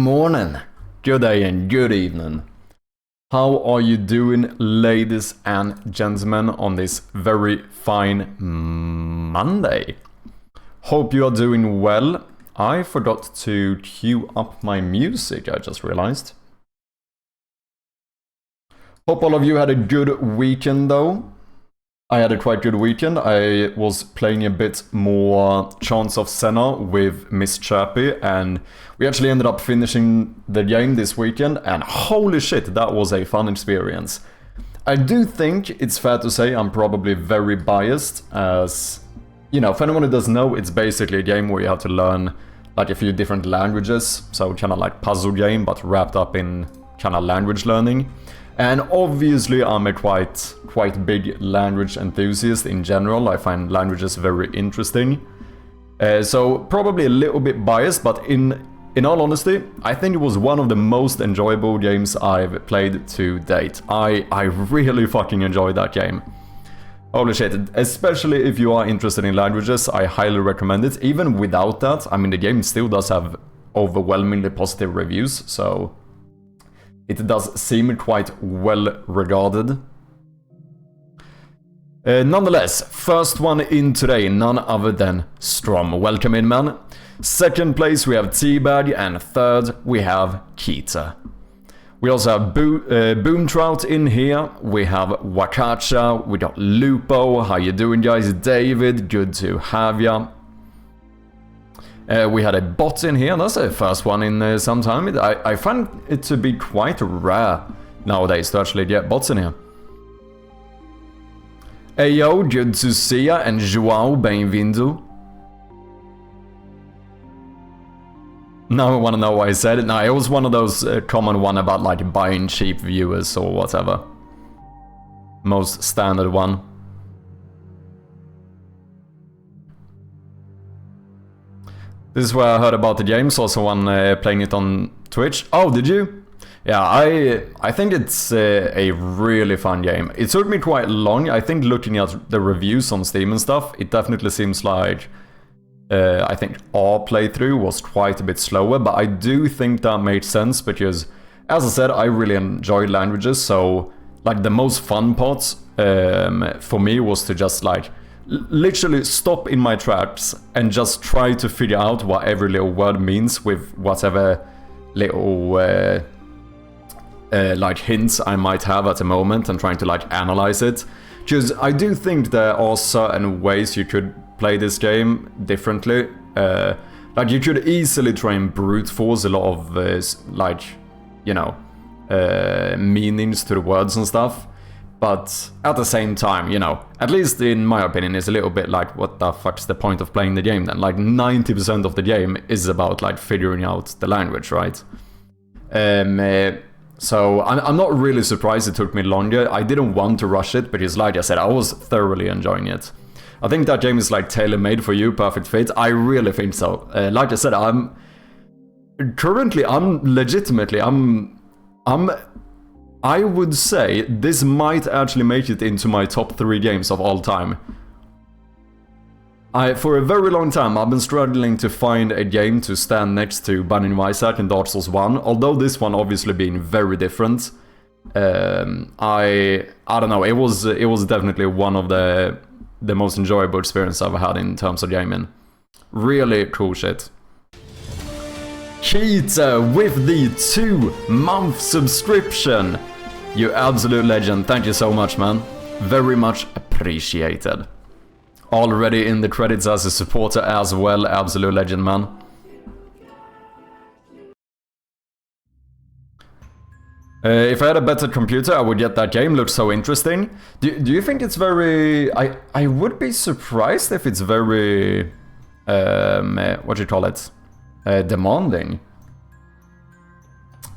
morning, good day and good evening. How are you doing, ladies and gentlemen, on this very fine Monday? Hope you are doing well. I forgot to cue up my music, I just realized. Hope all of you had a good weekend though. I had a quite good weekend. I was playing a bit more Chance of Senna with Miss Chirpy, and we actually ended up finishing the game this weekend, and holy shit, that was a fun experience. I do think it's fair to say I'm probably very biased, as, you know, if anyone who doesn't know, it's basically a game where you have to learn like a few different languages, so kind of like puzzle game, but wrapped up in kind of language learning. And obviously I'm a quite big language enthusiast in general. I find languages very interesting. So probably a little bit biased, but in all honesty, I think it was one of the most enjoyable games I've played to date. I really fucking enjoyed that game. Holy shit, especially if you are interested in languages, I highly recommend it. Even without that, I mean, the game still does have overwhelmingly positive reviews, so it does seem quite well regarded. Nonetheless, first one in today, none other than Strom. Welcome in, man. Second place we have Teabag, and third we have Keita. We also have Boomtrout in here. We have Wakacha. We got Lupo. How you doing, guys? David, good to have ya. We had a bot in here. That's the first one in some time. I find it to be quite rare nowadays to actually get bots in here. Hey yo, good to see ya, and Joao, bem-vindo. Now I wanna know why I said it. No, it was one of those common one about like buying cheap viewers or whatever. Most standard one. This is where I heard about the game, saw someone playing it on Twitch. Oh, did you? Yeah, I think it's a really fun game. It took me quite long. I think looking at the reviews on Steam and stuff, it definitely seems like I think our playthrough was quite a bit slower, but I do think that made sense because, as I said, I really enjoy languages, so like the most fun parts for me was to just like literally stop in my tracks and just try to figure out what every little word means with whatever little like hints I might have at the moment, and trying to like analyze it. Because I do think there are certain ways you could play this game differently. Like you could easily try and brute force a lot of like, you know, meanings to the words and stuff. But at the same time, you know, at least in my opinion, it's a little bit like, what the fuck's the point of playing the game then? Like 90% of the game is about like figuring out the language, right? So I'm not really surprised it took me longer. I didn't want to rush it, because like I said, I was thoroughly enjoying it. I think that game is like tailor-made for you, perfect fit. I really think so. Like I said, I would say this might actually make it into my top 3 games of all time. For a very long time, I've been struggling to find a game to stand next to Binding of Isaac and Dark Souls 1, although this one obviously being very different. I don't know, it was definitely one of the most enjoyable experience I've had in terms of gaming. Really cool shit. Keita with the 2-month subscription. You absolute legend. Thank you so much, man. Very much appreciated. Already in the credits as a supporter as well. Absolute legend, man. If I had a better computer, I would get that game. Looks so interesting. Do you think it's very... I would be surprised if it's very... what do you call it? Demanding.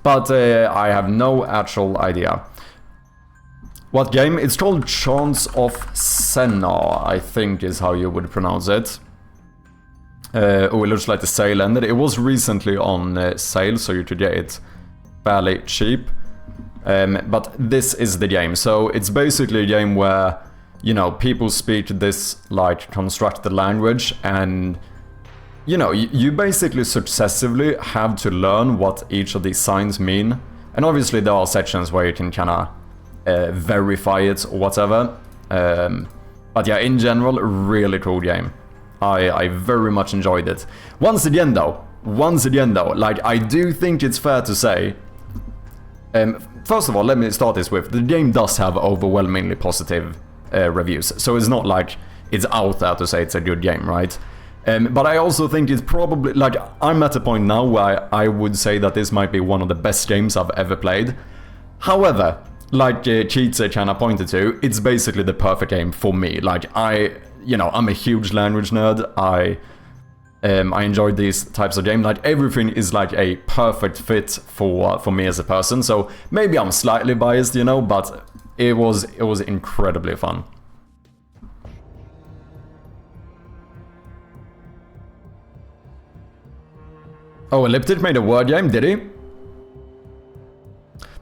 But I have no actual idea. What game? It's called Chance of Senna, I think is how you would pronounce it. Oh, it looks like the sale ended. It was recently on sale, so you could get it fairly cheap. But this is the game. So it's basically a game where, you know, people speak this like constructed language, and you know, you basically successively have to learn what each of these signs mean. And obviously there are sections where you can kind of verify it or whatever. But yeah, in general, really cool game. I very much enjoyed it. Once again though, like, I do think it's fair to say, first of all, let me start this with, the game does have overwhelmingly positive reviews, so it's not like it's out there to say it's a good game, right? But I also think it's probably, like, I'm at a point now where I would say that this might be one of the best games I've ever played. However, like Cheats kind of pointed to, it's basically the perfect game for me. Like, I'm a huge language nerd. I enjoy these types of games. Like, everything is like a perfect fit for me as a person. So maybe I'm slightly biased, you know, but it was incredibly fun. Oh, Elliptic made a word game, did he?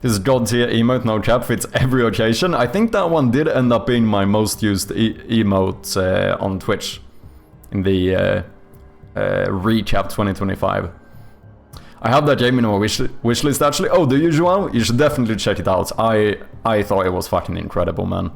This god tier emote, no cap, fits every occasion. I think that one did end up being my most used emote on Twitch in the recap 2025. I have that game in my wishlist actually. Oh, the usual? You should definitely check it out. I thought it was fucking incredible, man.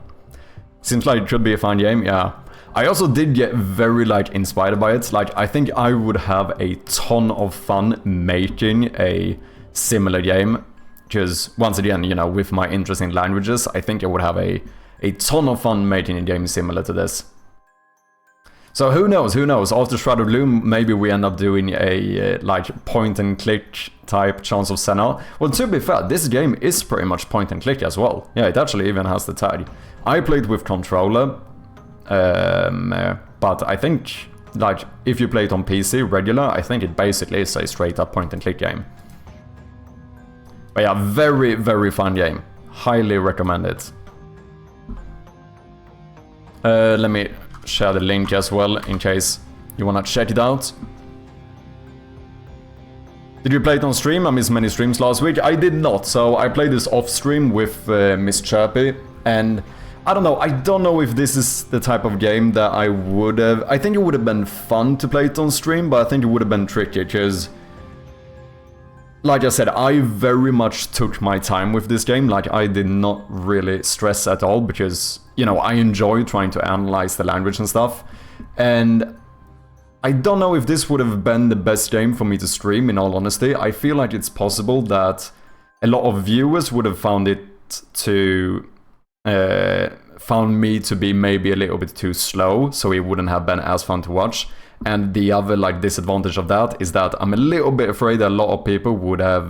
Seems like it could be a fun game, yeah. I also did get very, like, inspired by it. Like, I think I would have a ton of fun making a similar game. Because, once again, you know, with my interest in languages, I think I would have a ton of fun making a game similar to this. So who knows, after Shroud of Gloom, maybe we end up doing a, like, point-and-click type Chance of Senna. Well, to be fair, this game is pretty much point-and-click as well. Yeah, it actually even has the tag. I played with controller, but I think, like, if you play it on PC regular, I think it basically is a straight-up point-and-click game. But yeah, very, very fun game. Highly recommend it. Let me share the link as well, in case you wanna check it out. Did you play it on stream? I missed many streams last week. I did not, so I played this off stream with Miss Chirpy, and I don't know if this is the type of game that I would have... I think it would have been fun to play it on stream, but I think it would have been tricky, because... like I said, I very much took my time with this game. Like, I did not really stress at all, because, you know, I enjoy trying to analyze the language and stuff. And I don't know if this would have been the best game for me to stream, in all honesty. I feel like it's possible that a lot of viewers would have found it to... found me to be maybe a little bit too slow, so it wouldn't have been as fun to watch. And the other, like, disadvantage of that is that I'm a little bit afraid that a lot of people would have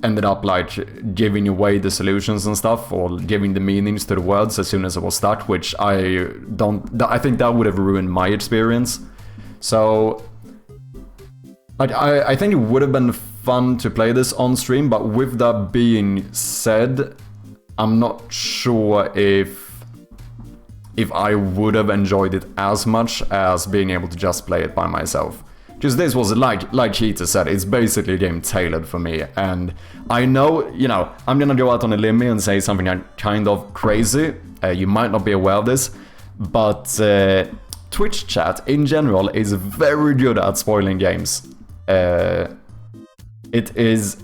ended up, like, giving away the solutions and stuff, or giving the meanings to the words as soon as it was stuck, which I think that would have ruined my experience. So, like, I think it would have been fun to play this on stream, but with that being said, I'm not sure if I would have enjoyed it as much as being able to just play it by myself. Because this was, like Cheetah said, it's basically a game tailored for me. And I know, you know, I'm gonna go out on a limb and say something kind of crazy. You might not be aware of this, but Twitch chat in general is very good at spoiling games. It is,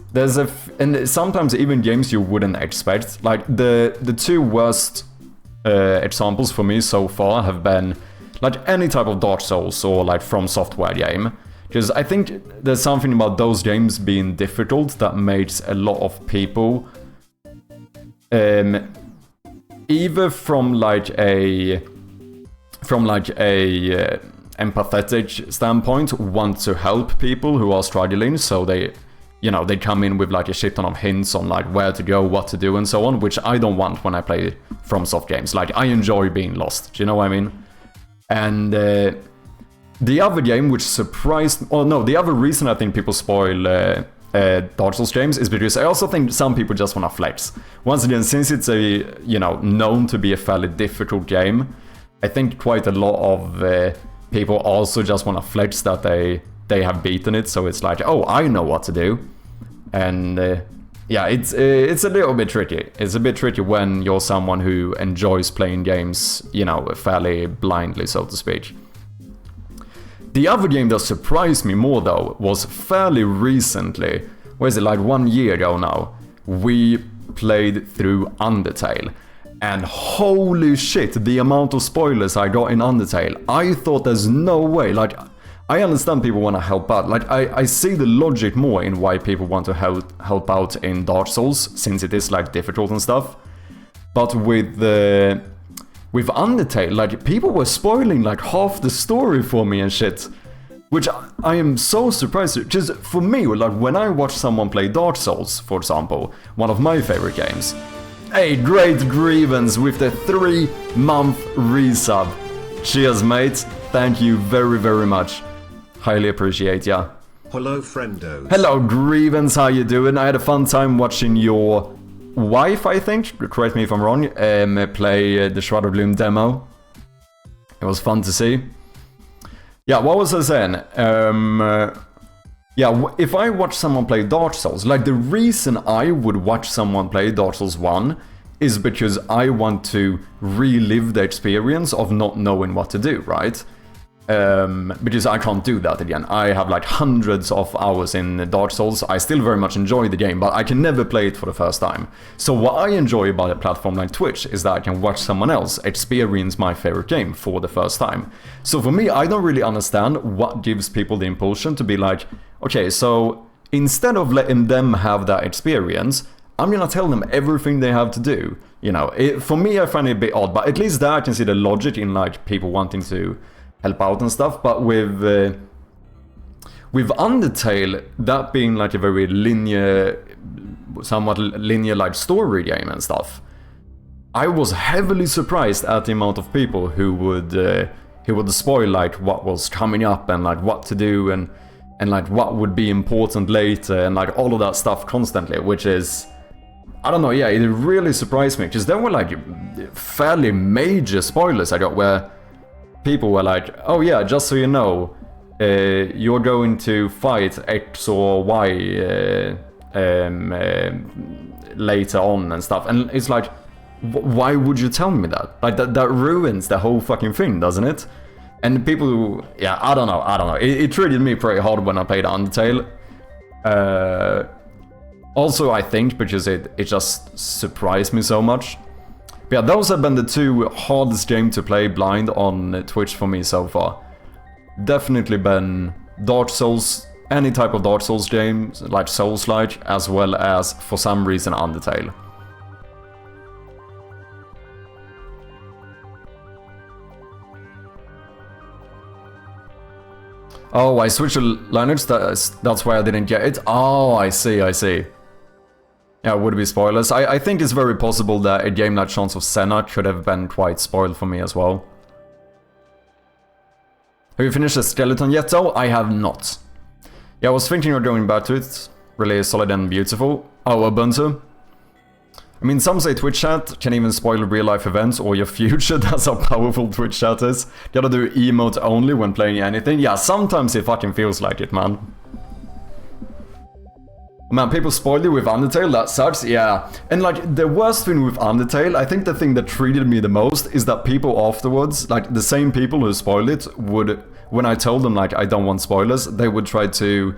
and sometimes even games you wouldn't expect. Like, the two worst examples for me so far have been, like, any type of Dark Souls or, like, From Software game. Because I think there's something about those games being difficult that makes a lot of people, either from like a empathetic standpoint, want to help people who are struggling, so they, you know, they come in with, like, a shit ton of hints on, like, where to go, what to do, and so on, which I don't want when I play FromSoft games. Like, I enjoy being lost, do you know what I mean? And the other game which surprised... oh no, the other reason I think people spoil Dark Souls games is because I also think some people just want to flex. Once again, since it's a, you know, known to be a fairly difficult game, I think quite a lot of people also just want to flex that they have beaten it, so it's like, oh, I know what to do. And yeah, it's a little bit tricky. It's a bit tricky when you're someone who enjoys playing games, you know, fairly blindly, so to speak. The other game that surprised me more though was fairly recently, what is it, like 1 year ago now, we played through Undertale. And holy shit, the amount of spoilers I got in Undertale. I thought there's no way, like, I understand people want to help out. Like, I see the logic more in why people want to help out in Dark Souls, since it is, like, difficult and stuff. But with Undertale, like, people were spoiling, like, half the story for me and shit. Which I am so surprised. Just for me, like, when I watch someone play Dark Souls, for example, one of my favorite games. Hey, Great Grievance with the 3-month resub. Cheers, mate. Thank you very, very much. Highly appreciate ya. Hello, friendos. Hello, Grievance. How you doing? I had a fun time watching your wife, I think, correct me if I'm wrong, play the Shroud of Gloom demo. It was fun to see. Yeah, what was I saying? Yeah, if I watch someone play Dark Souls, like the reason I would watch someone play Dark Souls 1 is because I want to relive the experience of not knowing what to do, right? Because I can't do that again. I have like hundreds of hours in Dark Souls. I still very much enjoy the game, but I can never play it for the first time. So what I enjoy about a platform like Twitch is that I can watch someone else experience my favorite game for the first time. So for me, I don't really understand what gives people the impulsion to be like, okay, so instead of letting them have that experience, I'm gonna tell them everything they have to do. You know, for me, I find it a bit odd, but at least there I can see the logic in like people wanting to help out and stuff. But with Undertale, that being like a very linear, somewhat linear like story game and stuff, I was heavily surprised at the amount of people who would spoil like what was coming up and like what to do and like what would be important later and like all of that stuff constantly, which is, I don't know, yeah, it really surprised me because there were like fairly major spoilers I got where people were like, oh yeah, just so you know, you're going to fight X or Y later on and stuff. And it's like, why would you tell me that? Like, that ruins the whole fucking thing, doesn't it? And people who, yeah, I don't know. It treated me pretty hard when I played Undertale. Also, I think because it just surprised me so much. But yeah, those have been the two hardest games to play blind on Twitch for me so far. Definitely been Dark Souls, any type of Dark Souls games, like Souls-like, as well as, for some reason, Undertale. Oh, I switched to Linux, that's why I didn't get it. Oh, I see. Yeah, it would be spoilers. I think it's very possible that a game like Chants of Senna could have been quite spoiled for me as well. Have you finished the skeleton yet though? I have not. Yeah, I was thinking of going back to it. Really solid and beautiful. Oh, Ubuntu. I mean, some say Twitch chat can even spoil real life events or your future. That's how powerful Twitch chat is. You gotta do emote only when playing anything. Yeah, sometimes it fucking feels like it, man. Man, people spoil you with Undertale, that sucks, yeah. And like, the worst thing with Undertale, I think the thing that treated me the most is that people afterwards, like the same people who spoiled it, would, when I told them like I don't want spoilers, they would try to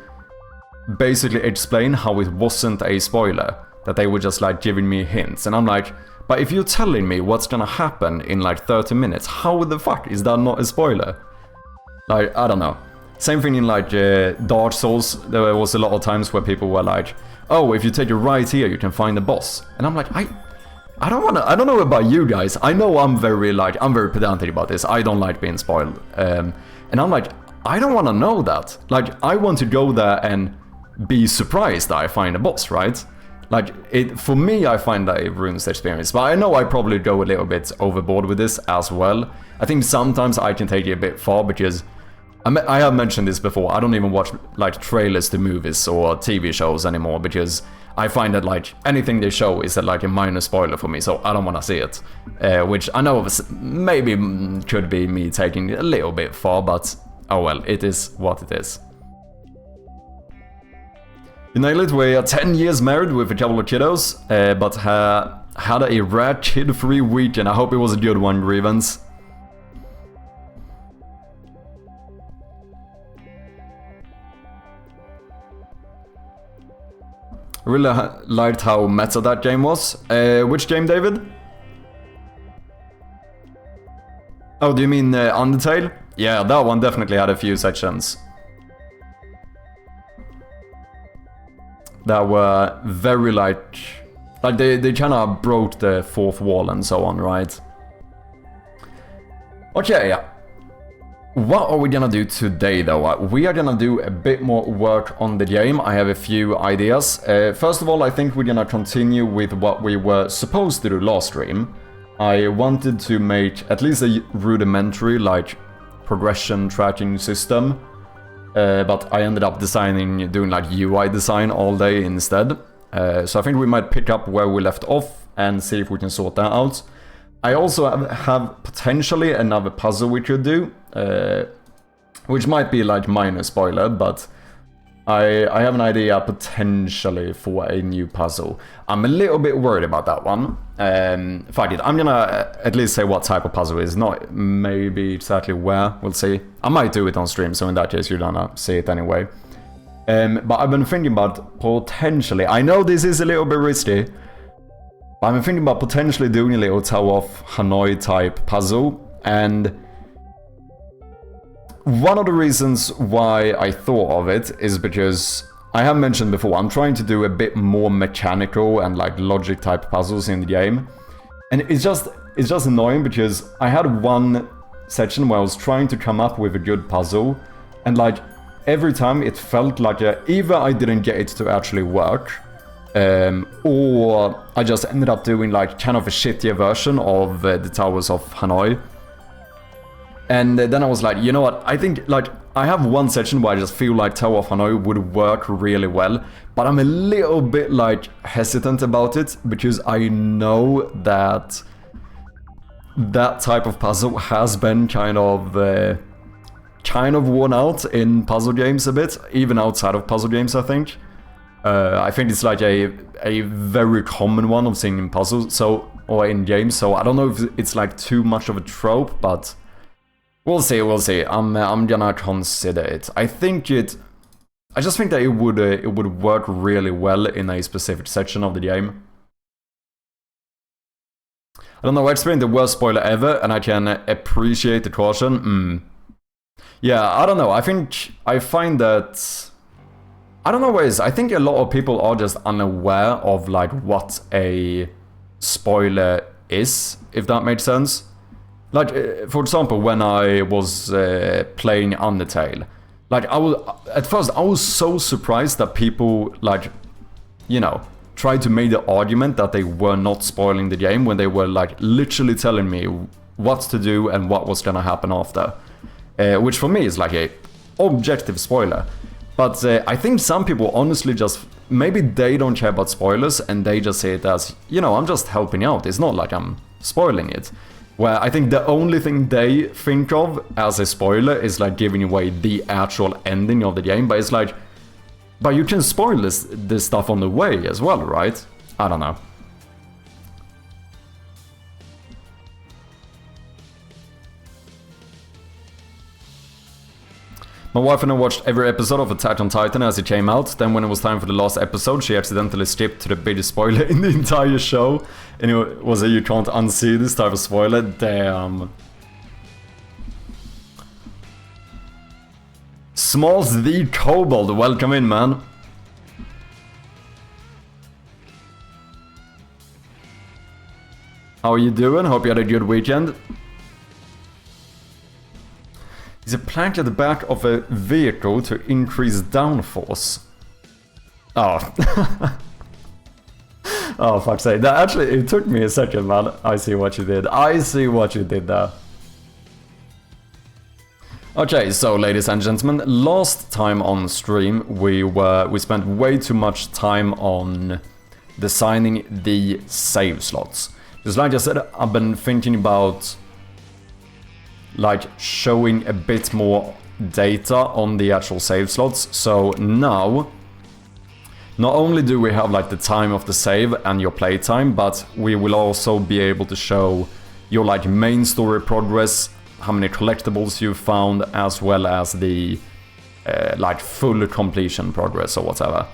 basically explain how it wasn't a spoiler. That they were just like giving me hints. And I'm like, but if you're telling me what's gonna happen in like 30 minutes, how the fuck is that not a spoiler? Like, I don't know. Same thing in like Dark Souls, there was a lot of times where people were like, oh, if you take a right here, you can find the boss. And I'm like, I don't know about you guys. I know I'm very pedantic about this. I don't like being spoiled. And I'm like, I don't want to know that. Like, I want to go there and be surprised that I find a boss, right? Like, for me, I find that it ruins the experience. But I know I probably go a little bit overboard with this as well. I think sometimes I can take it a bit far because I have mentioned this before. I don't even watch like trailers to movies or TV shows anymore because I find that like anything they show is like a minor spoiler for me, so I don't want to see it. Which I know maybe could be me taking it a little bit far, but oh well, it is what it is. You nailed it. We are 10 years married with a couple of kiddos, but had a rare kid-free weekend. I hope it was a good one, Grievance. I really liked how meta that game was. Which game, David? Oh, do you mean Undertale? Yeah, that one definitely had a few sections that were very like they kind of broke the fourth wall and so on, right? Okay, what are we gonna do today though? We are gonna do a bit more work on the game. I have a few ideas. First of all, I think we're gonna continue with what we were supposed to do last stream. I wanted to make at least a rudimentary like progression tracking system, but I ended up doing like UI design all day instead. So I think we might pick up where we left off and see if we can sort that out. I also have potentially another puzzle we could do, which might be like minor spoiler, but I have an idea potentially for a new puzzle. I'm a little bit worried about that one. Fuck it, I'm gonna at least say what type of puzzle it is, not maybe exactly where, we'll see. I might do it on stream, so in that case you're gonna see it anyway. But I've been thinking about potentially, I know this is a little bit risky, but I've been thinking about potentially doing a little Tower of Hanoi type puzzle, and one of the reasons why I thought of it is because I have mentioned before, I'm trying to do a bit more mechanical and like logic type puzzles in the game. And it's just annoying because I had one section where I was trying to come up with a good puzzle, and like every time it felt like either I didn't get it to actually work, or I just ended up doing like kind of a shittier version of the Towers of Hanoi. And then I was like, you know what, I think like I have one section where I just feel like Tower of Hanoi would work really well, but I'm a little bit like hesitant about it because I know that that type of puzzle has been kind of worn out in puzzle games a bit, even outside of puzzle games, I think. I think it's like a very common one of seeing in puzzles, or in games, so I don't know if it's like too much of a trope, but we'll see, we'll see. I'm gonna consider it. I just think that it would work really well in a specific section of the game. I don't know, I experienced the worst spoiler ever, and I can appreciate the caution. Yeah, I don't know. I find that, I don't know what it is. I think a lot of people are just unaware of like what a spoiler is, if that makes sense. Like, for example, when I was playing Undertale, like at first I was so surprised that people like, you know, tried to make the argument that they were not spoiling the game when they were like literally telling me what to do and what was gonna happen after. Which for me is like a objective spoiler. But I think some people honestly just, maybe they don't care about spoilers and they just say it as, you know, I'm just helping out. It's not like I'm spoiling it. Where I think the only thing they think of as a spoiler is like giving away the actual ending of the game. But it's like, but you can spoil this stuff on the way as well, right? I don't know. My wife and I watched every episode of Attack on Titan as it came out. Then when it was time for the last episode, she accidentally skipped to the biggest spoiler in the entire show. And it was a you can't unsee this type of spoiler. Damn. Smalls the Kobold, welcome in, man. How are you doing? Hope you had a good weekend. Is a plank at the back of a vehicle to increase downforce. Oh. Oh, fuck's sake. That actually, it took me a second, man. I see what you did. I see what you did there. Okay, so ladies and gentlemen, last time on stream we spent way too much time on designing the save slots. Just like I said, I've been thinking about like showing a bit more data on the actual save slots. So now, not only do we have like the time of the save and your playtime, but we will also be able to show your like main story progress, how many collectibles you've found, as well as the like full completion progress or whatever.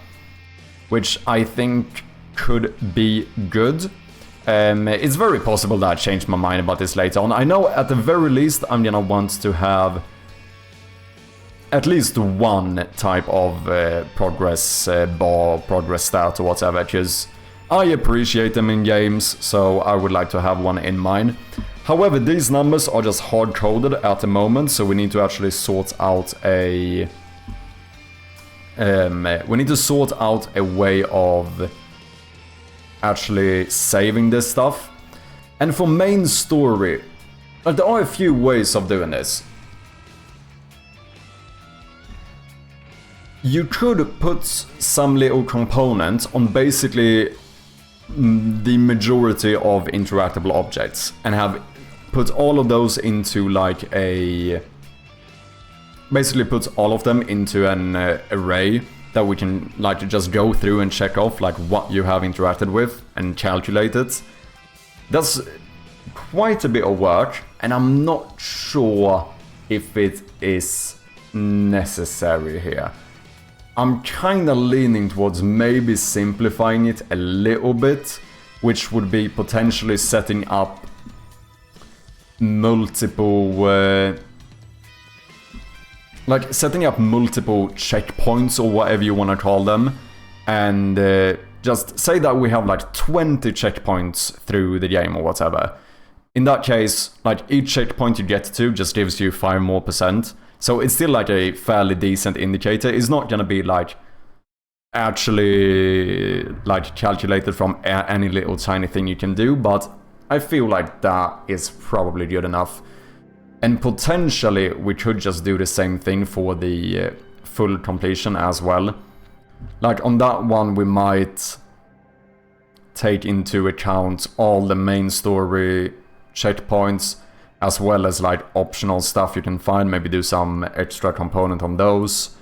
which I think could be good. It's very possible that I change my mind about this later on. I know at the very least I'm gonna want to have at least one type of progress bar, progress stat or whatever, because I appreciate them in games, so I would like to have one in mind. However, these numbers are just hard-coded at the moment, so we need to actually sort out a... we need to sort out a way of actually saving this stuff. And for main story, there are a few ways of doing this. You could put some little component on basically the majority of interactable objects and have put all of those into like a... basically put all of them into an array that we can like just go through and check off like what you have interacted with and calculate it. That's quite a bit of work, and I'm not sure if it is necessary here. I'm kinda leaning towards maybe simplifying it a little bit, which would be potentially setting up multiple multiple checkpoints or whatever you want to call them, and just say that we have like 20 checkpoints through the game or whatever. In that case, like each checkpoint you get to just gives you 5% more. So it's still like a fairly decent indicator. It's not gonna be like actually like calculated from any little tiny thing you can do, but I feel like that is probably good enough. And potentially we could just do the same thing for the full completion as well. Like on that one we might take into account all the main story checkpoints, as well as like optional stuff you can find, maybe do some extra component on those,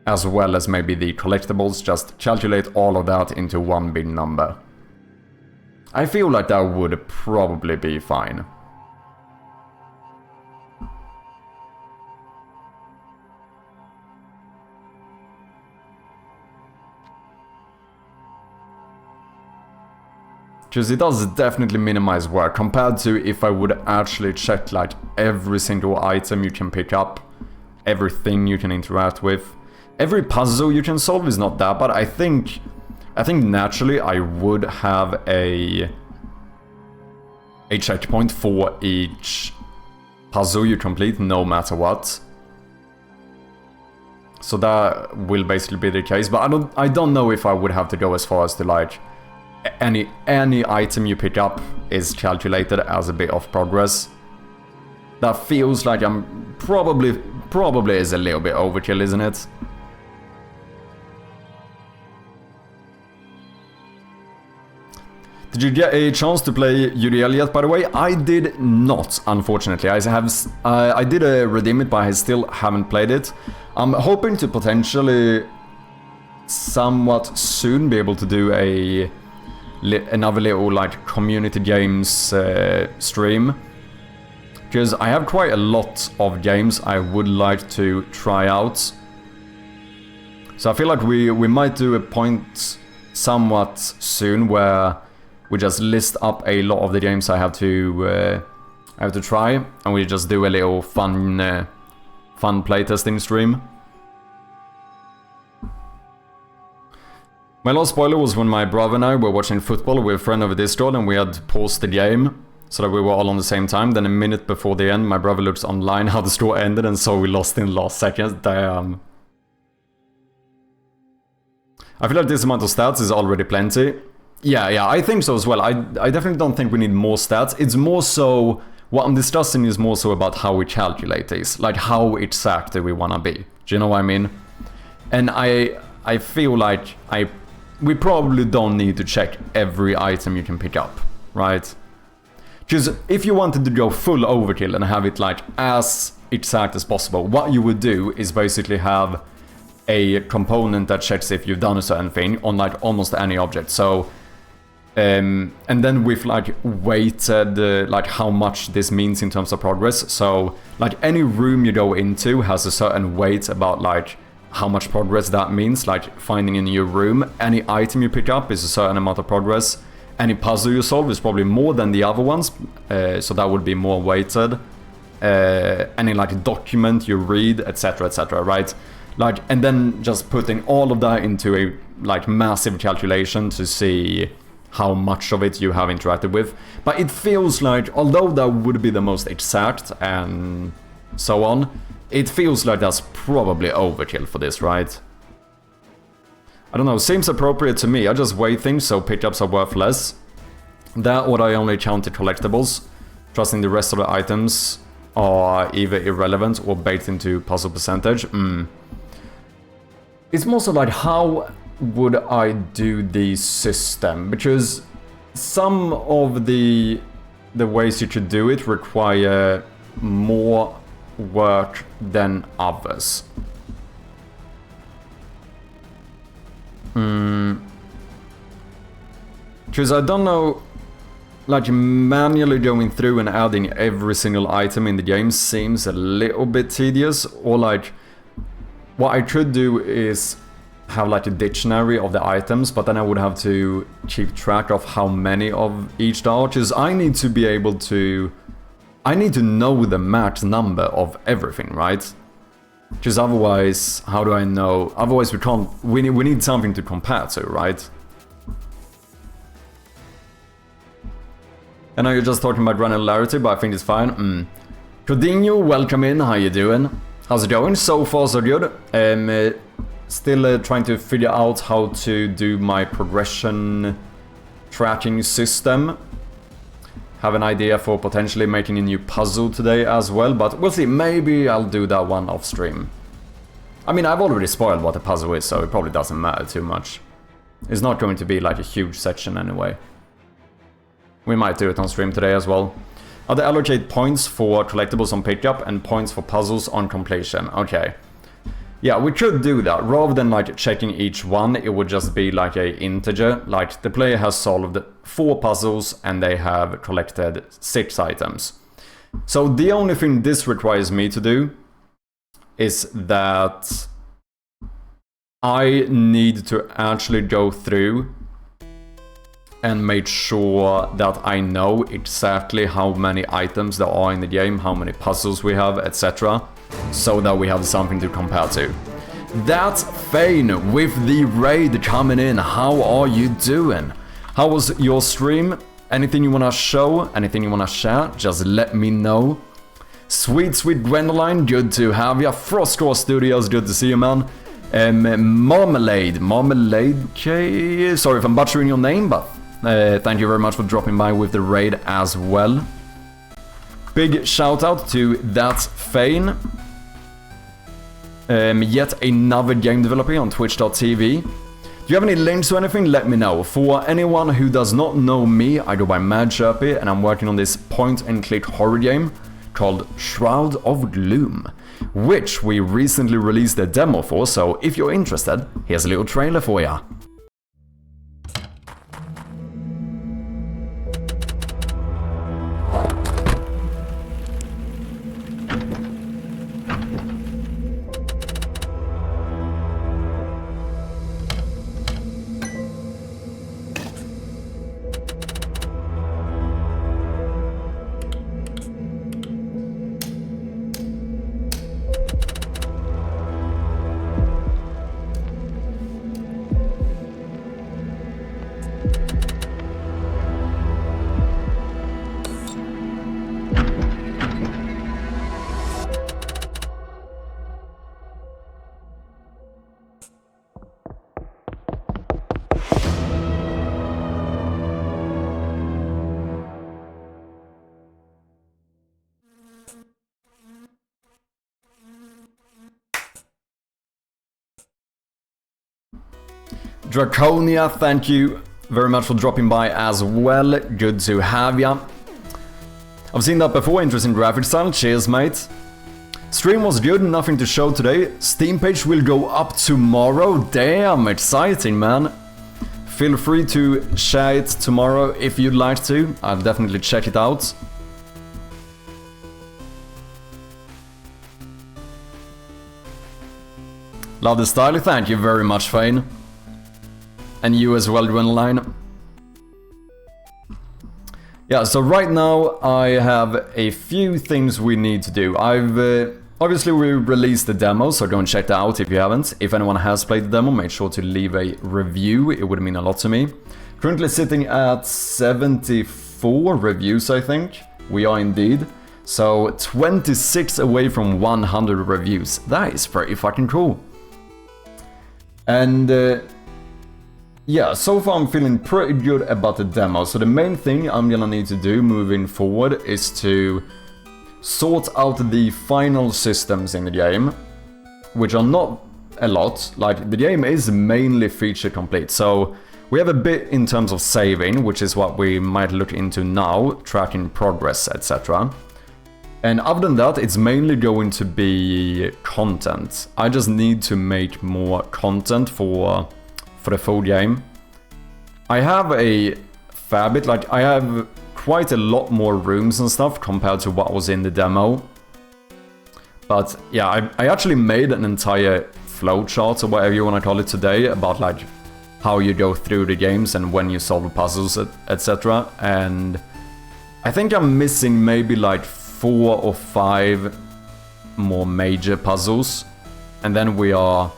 as well as maybe the collectibles, just calculate all of that into one big number. I feel like that would probably be fine. Because it does definitely minimize work compared to if I would actually check like every single item you can pick up, everything you can interact with. Every puzzle you can solve is not that, but I think naturally I would have a checkpoint for each puzzle you complete no matter what. So that will basically be the case, but I don't know if I would have to go as far as to like any item you pick up is calculated as a bit of progress. That feels like I'm probably is a little bit overkill, isn't it? Did you get a chance to play UDL yet, by the way? I did not, unfortunately. I did redeem it, but I still haven't played it. I'm hoping to potentially somewhat soon be able to do another little like community games stream, because I have quite a lot of games I would like to try out. So I feel like we might do a point somewhat soon where we just list up a lot of the games I have to try, and we just do a little fun playtesting stream. My last spoiler was when my brother and I were watching football with a friend over Discord, and we had paused the game so that we were all on the same time. Then a minute before the end, my brother looked online how the score ended, and so we lost in the last seconds. Damn. I feel like this amount of stats is already plenty. Yeah, I think so as well. I definitely don't think we need more stats. It's more so, what I'm discussing is more so about how we calculate this. Like how exact do we want to be. Do you know what I mean? And I feel like we probably don't need to check every item you can pick up, right? Because if you wanted to go full overkill and have it like as exact as possible, what you would do is basically have a component that checks if you've done a certain thing on like almost any object. So, and then with like weighted like how much this means in terms of progress. So like any room you go into has a certain weight about like how much progress that means, like finding a new room. Any item you pick up is a certain amount of progress. Any puzzle you solve is probably more than the other ones, so that would be more weighted. Any like document you read, etc., right? Like, and then just putting all of that into a like massive calculation to see how much of it you have interacted with. But it feels like, although that would be the most exact and so on, it feels like that's probably overkill for this, right? I don't know, seems appropriate to me. I just weigh things so pickups are worth less. That or I only counted collectibles, trusting the rest of the items are either irrelevant or baked into puzzle percentage. It's more so like, how would I do the system? Because some of the ways you could do it require more work than others. Because I don't know, like manually going through and adding every single item in the game seems a little bit tedious. Or like, what I could do is have like a dictionary of the items, but then I would have to keep track of how many of each there are, because I need to be able to... I need to know the max number of everything, right? Because otherwise, how do I know? Otherwise we can't... We need something to compare to, right? I know you're just talking about granularity, but I think it's fine. Codinho, welcome in, how you doing? How's it going? So far so good. Still trying to figure out how to do my progression tracking system. Have an idea for potentially making a new puzzle today as well, but we'll see. Maybe I'll do that one off stream. I mean, I've already spoiled what the puzzle is, so it probably doesn't matter too much. It's not going to be like a huge section anyway. We might do it on stream today as well. I'll allocate points for collectibles on pickup and points for puzzles on completion. Okay. Yeah, we could do that. Rather than like checking each one, it would just be like a integer. Like the player has solved 4 puzzles and they have collected 6 items. So the only thing this requires me to do is that I need to actually go through and make sure that I know exactly how many items there are in the game, how many puzzles we have, etc. So that we have something to compare to. That's Fane with the raid coming in. How are you doing? How was your stream? Anything you wanna show? Anything you wanna share? Just let me know. Sweet Gwendoline, good to have ya. Frostcore Studios, good to see you, man. Marmalade, okay. Sorry if I'm butchering your name, but thank you very much for dropping by with the raid as well. Big shout out to That's Fane. Yet another game developer on twitch.tv. Do you have any links or anything? Let me know. For anyone who does not know me, I go by Mad Chirpy and I'm working on this point-and-click horror game called Shroud of Gloom, which we recently released a demo for, so if you're interested, here's a little trailer for ya. Draconia, thank you very much for dropping by as well. Good to have ya. I've seen that before, interesting graphic style. Cheers, mate. Stream was good, nothing to show today. Steam page will go up tomorrow. Damn, exciting, man. Feel free to share it tomorrow if you'd like to. I'll definitely check it out. Love the style, thank you very much, Fane. And you as well, Dwayne. Yeah, so right now I have a few things we need to do. Obviously we released the demo, so go and check that out if you haven't. If anyone has played the demo, make sure to leave a review, it would mean a lot to me. Currently sitting at 74 reviews, I think. We are indeed. So 26 away from 100 reviews. That is pretty fucking cool. And yeah, so far I'm feeling pretty good about the demo. So the main thing I'm gonna need to do moving forward is to sort out the final systems in the game, which are not a lot. Like, the game is mainly feature complete, so we have a bit in terms of saving, which is what we might look into now, tracking progress, etc. And other than that, it's mainly going to be content. I just need to make more content for the full game. I have a fair bit, like I have quite a lot more rooms and stuff compared to what was in the demo. But yeah, I actually made an entire flowchart or whatever you want to call it today about like how you go through the games and when you solve puzzles, etc. And I think I'm missing maybe like 4 or 5 more major puzzles, and then we are,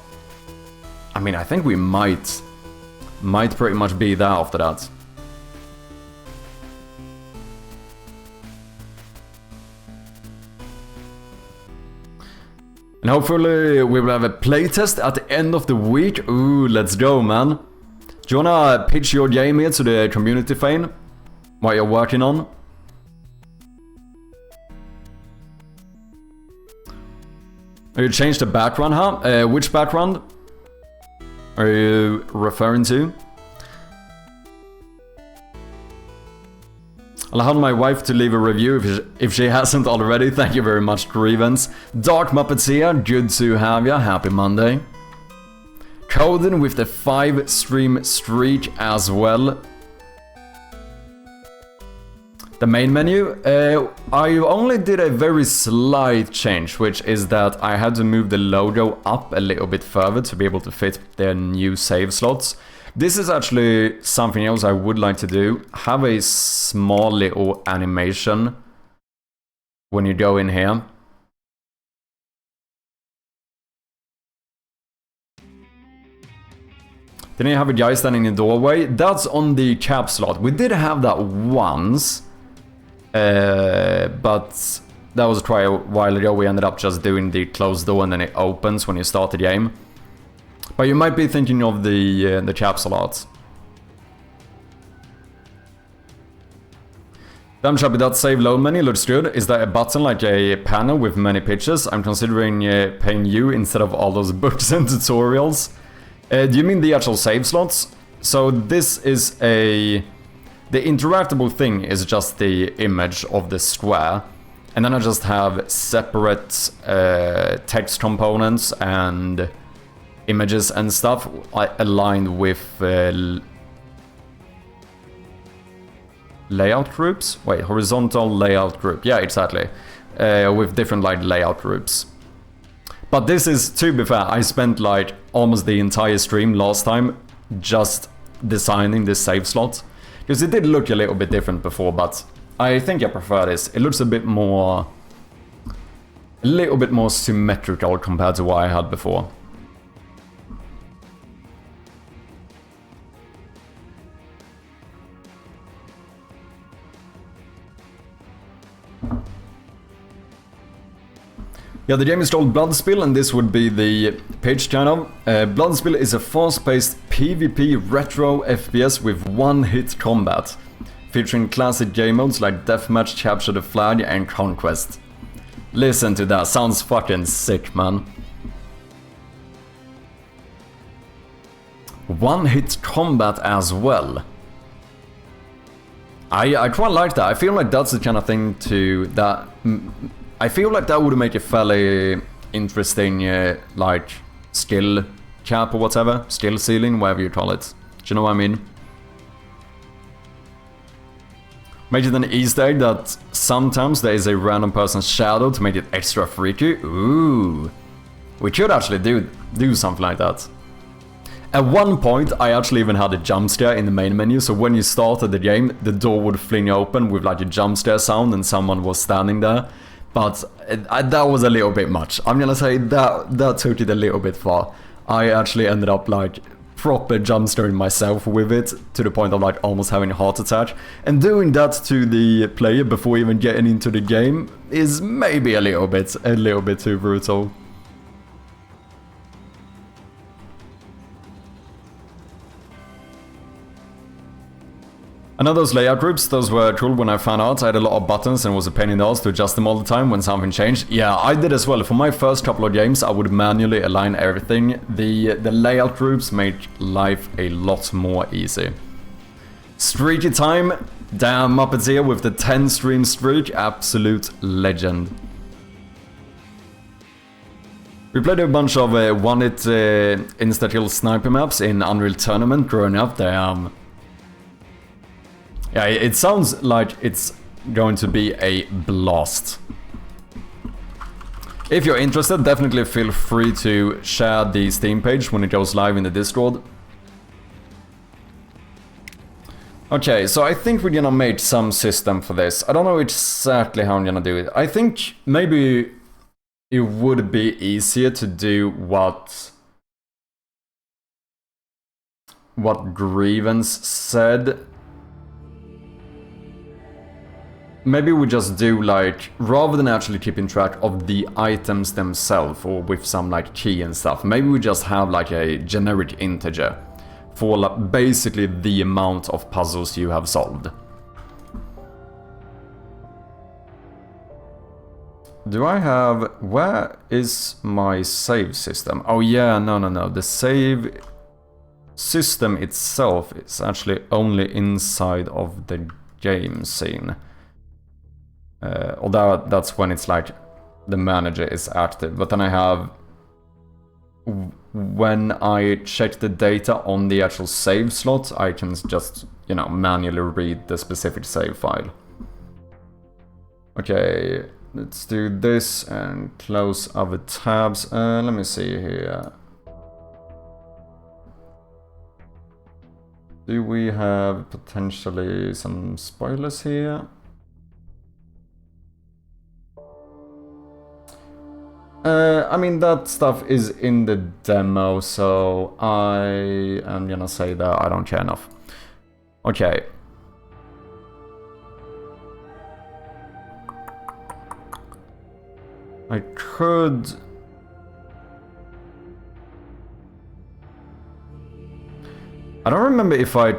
I mean, I think we might pretty much be there after that. And hopefully we will have a playtest at the end of the week. Ooh, let's go, man. Do you wanna pitch your game here to the community, Fane? What you're working on? You changed the background, huh? Which background are you referring to? I'll allow my wife to leave a review if she hasn't already. Thank you very much, Grievance. Dark Muppets here, good to have ya. Happy Monday. Coden with the 5-stream streak as well. The main menu, I only did a very slight change, which is that I had to move the logo up a little bit further to be able to fit the new save slots. This is actually something else I would like to do. Have a small little animation when you go in here. Then you have a guy standing in the doorway. That's on the cap slot. We did have that once. But that was quite a while ago. We ended up just doing the closed door and then it opens when you start the game. But you might be thinking of the capsule art. Damn Chappy, that save load menu looks good. Is that a button like a panel with many pictures? I'm considering paying you instead of all those books and tutorials. Do you mean the actual save slots? So this is a... The interactable thing is just the image of the square, and then I just have separate text components and images and stuff aligned with layout groups? Wait, horizontal layout group. Yeah, exactly. With different like layout groups. But this is, to be fair, I spent like almost the entire stream last time just designing this save slot. Because it did look a little bit different before, but I think I prefer this. It looks a little bit more symmetrical compared to what I had before. Yeah, the game is called Bloodspill, and this would be the pitch kind of. Bloodspill is a fast-paced PvP retro FPS with one-hit combat, featuring classic game modes like Deathmatch, Capture the Flag, and Conquest. Listen to that, sounds fucking sick, man. One-hit combat as well. I quite like that. I feel like that's the kind of thing that... I feel like that would make a fairly interesting, like, skill cap or whatever. Skill ceiling, whatever you call it. Do you know what I mean? Make it an Easter egg that sometimes there is a random person's shadow to make it extra freaky. Ooh. We should actually do something like that. At one point, I actually even had a jump scare in the main menu, so when you started the game, the door would fling open with like a jump scare sound and someone was standing there. But that was a little bit much. I'm gonna say that took it a little bit far. I actually ended up like proper jump scaring myself with it, to the point of like almost having a heart attack. And doing that to the player before even getting into the game is maybe a little bit too brutal. I know those layout groups, those were cool when I found out. I had a lot of buttons and it was a pain in the ass to adjust them all the time when something changed. Yeah, I did as well. For my first couple of games, I would manually align everything. The layout groups made life a lot more easy. Streaky time. Damn, Muppets here with the 10 stream streak. Absolute legend. We played a bunch of one-hit insta-kill sniper maps in Unreal Tournament growing up. Yeah, it sounds like it's going to be a blast. If you're interested, definitely feel free to share the Steam page when it goes live in the Discord. Okay, so I think we're gonna make some system for this. I don't know exactly how I'm gonna do it. I think maybe it would be easier to do what Grievance said. Maybe we just do like, rather than actually keeping track of the items themselves or with some like key and stuff, maybe we just have like a generic integer for like basically the amount of puzzles you have solved. Do I have, where is my save system? Oh yeah, no. The save system itself is actually only inside of the game scene. Although that's when it's like the manager is active. But then I have, when I check the data on the actual save slot, I can just, you know, manually read the specific save file. Okay, let's do this and close other tabs. Let me see here. Do we have potentially some spoilers here? I mean, that stuff is in the demo, so I am gonna say that I don't care enough. Okay. I could... I don't remember if I...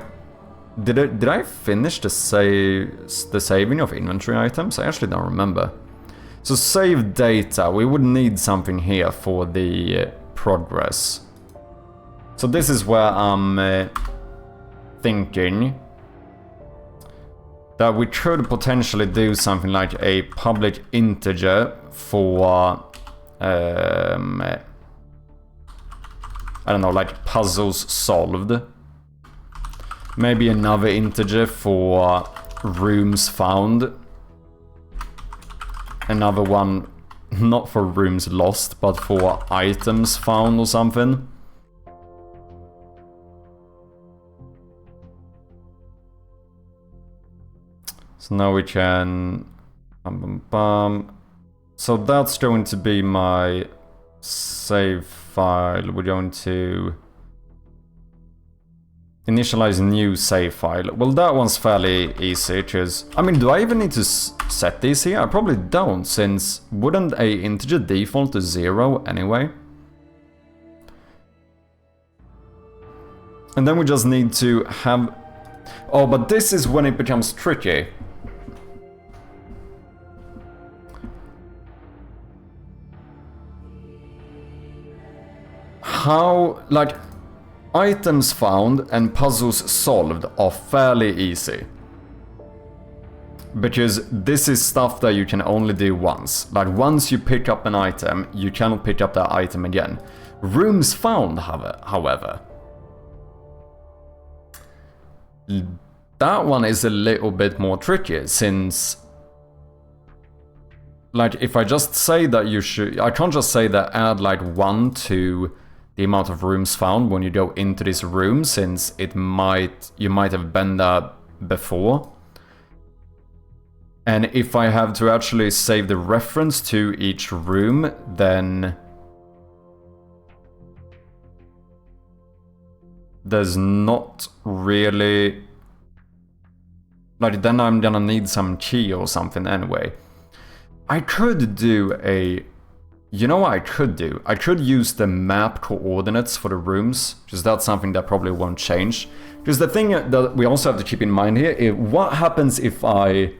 Did I finish the saving of inventory items? I actually don't remember. So save data, we would need something here for the progress. So this is where I'm thinking that we could potentially do something like a public integer for, I don't know, like puzzles solved. Maybe another integer for rooms found. Another one, not for rooms lost, but for items found or something. So now we can... So that's going to be my save file. We're going to initialize new save file. Well, that one's fairly easy, because... I mean, do I even need to set these here? I probably don't, since wouldn't a integer default to 0 anyway? And then we just need to have... Oh, but this is when it becomes tricky. How... like... Items found and puzzles solved are fairly easy. Because this is stuff that you can only do once. Like, once you pick up an item, you cannot pick up that item again. Rooms found, however. That one is a little bit more tricky, since... like, if I just say that you should... I can't just say that add, like, 1 to the amount of rooms found when you go into this room, since you might have been there before. And if I have to actually save the reference to each room, then there's not really... like, then I'm gonna need some key or something anyway. I could do a... you know what I could do? I could use the map coordinates for the rooms, because that's something that probably won't change. Because the thing that we also have to keep in mind here is what happens if I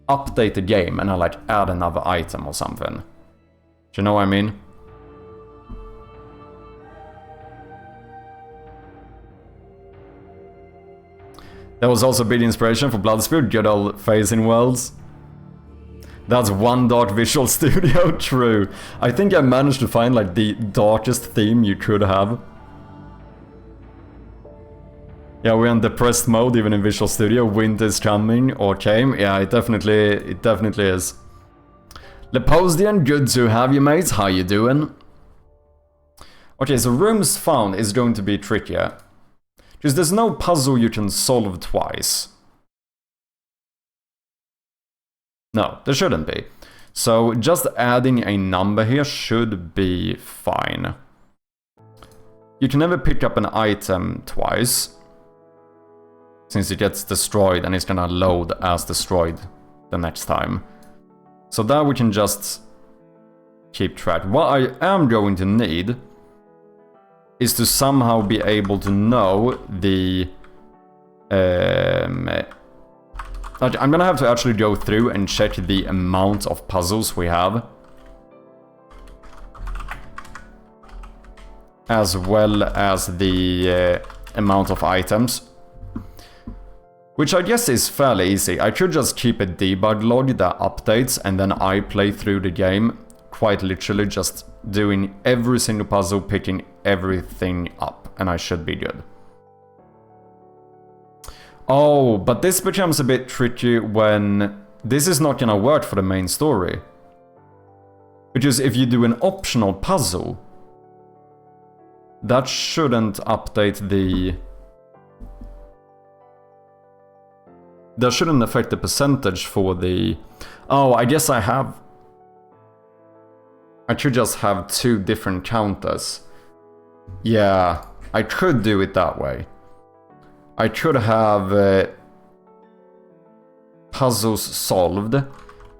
update the game and I, like, add another item or something. Do you know what I mean? That was also a big inspiration for Bloodsport, good old phasing worlds. That's one dark visual studio, true. I think I managed to find, like, the darkest theme you could have. Yeah, we're in depressed mode even in Visual Studio. Winter's coming, or came. Yeah, it definitely is. Leposian, good to have you, mates. How you doing? Okay, so rooms found is going to be trickier. Because there's no puzzle you can solve twice. No, there shouldn't be. So just adding a number here should be fine. You can never pick up an item twice, since it gets destroyed and it's gonna load as destroyed the next time. So that we can just keep track. What I am going to need is to somehow be able to know the... I'm gonna have to actually go through and check the amount of puzzles we have. As well as the amount of items. Which I guess is fairly easy. I could just keep a debug log that updates and then I play through the game. Quite literally just doing every single puzzle, picking everything up, and I should be good. Oh, but this becomes a bit tricky when this is not gonna work for the main story. Because if you do an optional puzzle, that shouldn't update the... that shouldn't affect the percentage for the... oh, I guess I have... I should just have 2 different counters. Yeah, I could do it that way. I could have puzzles solved,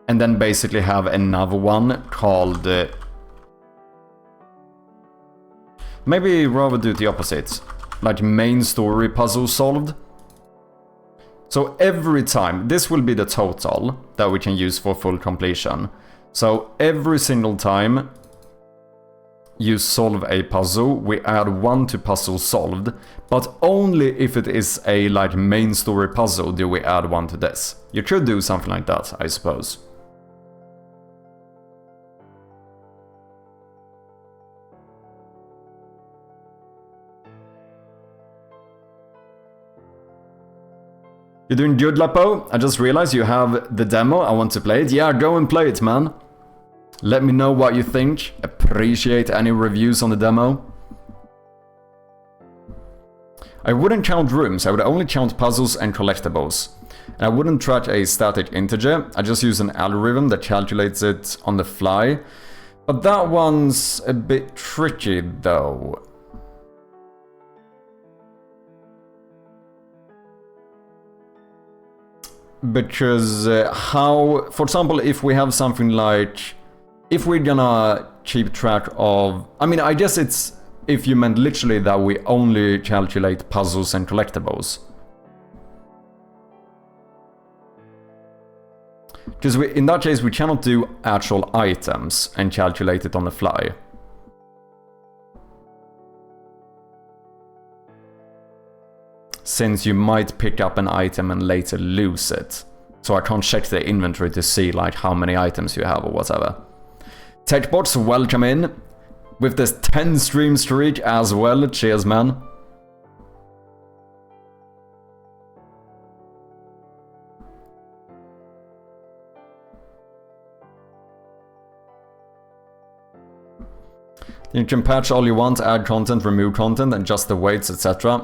and then basically have another one called... maybe rather do the opposite. Like main story puzzle solved. So every time, this will be the total that we can use for full completion. So every single time you solve a puzzle, we add 1 to puzzle solved, but only if it is a, like, main story puzzle do we add 1 to this. You could do something like that, I suppose. You're doing good, Lapo. I just realized you have the demo. I want to play it. Yeah, go and play it, man. Let me know what you think. Appreciate any reviews on the demo. I wouldn't count rooms. I would only count puzzles and collectibles. And I wouldn't track a static integer. I just use an algorithm that calculates it on the fly. But that one's a bit tricky, though. Because how... for example, if we have something like... if we're gonna keep track of... I mean, I guess it's... if you meant literally that we only calculate puzzles and collectibles. Because in that case, we cannot do actual items and calculate it on the fly. Since you might pick up an item and later lose it. So I can't check the inventory to see, like, how many items you have or whatever. Techbots, welcome in. With this 10 stream streak as well. Cheers, man. You can patch all you want, add content, remove content, adjust the weights, etc.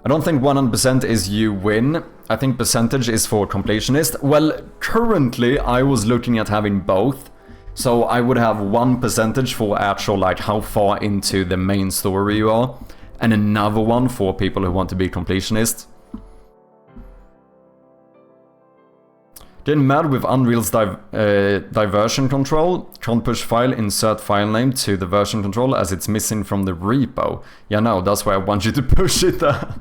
I don't think 100% is you win. I think percentage is for completionist. Well, currently I was looking at having both. So I would have 1% for actual, like, how far into the main story you are, and another one for people who want to be completionists. Getting mad with Unreal's diversion control. Can't push file, insert file name to the version control as it's missing from the repo. Yeah, no, that's why I want you to push it there.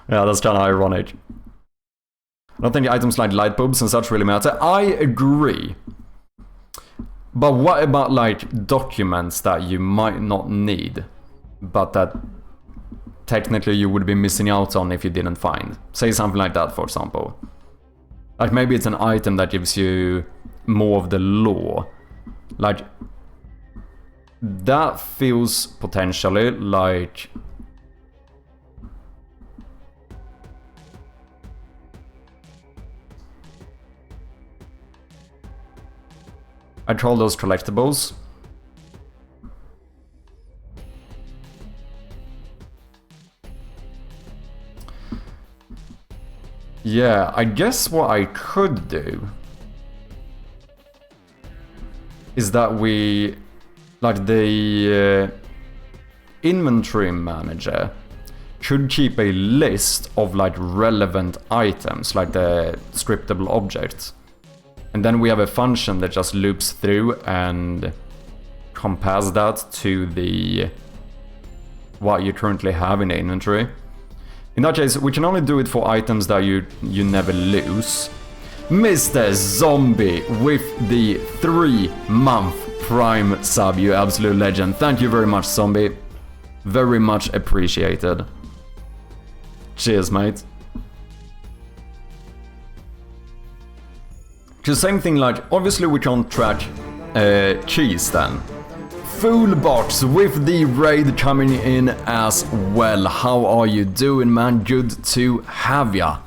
Yeah, that's kind of ironic. I don't think items like light bulbs and such really matter. I agree. But what about, like, documents that you might not need, but that technically you would be missing out on if you didn't find? Say something like that, for example. Like, maybe it's an item that gives you more of the lore. Like, that feels potentially like... I'd call those collectibles. Yeah, I guess what I could do is that we, like, the inventory manager should keep a list of, like, relevant items, like the scriptable objects. And then we have a function that just loops through and compares that to the what you currently have in the inventory. In that case, we can only do it for items that you never lose. Mr. Zombie with the 3-month Prime sub, you absolute legend. Thank you very much, Zombie. Very much appreciated. Cheers, mate. Because same thing, like, obviously we can't track cheese then. Full box with the raid coming in as well. How are you doing, man? Good to have ya.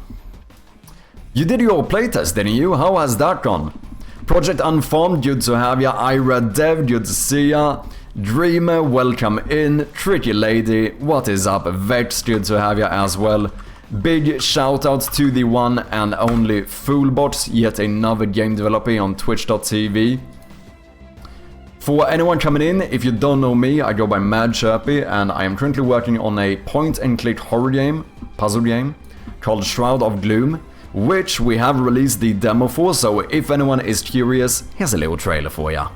You did your playtest, didn't you? How has that gone? Project Unformed, good to have ya. Ira Dev, good to see ya. Dreamer, welcome in. Tricky Lady, what is up? Vex, good to have ya as well. Big shout out to the one and only Foolbots, yet another game developer on twitch.tv. For anyone coming in, if you don't know me, I go by Mad Chirpy, and I am currently working on a point-and-click horror game, puzzle game, called Shroud of Gloom, which we have released the demo for, so if anyone is curious, here's a little trailer for ya.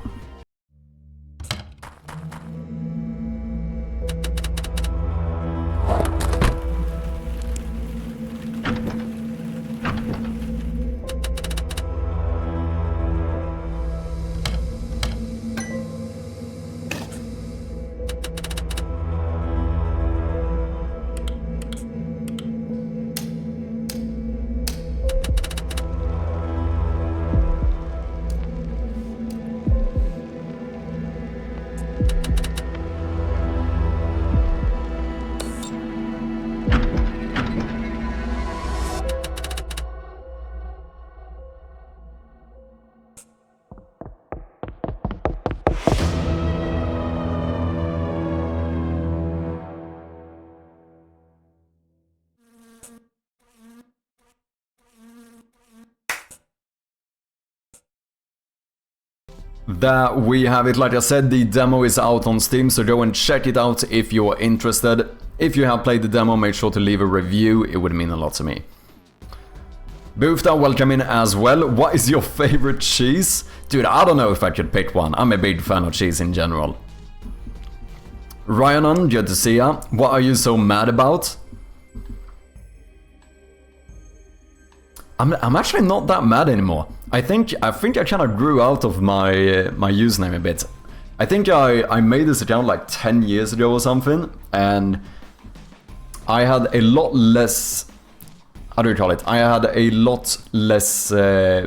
There we have it. Like I said, the demo is out on Steam, so go and check it out if you're interested. If you have played the demo, make sure to leave a review, it would mean a lot to me. Boofta, welcome in as well. What is your favorite cheese? Dude, I don't know if I could pick one. I'm a big fan of cheese in general. Ryanon, good to see ya. What are you so mad about? I'm actually not that mad anymore. I think I kind of grew out of my username a bit. I think I made this account like 10 years ago or something, and I had a lot less, how do you call it? I had a lot less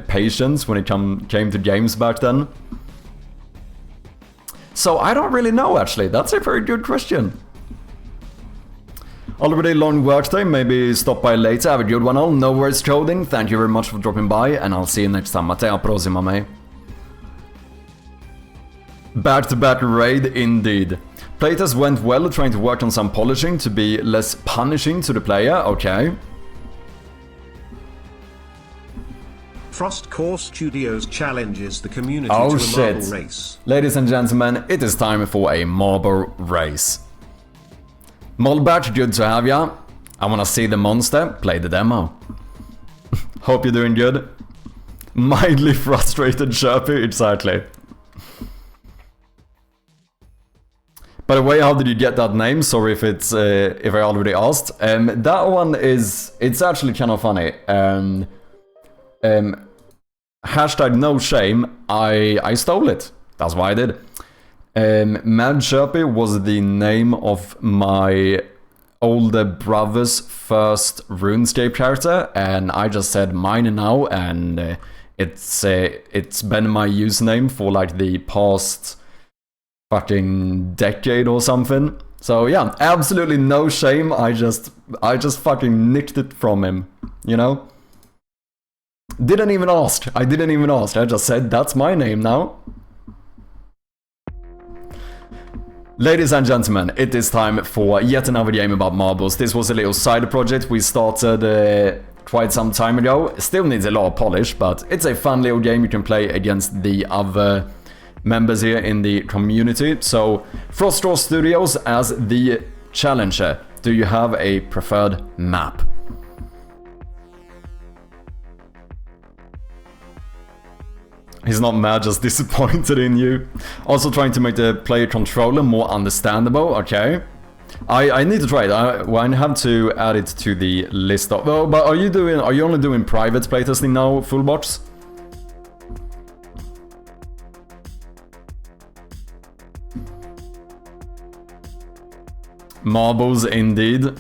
patience when it came to games back then. So I don't really know, actually. That's a very good question. Already long workday, maybe stop by later, have a good one all. No worries coding, thank you very much for dropping by, and I'll see you next time. Até a próxima, mate. Back-to-back raid indeed. Playtest went well, trying to work on some polishing to be less punishing to the player, okay. Frost Core Studios challenges the community to a marble race. Ladies and gentlemen, it is time for a marble race. Molbert, good to have ya. I wanna see the monster, play the demo. Hope you're doing good. Mildly frustrated Chirpy, exactly. By the way, how did you get that name? Sorry if it's if I already asked. That one it's actually kind of funny. Hashtag no shame. I stole it. That's why I did. Mad Chirpy was the name of my older brother's first RuneScape character, and I just said mine now, and it's been my username for like the past fucking decade or something. So yeah, absolutely no shame. I just fucking nicked it from him, you know? Didn't even ask. I didn't even ask. I just said that's my name now. Ladies and gentlemen, it is time for yet another game about marbles. This was a little side project we started quite some time ago. Still needs a lot of polish, but it's a fun little game you can play against the other members here in the community. So, Frostcore Studios as the challenger. Do you have a preferred map? He's not mad, just disappointed in you. Also trying to make the player controller more understandable, okay. I need to try it. I have to add it to the list of... Oh, but are you only doing private playtesting now, full box? Marbles indeed.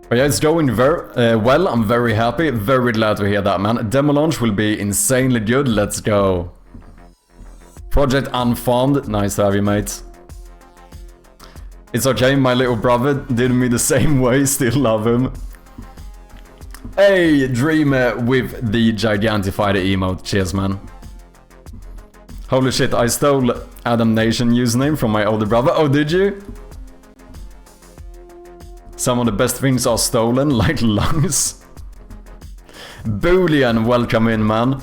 But yeah, it's going very well. I'm very happy. Very glad to hear that, man. Demo launch will be insanely good. Let's go. Project Unfarmed. Nice to have you, mate. It's okay. My little brother did me the same way. Still love him. Hey, Dreamer with the Gigantified emote. Cheers, man. Holy shit, I stole Adam Nation username from my older brother. Oh, did you? Some of the best things are stolen, like lungs. Boolean, welcome in, man.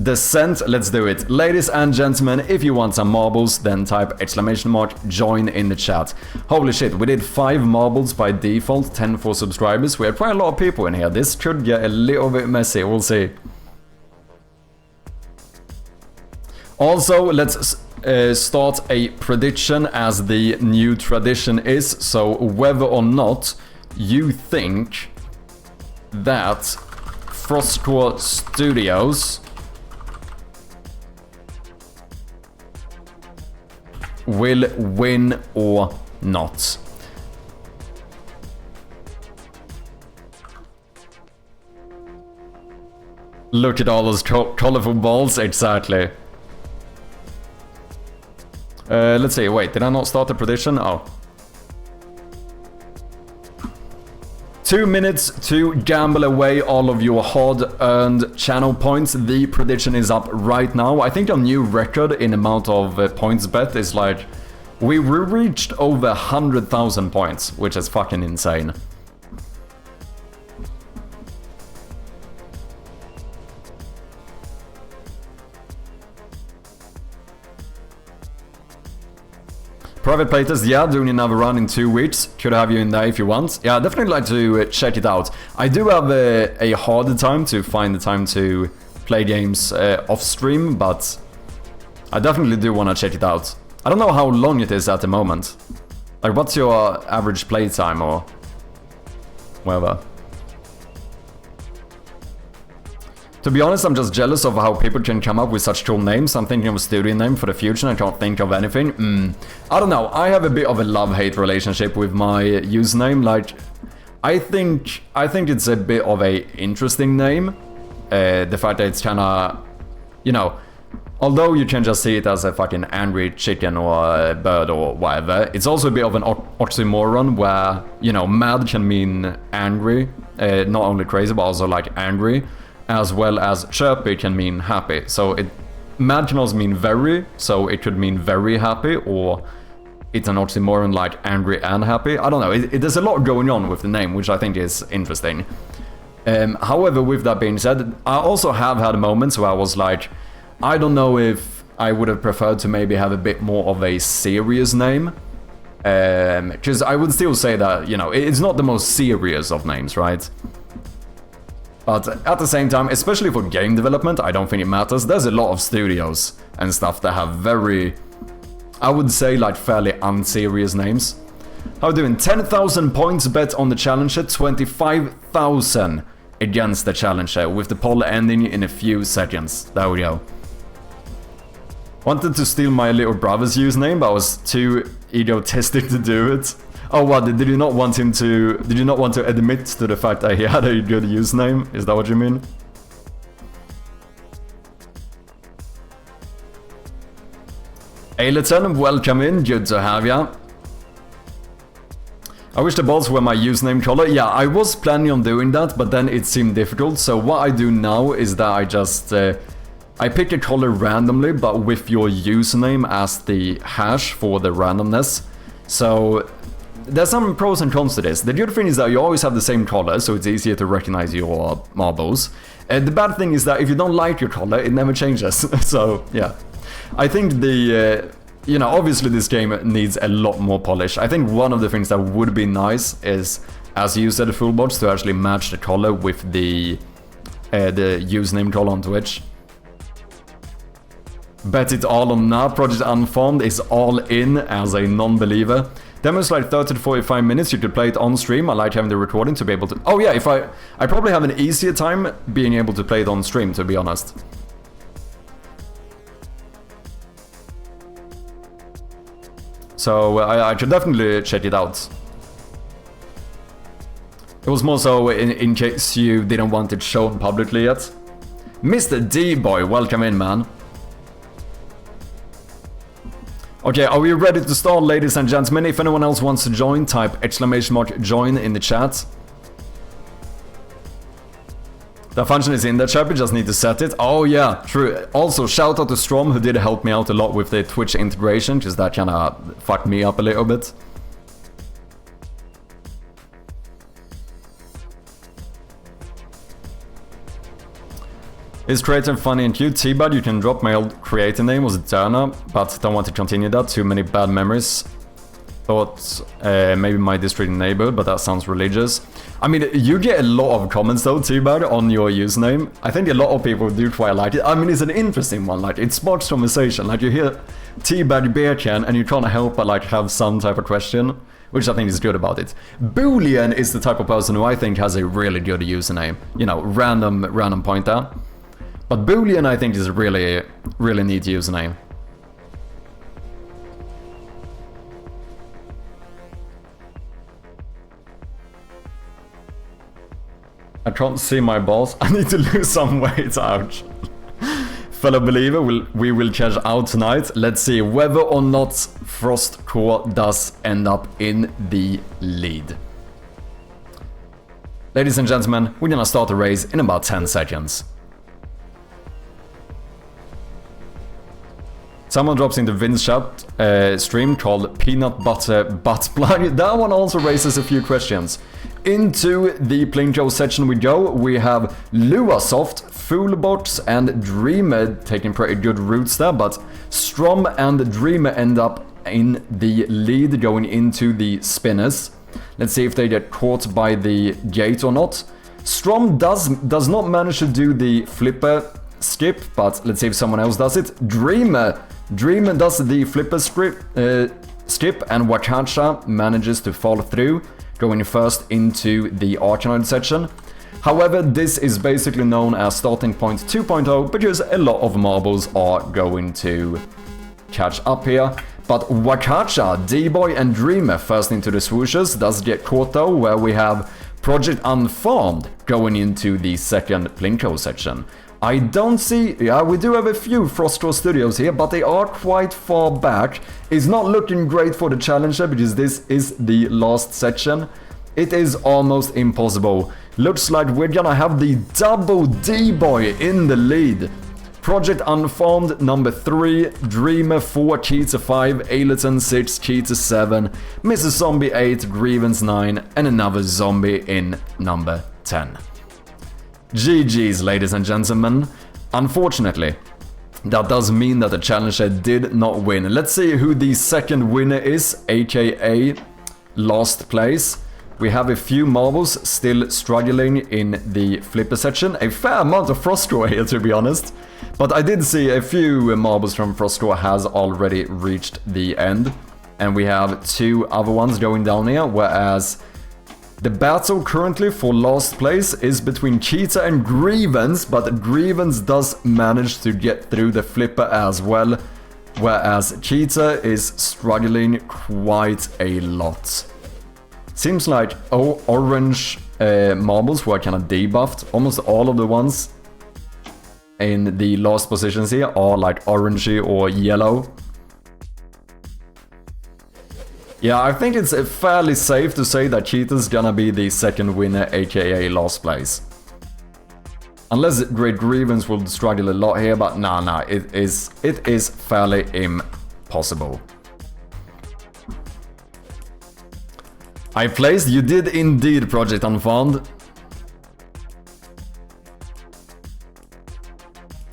Descent, let's do it. Ladies and gentlemen, if you want some marbles, then type exclamation mark join in the chat. Holy shit, we did 5 marbles by default, 10 for subscribers. We had quite a lot of people in here. This could get a little bit messy, we'll see. Also, let's start a prediction as the new tradition is. So whether or not you think that Frostcore Studios will win or not. Look at all those colorful balls, exactly. Let's see, wait, did I not start the prediction? Oh. 2 minutes to gamble away all of your hard-earned channel points. The prediction is up right now. I think a new record in amount of points bet is like... We reached over 100,000 points, which is fucking insane. Private playtest, yeah, doing another run in 2 weeks. Could have you in there if you want. Yeah, I'd definitely like to check it out. I do have a harder time to find the time to play games off stream, but I definitely do want to check it out. I don't know how long it is at the moment. Like, what's your average playtime or whatever? To be honest, I'm just jealous of how people can come up with such cool names. I'm thinking of a studio name for the future and I can't think of anything. I don't know, I have a bit of a love-hate relationship with my username. Like, I think it's a bit of a interesting name. The fact that it's kinda, you know, although you can just see it as a fucking angry chicken or a bird or whatever, it's also a bit of an oxymoron where, you know, mad can mean angry, not only crazy but also like angry, as well as chirpy can mean happy. So mad can also mean very, so it could mean very happy, or it's an oxymoron like angry and happy. I don't know, there's a lot going on with the name, which I think is interesting. However, with that being said, I also have had moments where I was like, I don't know if I would have preferred to maybe have a bit more of a serious name. Because I would still say that, you know, it's not the most serious of names, right? But at the same time, especially for game development, I don't think it matters. There's a lot of studios and stuff that have very, I would say, like fairly unserious names. How are we doing? 10,000 points bet on the challenger, 25,000 against the challenger, with the poll ending in a few seconds. There we go. Wanted to steal my little brother's username, but I was too egotistic to do it. Oh, what? Did you not want him to? Did you not want to admit to the fact that he had a good username? Is that what you mean? Aileton, welcome in. Good to have ya. I wish the balls were my username color. Yeah, I was planning on doing that, but then it seemed difficult. So what I do now is that I just I pick a color randomly, but with your username as the hash for the randomness. So there's some pros and cons to this. The good thing is that you always have the same color, so it's easier to recognize your marbles. The bad thing is that if you don't like your color, it never changes. So yeah, I think you know, obviously this game needs a lot more polish. I think one of the things that would be nice is, as you said, the full bots, to actually match the color with the username color on Twitch. Bet it all on now. Project Unformed is all in as a non-believer. Demo's like 30 to 45 minutes. You could play it on stream. I like having the recording to be able to... Oh yeah, I probably have an easier time being able to play it on stream, to be honest. So I should definitely check it out. It was more so in case you didn't want it shown publicly yet. Mr. D-Boy, welcome in, man. Okay, are we ready to start, ladies and gentlemen? If anyone else wants to join, type !join in the chat. The function is in the chat, we just need to set it. Oh yeah, true. Also, shout out to Strom, who did help me out a lot with the Twitch integration, because that kinda fucked me up a little bit. Is creator funny and cute? T-Bud, you can drop. My old creator name was Derna, but don't want to continue that. Too many bad memories. Thought maybe my district neighborhood, but that sounds religious. I mean, you get a lot of comments though, T-Bud, on your username. I think a lot of people do quite like it. I mean, it's an interesting one. Like, it sparks conversation. Like, you hear T-Bud beer can, and you can't help but like have some type of question, which I think is good about it. Boolean is the type of person who I think has a really good username. You know, random pointer. But Boolean, I think, is a really neat username. I can't see my balls. I need to lose some weight. Ouch. Fellow believer, we will cash out tonight. Let's see whether or not Frostcore does end up in the lead. Ladies and gentlemen, we're gonna start the race in about 10 seconds. Someone drops in the Vince chat stream called Peanut Butter Butt Plug. That one also raises a few questions. Into the Plinko section we go. We have Luasoft, Foolbox, and Dreamer taking pretty good routes there, but Strom and Dreamer end up in the lead going into the spinners. Let's see if they get caught by the gate or not. Strom does not manage to do the flipper skip, but let's see if someone else does it. Dreamer does the flipper skip, and Wakacha manages to fall through, going first into the Arcanoid section. However, this is basically known as starting point 2.0 because a lot of marbles are going to catch up here. But Wakacha, D-Boy, and Dreamer first into the swooshes does get caught though, where we have Project Unformed going into the second Plinko section. I don't see... Yeah, we do have a few Frostcore Studios here, but they are quite far back. It's not looking great for the Challenger, because this is the last section. It is almost impossible. Looks like we're gonna have the double D-Boy in the lead. Project Unformed, number 3, Dreamer 4, Cheater 5, Aileton 6, Cheater 7, Mrs. Zombie 8, Grievance 9, and another zombie in number 10. GG's, ladies and gentlemen. Unfortunately, that does mean that the Challenger did not win. Let's see who the second winner is, aka last place. We have a few marbles still struggling in the flipper section. A fair amount of Frostcore here, to be honest. But I did see a few marbles from Frostcore has already reached the end. And we have 2 other ones going down here, whereas the battle currently for last place is between Cheetah and Grievance, but Grievance does manage to get through the flipper as well, whereas Cheetah is struggling quite a lot. Seems like orange marbles were kind of debuffed. Almost all of the ones in the last positions here are like orangey or yellow. Yeah, I think it's fairly safe to say that Cheetah's gonna be the second winner, aka last place. Unless Great Grievance will struggle a lot here, but nah, it is fairly impossible. I placed, you did indeed, Project Unfound.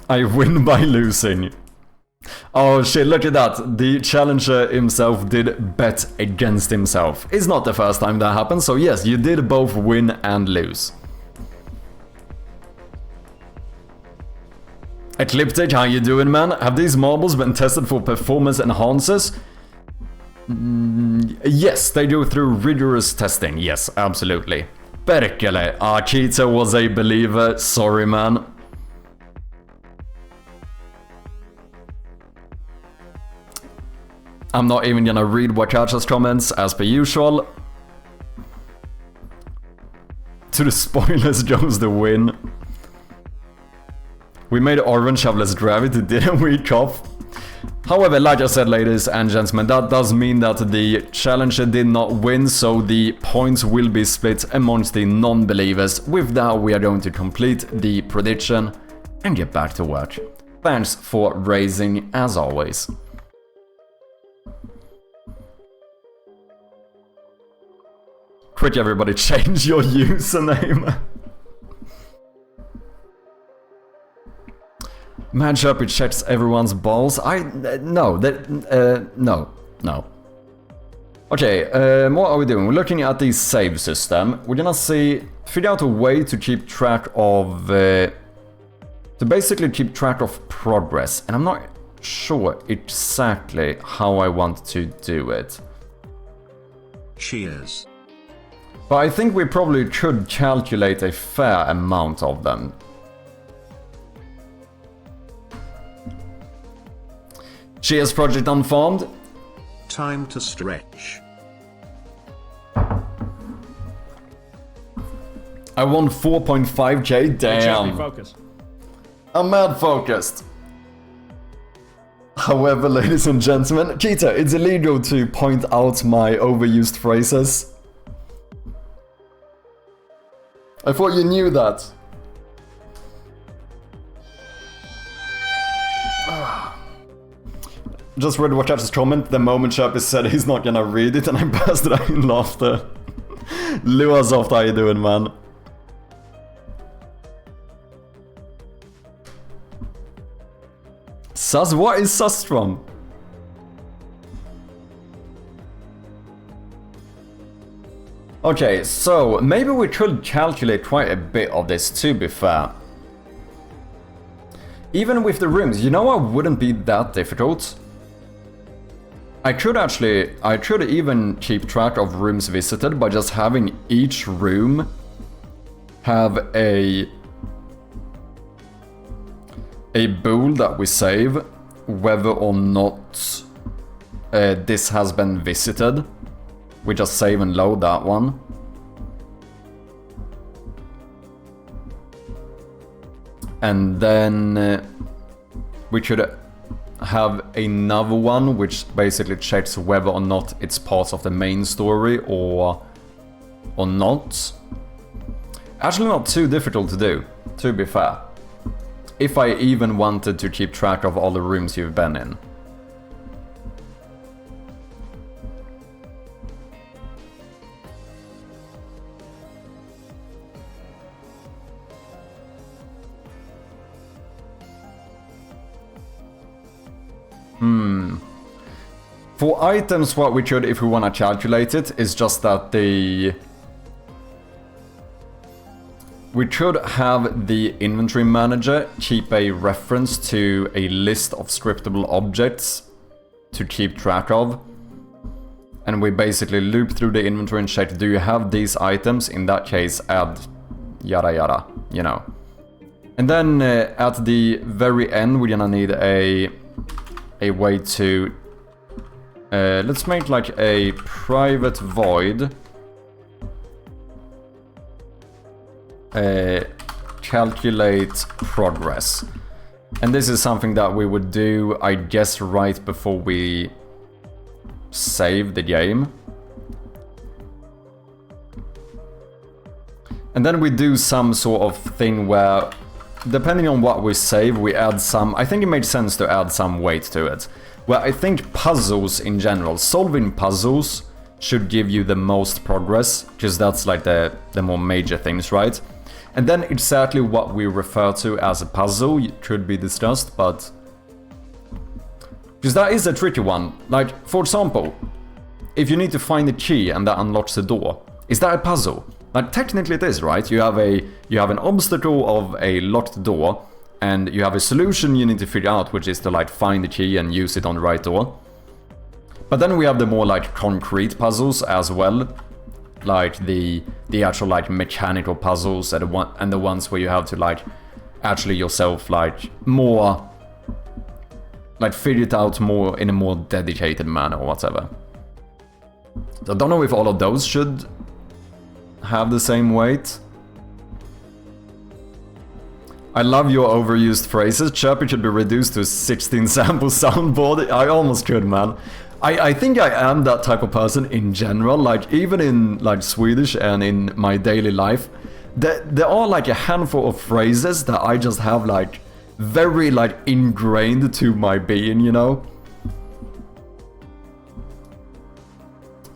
I win by losing. Oh shit, look at that. The Challenger himself did bet against himself. It's not the first time that happened, so yes, you did both win and lose. Ecliptic, how you doing, man? Have these marbles been tested for performance enhancers? Yes, they go through rigorous testing. Yes, absolutely. Perkele, Cheetah was a believer. Sorry, man. I'm not even gonna read Wakacha's comments, as per usual. To the spoilers goes the win. We made orange have less gravity, didn't we, Koff? However, like I said, ladies and gentlemen, that does mean that the Challenger did not win, so the points will be split amongst the non-believers. With that, we are going to complete the prediction and get back to work. Thanks for raising, as always. Quick, everybody, change your username. Matchup, it checks everyone's balls. No. Okay, what are we doing? We're looking at the save system. We're gonna figure out a way to keep track of, to basically keep track of progress. And I'm not sure exactly how I want to do it. Cheers. But I think we probably could calculate a fair amount of them. Cheers, Project Unformed. Time to stretch. I won 4.5k, damn. Focus. I'm mad focused. However, ladies and gentlemen, Cheetah, it's illegal to point out my overused phrases. I thought you knew that. Just read Wakacha's comment. The moment Sherpy said he's not gonna read it, and I bursted out in laughter. Luasoft, how you doing, man? Sus? What is sus from? Okay, so maybe we could calculate quite a bit of this, to be fair. Even with the rooms, you know what wouldn't be that difficult? I could even keep track of rooms visited by just having each room have a bool that we save, whether or not this has been visited. We just save and load that one. And then we should have another one which basically checks whether or not it's part of the main story or not. Actually not too difficult to do, to be fair. If I even wanted to keep track of all the rooms you've been in. For items, what we should, if we want to calculate it, is just that we should have the inventory manager keep a reference to a list of scriptable objects to keep track of. And we basically loop through the inventory and check, do you have these items? In that case, add yada yada, you know. And then at the very end, we're gonna need a way to... let's make like a private void. Calculate progress. And this is something that we would do, I guess, right before we save the game. And then we do some sort of thing where, depending on what we save, we add some... I think it makes sense to add some weight to it. Well, I think puzzles in general, solving puzzles should give you the most progress, because that's like the more major things, right? And then exactly what we refer to as a puzzle should be discussed, but... because that is a tricky one. Like, for example, if you need to find a key and that unlocks the door, is that a puzzle? Like, technically it is, right? You have an obstacle of a locked door, and you have a solution you need to figure out, which is to like find the key and use it on the right door. But then we have the more like concrete puzzles as well, like the actual like mechanical puzzles and the ones where you have to like actually yourself like more like figure it out more in a more dedicated manner or whatever. So I don't know if all of those should have the same weight. I love your overused phrases. Chirpy should be reduced to a 16 sample soundboard. I almost could, man. I think I am that type of person in general. Like, even in like Swedish and in my daily life, there are like a handful of phrases that I just have like very like ingrained to my being, you know?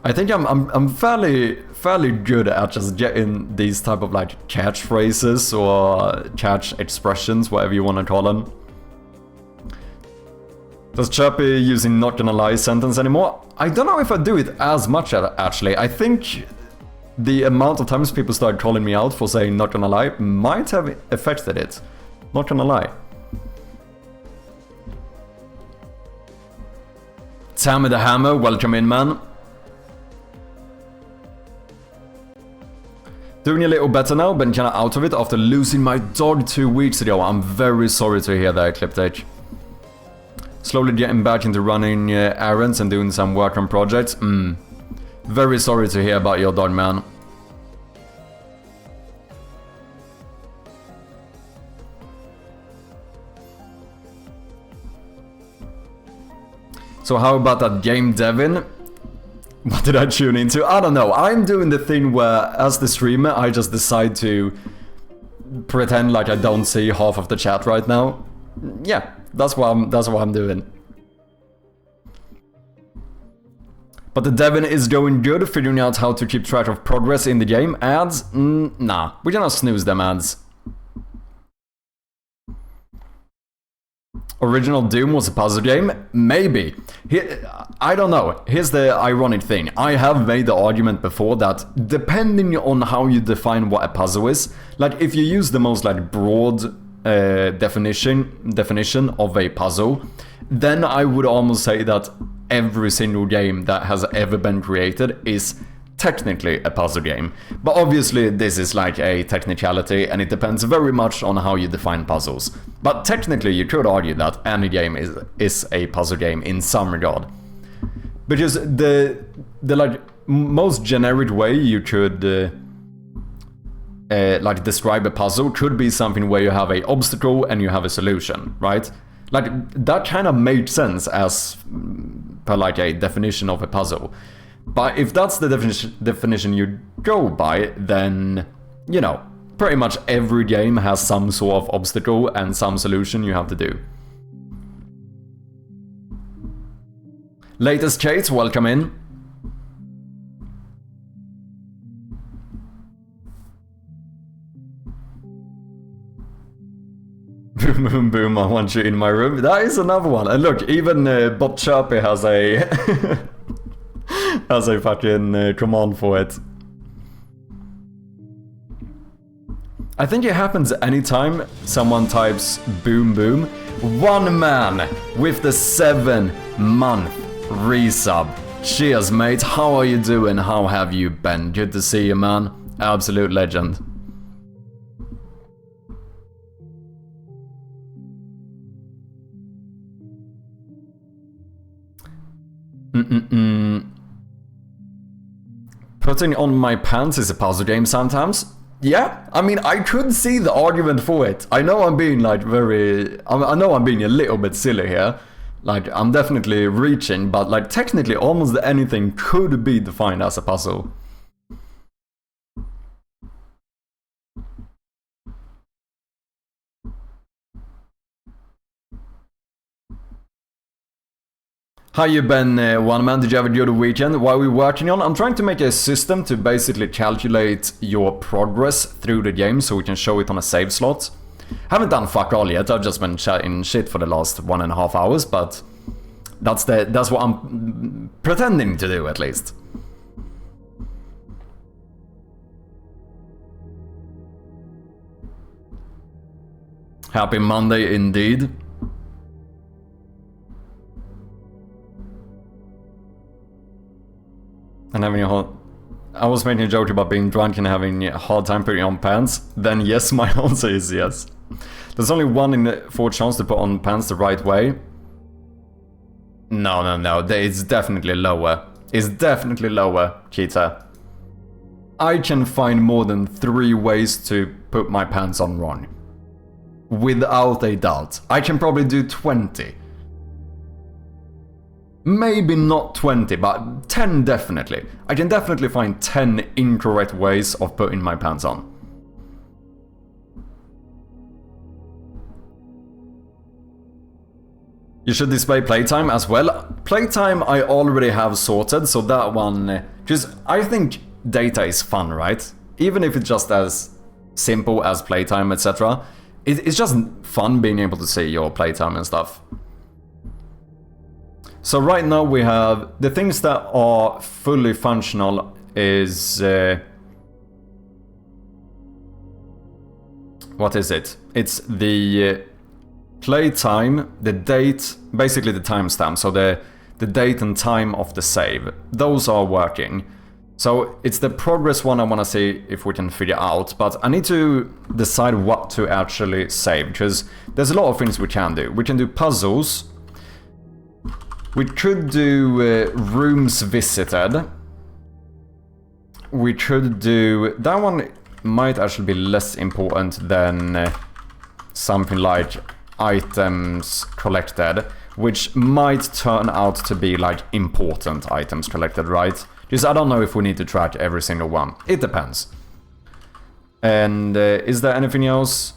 I think I'm fairly good at just getting these type of like catchphrases or catch expressions, whatever you want to call them. Does Chirpy using not gonna lie sentence anymore? I don't know if I do it as much actually. I think the amount of times people start calling me out for saying not gonna lie might have affected it. Not gonna lie. Tammy the Hammer, welcome in, man. Doing a little better now, been kinda out of it after losing my dog 2 weeks ago. I'm very sorry to hear that, Cliptech. Slowly getting back into running errands and doing some work on projects. Very sorry to hear about your dog, man. So how about that game, Devin? What did I tune into? I don't know. I'm doing the thing where, as the streamer, I just decide to pretend like I don't see half of the chat right now. Yeah, that's what I'm doing. But the Devin is going good, figuring out how to keep track of progress in the game. Ads? Nah, we're gonna snooze them ads. Original Doom was a puzzle game? Maybe. I don't know. Here's the ironic thing. I have made the argument before that depending on how you define what a puzzle is, like if you use the most like broad definition of a puzzle, then I would almost say that every single game that has ever been created is technically a puzzle game. But obviously this is like a technicality and it depends very much on how you define puzzles. But technically you could argue that any game is a puzzle game in some regard. Because the like most generic way you could like describe a puzzle could be something where you have a obstacle and you have a solution, right? Like that kind of made sense as per like a definition of a puzzle. But if that's the definition you go by, then, you know, pretty much every game has some sort of obstacle and some solution you have to do. Latest Chase, welcome in. Boom, boom, boom, I want you in my room. That is another one. And look, even Bob Chirpy has a has a fucking command for it. I think it happens anytime someone types boom boom. One man with the 7-month resub. Cheers, mate. How are you doing? How have you been? Good to see you, man. Absolute legend. Putting on my pants is a puzzle game sometimes. Yeah, I mean, I could see the argument for it. I know I'm being like I know I'm being a little bit silly here. Like, I'm definitely reaching, but like technically almost anything could be defined as a puzzle. How you been, one man? Did you have a good weekend? What are we working on? I'm trying to make a system to basically calculate your progress through the game so we can show it on a save slot. Haven't done fuck all yet, I've just been chatting shit for the last 1.5 hours, but that's what I'm pretending to do at least. Happy Monday indeed. And having a hard... I was making a joke about being drunk and having a hard time putting on pants. Then yes, my answer is yes. There's only 1 in 4 chance to put on pants the right way. No. It's definitely lower. It's definitely lower, Cheetah. I can find more than 3 ways to put my pants on wrong. Without a doubt. I can probably do 20. Maybe not 20, but 10 definitely. I can definitely find 10 incorrect ways of putting my pants on. You should display playtime as well. Playtime I already have sorted, so that one... Just, I think data is fun, right? Even if it's just as simple as playtime, etc. It's just fun being able to see your playtime and stuff. So right now we have the things that are fully functional is... what is it? It's the playtime, the date, basically the timestamp, so the date and time of the save. Those are working. So it's the progress one I want to see if we can figure out, but I need to decide what to actually save, because there's a lot of things we can do. We can do puzzles. We could do rooms visited. We could do... That one might actually be less important than something like items collected, which might turn out to be like important items collected, right? Because I don't know if we need to track every single one. It depends. And is there anything else?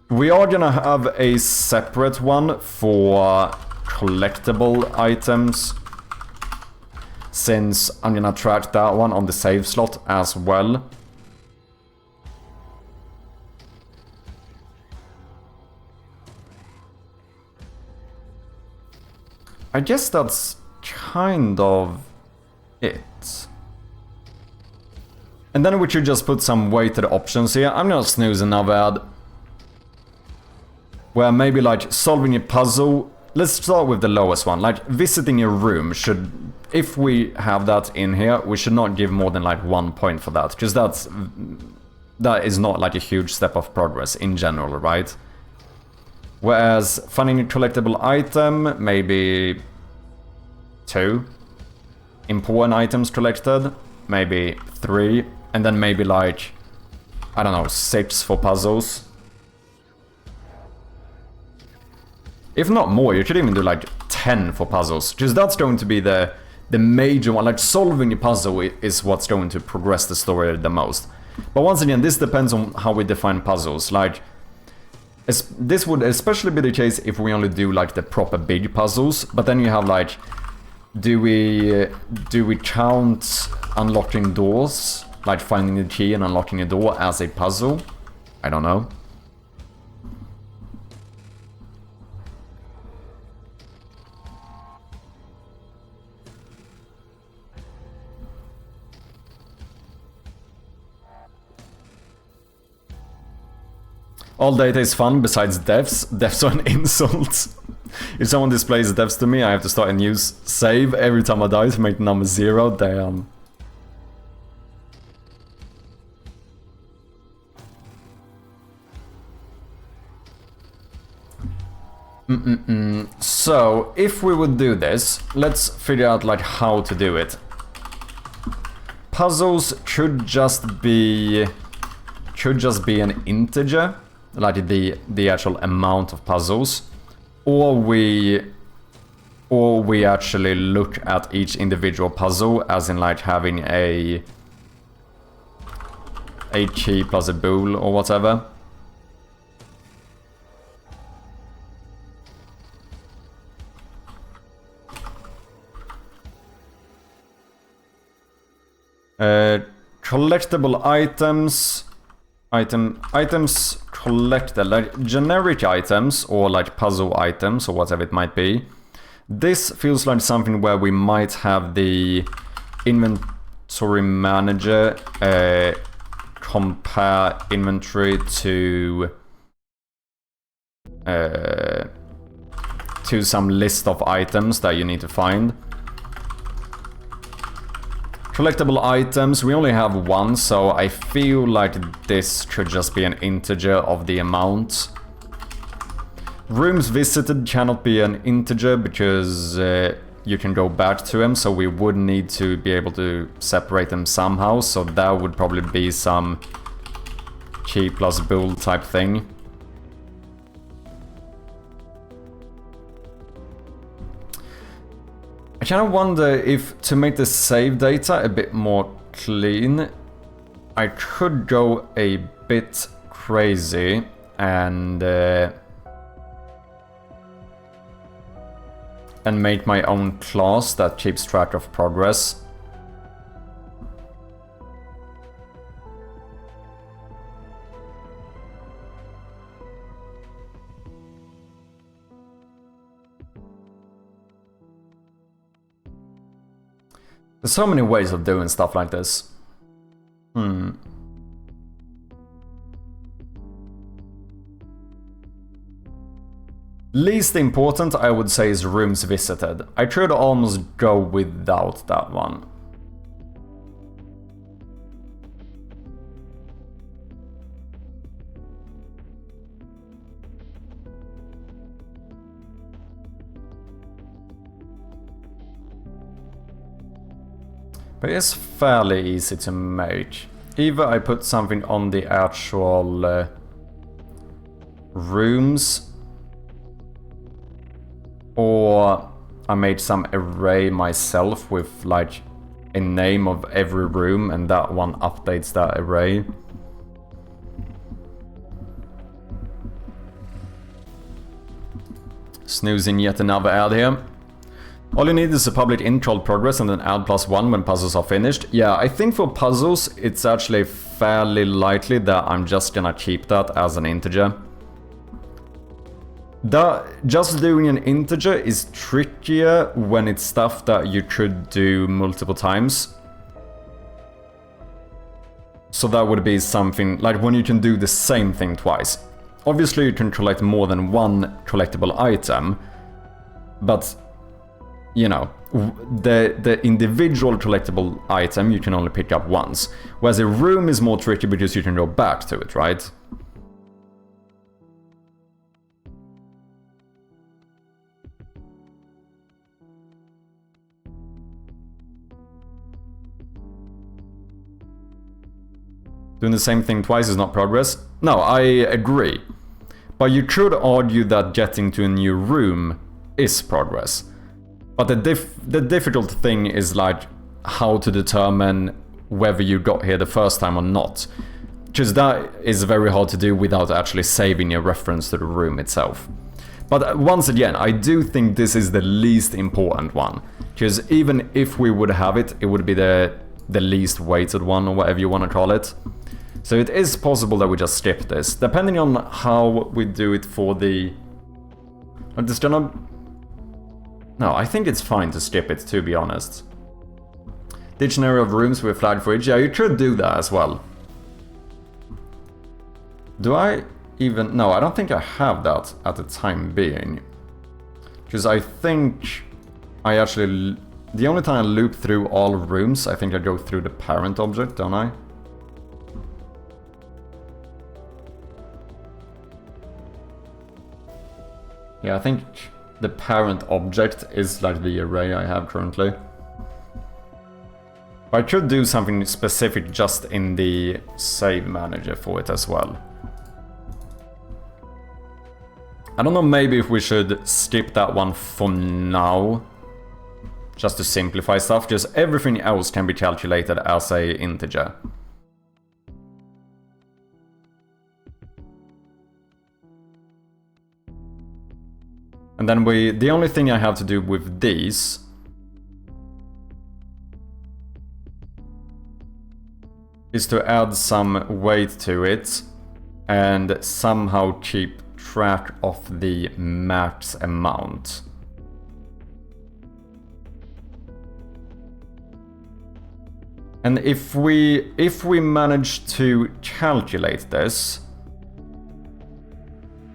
We are gonna have a separate one for collectible items, since I'm gonna track that one on the save slot as well. I guess that's kind of it. And then we should just put some weighted options here. I'm gonna snooze another ad. Where maybe like solving a puzzle, let's start with the lowest one, like visiting a room should, if we have that in here, we should not give more than like 1 point for that, because that is not like a huge step of progress in general, right? Whereas finding a collectible item, maybe 2 important items collected, maybe 3, and then maybe like, I don't know, 6 for puzzles. If not more, you could even do like 10 for puzzles, because that's going to be the major one. Like, solving the puzzle is what's going to progress the story the most. But once again, this depends on how we define puzzles. Like, this would especially be the case if we only do like the proper big puzzles, but then you have like, do we count unlocking doors, like finding the key and unlocking a door, as a puzzle? I don't know. All data is fun besides devs. Devs are an insult. If someone displays devs to me, I have to start a new save every time I die to make the number 0. Damn. So, if we would do this, let's figure out like how to do it. Puzzles should just be an integer, like the actual amount of puzzles, or we actually look at each individual puzzle as in like having a key plus a bool or whatever. Collectible items. Items collected, like generic items or like puzzle items or whatever it might be. This feels like something where we might have the inventory manager compare inventory to some list of items that you need to find. Collectible items, we only have 1, so I feel like this should just be an integer of the amount. Rooms visited cannot be an integer because you can go back to them, so we would need to be able to separate them somehow, so that would probably be some key plus bool type thing. I kind of wonder if, to make the save data a bit more clean, I could go a bit crazy and make my own class that keeps track of progress. There's so many ways of doing stuff like this. Least important, I would say, is rooms visited. I could almost go without that one. But it's fairly easy to make. Either I put something on the actual rooms, or I made some array myself with like a name of every room, and that one updates that array. Snoozing yet another ad here. All you need is a public int called progress and then add +1 when puzzles are finished. Yeah, I think for puzzles it's actually fairly likely that I'm just gonna keep that as an integer. Just doing an integer is trickier when it's stuff that you could do multiple times. So that would be something like when you can do the same thing twice. Obviously you can collect more than one collectible item, but you know, the individual collectible item you can only pick up once. Whereas a room is more tricky because you can go back to it, right? Doing the same thing twice is not progress. No, I agree. But you could argue that getting to a new room is progress. But the difficult thing is like how to determine whether you got here the first time or not. Because that is very hard to do without actually saving your reference to the room itself. But once again, I do think this is the least important one. Because even if we would have it, it would be the least weighted one, or whatever you want to call it. So it is possible that we just skip this, depending on how we do it for the... I'm just gonna... No, I think it's fine to skip it, to be honest. Dictionary of rooms with flag for each. Yeah, you could do that as well. Do I even... No, I don't think I have that at the time being. Because I think I actually... The only time I loop through all rooms, I think I go through the parent object, don't I? Yeah, I think the parent object is like the array I have currently. I could do something specific just in the save manager for it as well. I don't know, maybe if we should skip that one for now. Just to simplify stuff, because everything else can be calculated as an integer. And then the only thing I have to do with these is to add some weight to it and somehow keep track of the max amount. And if we manage to calculate this,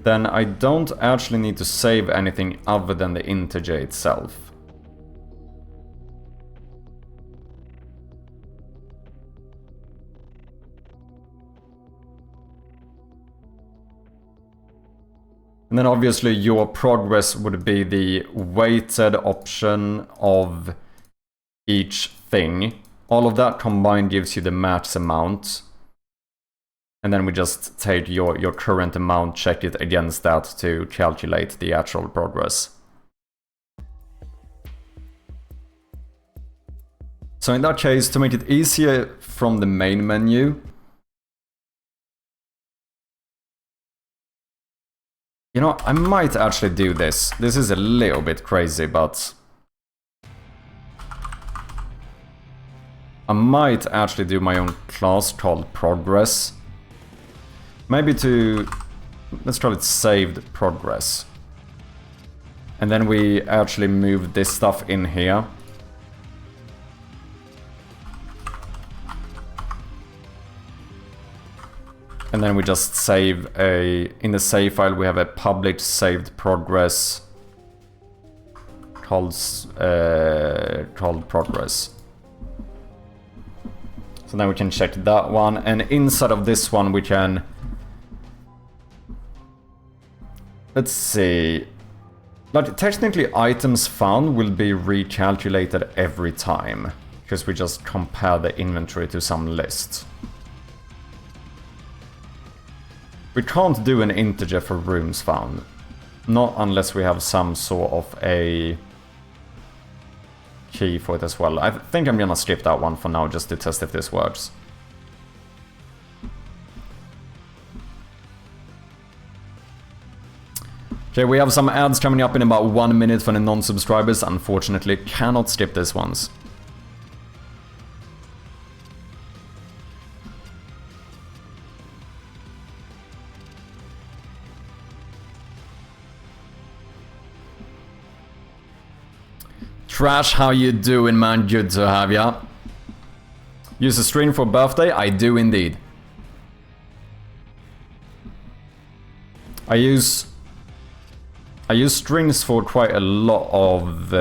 then I don't actually need to save anything other than the integer itself. And then obviously your progress would be the weighted option of each thing. All of that combined gives you the max amount. And then we just take your current amount, check it against that to calculate the actual progress. So in that case, to make it easier from the main menu, you know, I might actually do this. This is a little bit crazy, but I might actually do my own class called progress. Maybe let's call it saved progress. And then we actually move this stuff in here. And then we just save in the save file we have a public saved progress called progress. So then we can check that one, and inside of this one we can... Let's see. Like, technically items found will be recalculated every time, because we just compare the inventory to some list. We can't do an integer for rooms found. Not unless we have some sort of a key for it as well. I think I'm gonna skip that one for now, just to test if this works. Okay, we have some ads coming up in about 1 minute for the non-subscribers. Unfortunately, cannot skip this ones. Trash, how you doing, man? Good to have ya. Use a string for birthday? I do indeed. I use strings for quite a lot of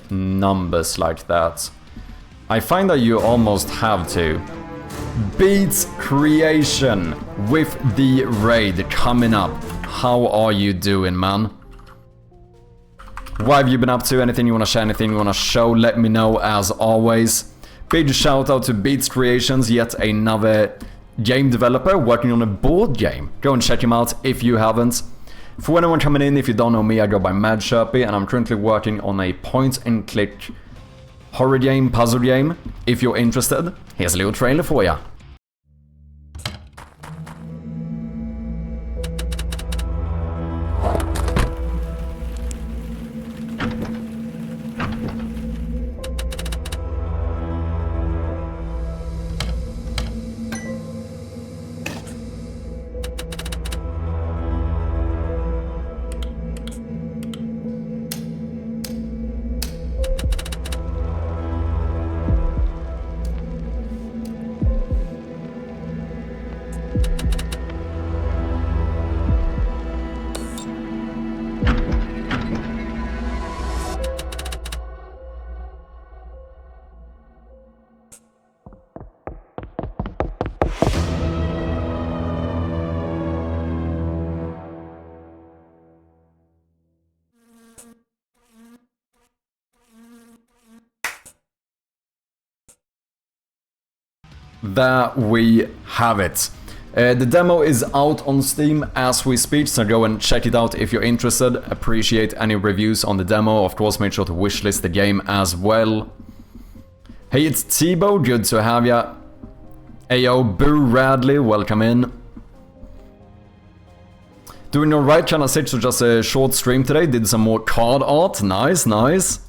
numbers like that. I find that you almost have to. Beats creation with the raid coming up. How are you doing, man? What have you been up to? Anything you want to share? Anything you want to show? Let me know as always. Big shout out to Beats Creations, yet another game developer working on a board game. Go and check him out if you haven't. For anyone coming in, if you don't know me, I go by MadSherpy, and I'm currently working on a point-and-click horror game, puzzle game. If you're interested, here's a little trailer for ya. There we have it. The demo is out on Steam as we speak, so go and check it out if you're interested. Appreciate any reviews on the demo. Of course, make sure to wishlist the game as well. Hey, it's Tebow, good to have ya. Ayo, Boo Radley, welcome in. Doing alright, Channel 6, so just a short stream today. Did some more card art, nice, nice.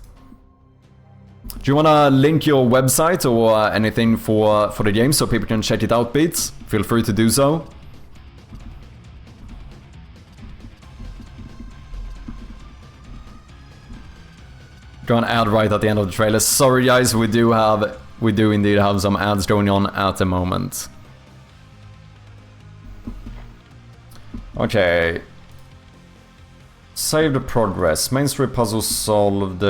Do you wanna link your website or anything for the game so people can check it out, Beats? Feel free to do so. Go and ad right at the end of the trailer. Sorry guys, we do indeed have some ads going on at the moment. Okay. Save the progress. Main story puzzle solved.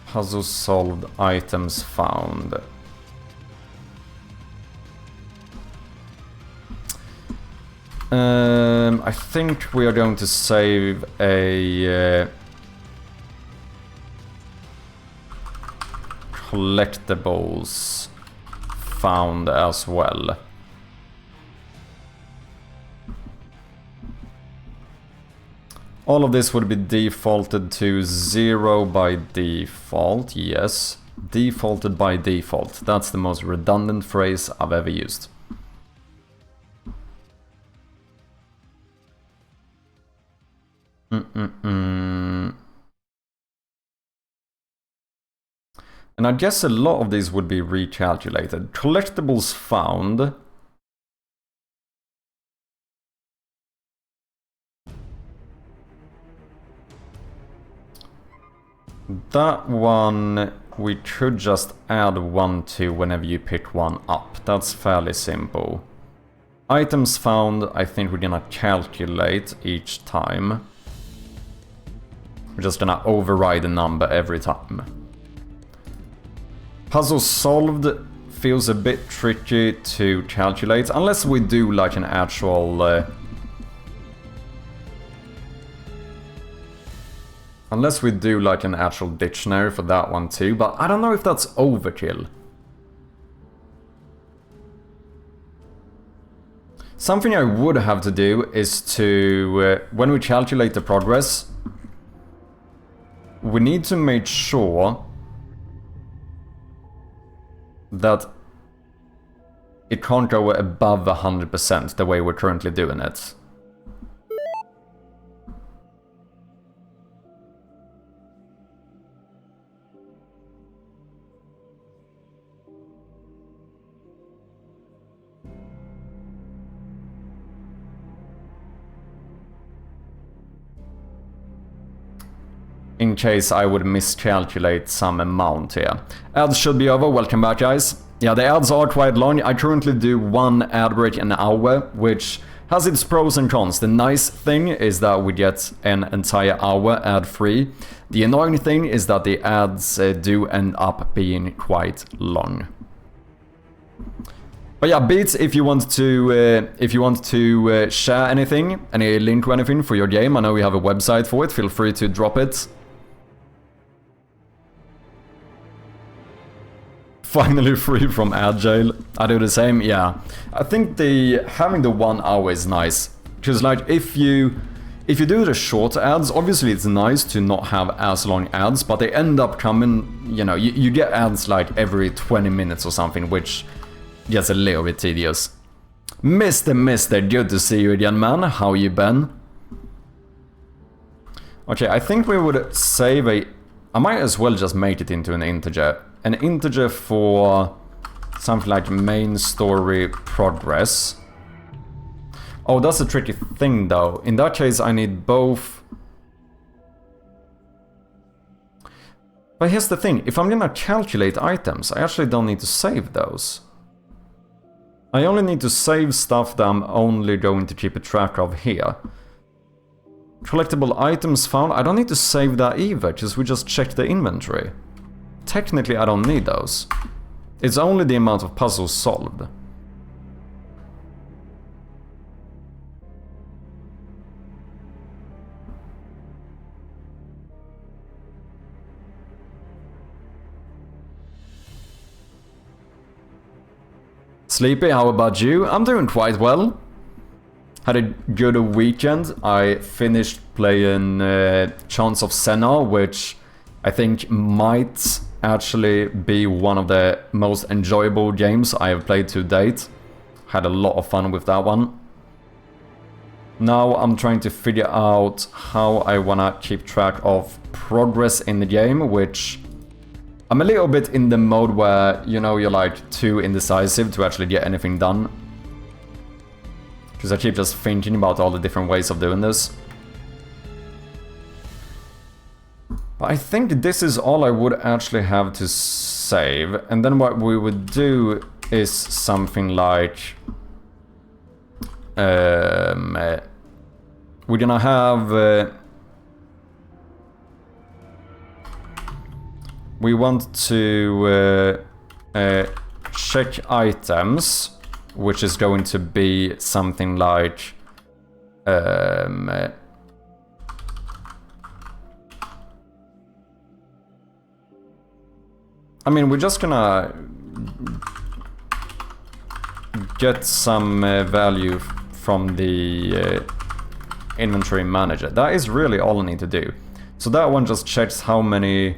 Puzzle solved, items found. I think we are going to save a collectibles found as well. All of this would be defaulted to 0 by default, yes. Defaulted by default. That's the most redundant phrase I've ever used. And I guess a lot of these would be recalculated. Collectibles found. That one we could just add 1 to whenever you pick one up. That's fairly simple. Items found, I think we're gonna calculate each time. We're just gonna override the number every time. Puzzle solved feels a bit tricky to calculate, unless we do like an actual... Unless we do like an actual dictionary for that one too, but I don't know if that's overkill. Something I would have to do is to, when we calculate the progress, we need to make sure that it can't go above 100% the way we're currently doing it. In case I would miscalculate some amount here. Ads should be over, welcome back guys. Yeah, the ads are quite long. I currently do 1 ad break an hour, which has its pros and cons. The nice thing is that we get an entire hour ad-free. The annoying thing is that the ads do end up being quite long. But yeah, Beats, if you want to share anything, any link or anything for your game, I know we have a website for it, feel free to drop it. finally free from ad jail. I do the same, yeah. I think having the 1 hour is nice. Because like if you do the short ads, obviously it's nice to not have as long ads, but they end up coming, you know, you get ads like every 20 minutes or something, which gets a little bit tedious. Mister, good to see you again, man. How you been? Okay, I think we would save I might as well just make it into an integer. An integer for something like main story progress. Oh, that's a tricky thing though. In that case, I need both. But here's the thing. If I'm gonna calculate items, I actually don't need to save those. I only need to save stuff that I'm only going to keep a track of here. Collectible items found. I don't need to save that either, because we just checked the inventory. Technically, I don't need those. It's only the amount of puzzles solved. Sleepy, how about you? I'm doing quite well. Had a good weekend. I finished playing Chance of Senna, which I think might actually be one of the most enjoyable games I have played to date. Had a lot of fun with that one. Now I'm trying to figure out how I wanna keep track of progress in the game, which I'm a little bit in the mode where, you know, you're like too indecisive to actually get anything done. Because I keep just thinking about all the different ways of doing this. But I think this is all I would actually have to save. And then what we would do is something like... we're gonna have... we want to check items, which is going to be something like... I mean, we're just gonna get some value from the inventory manager. That is really all I need to do. So that one just checks how many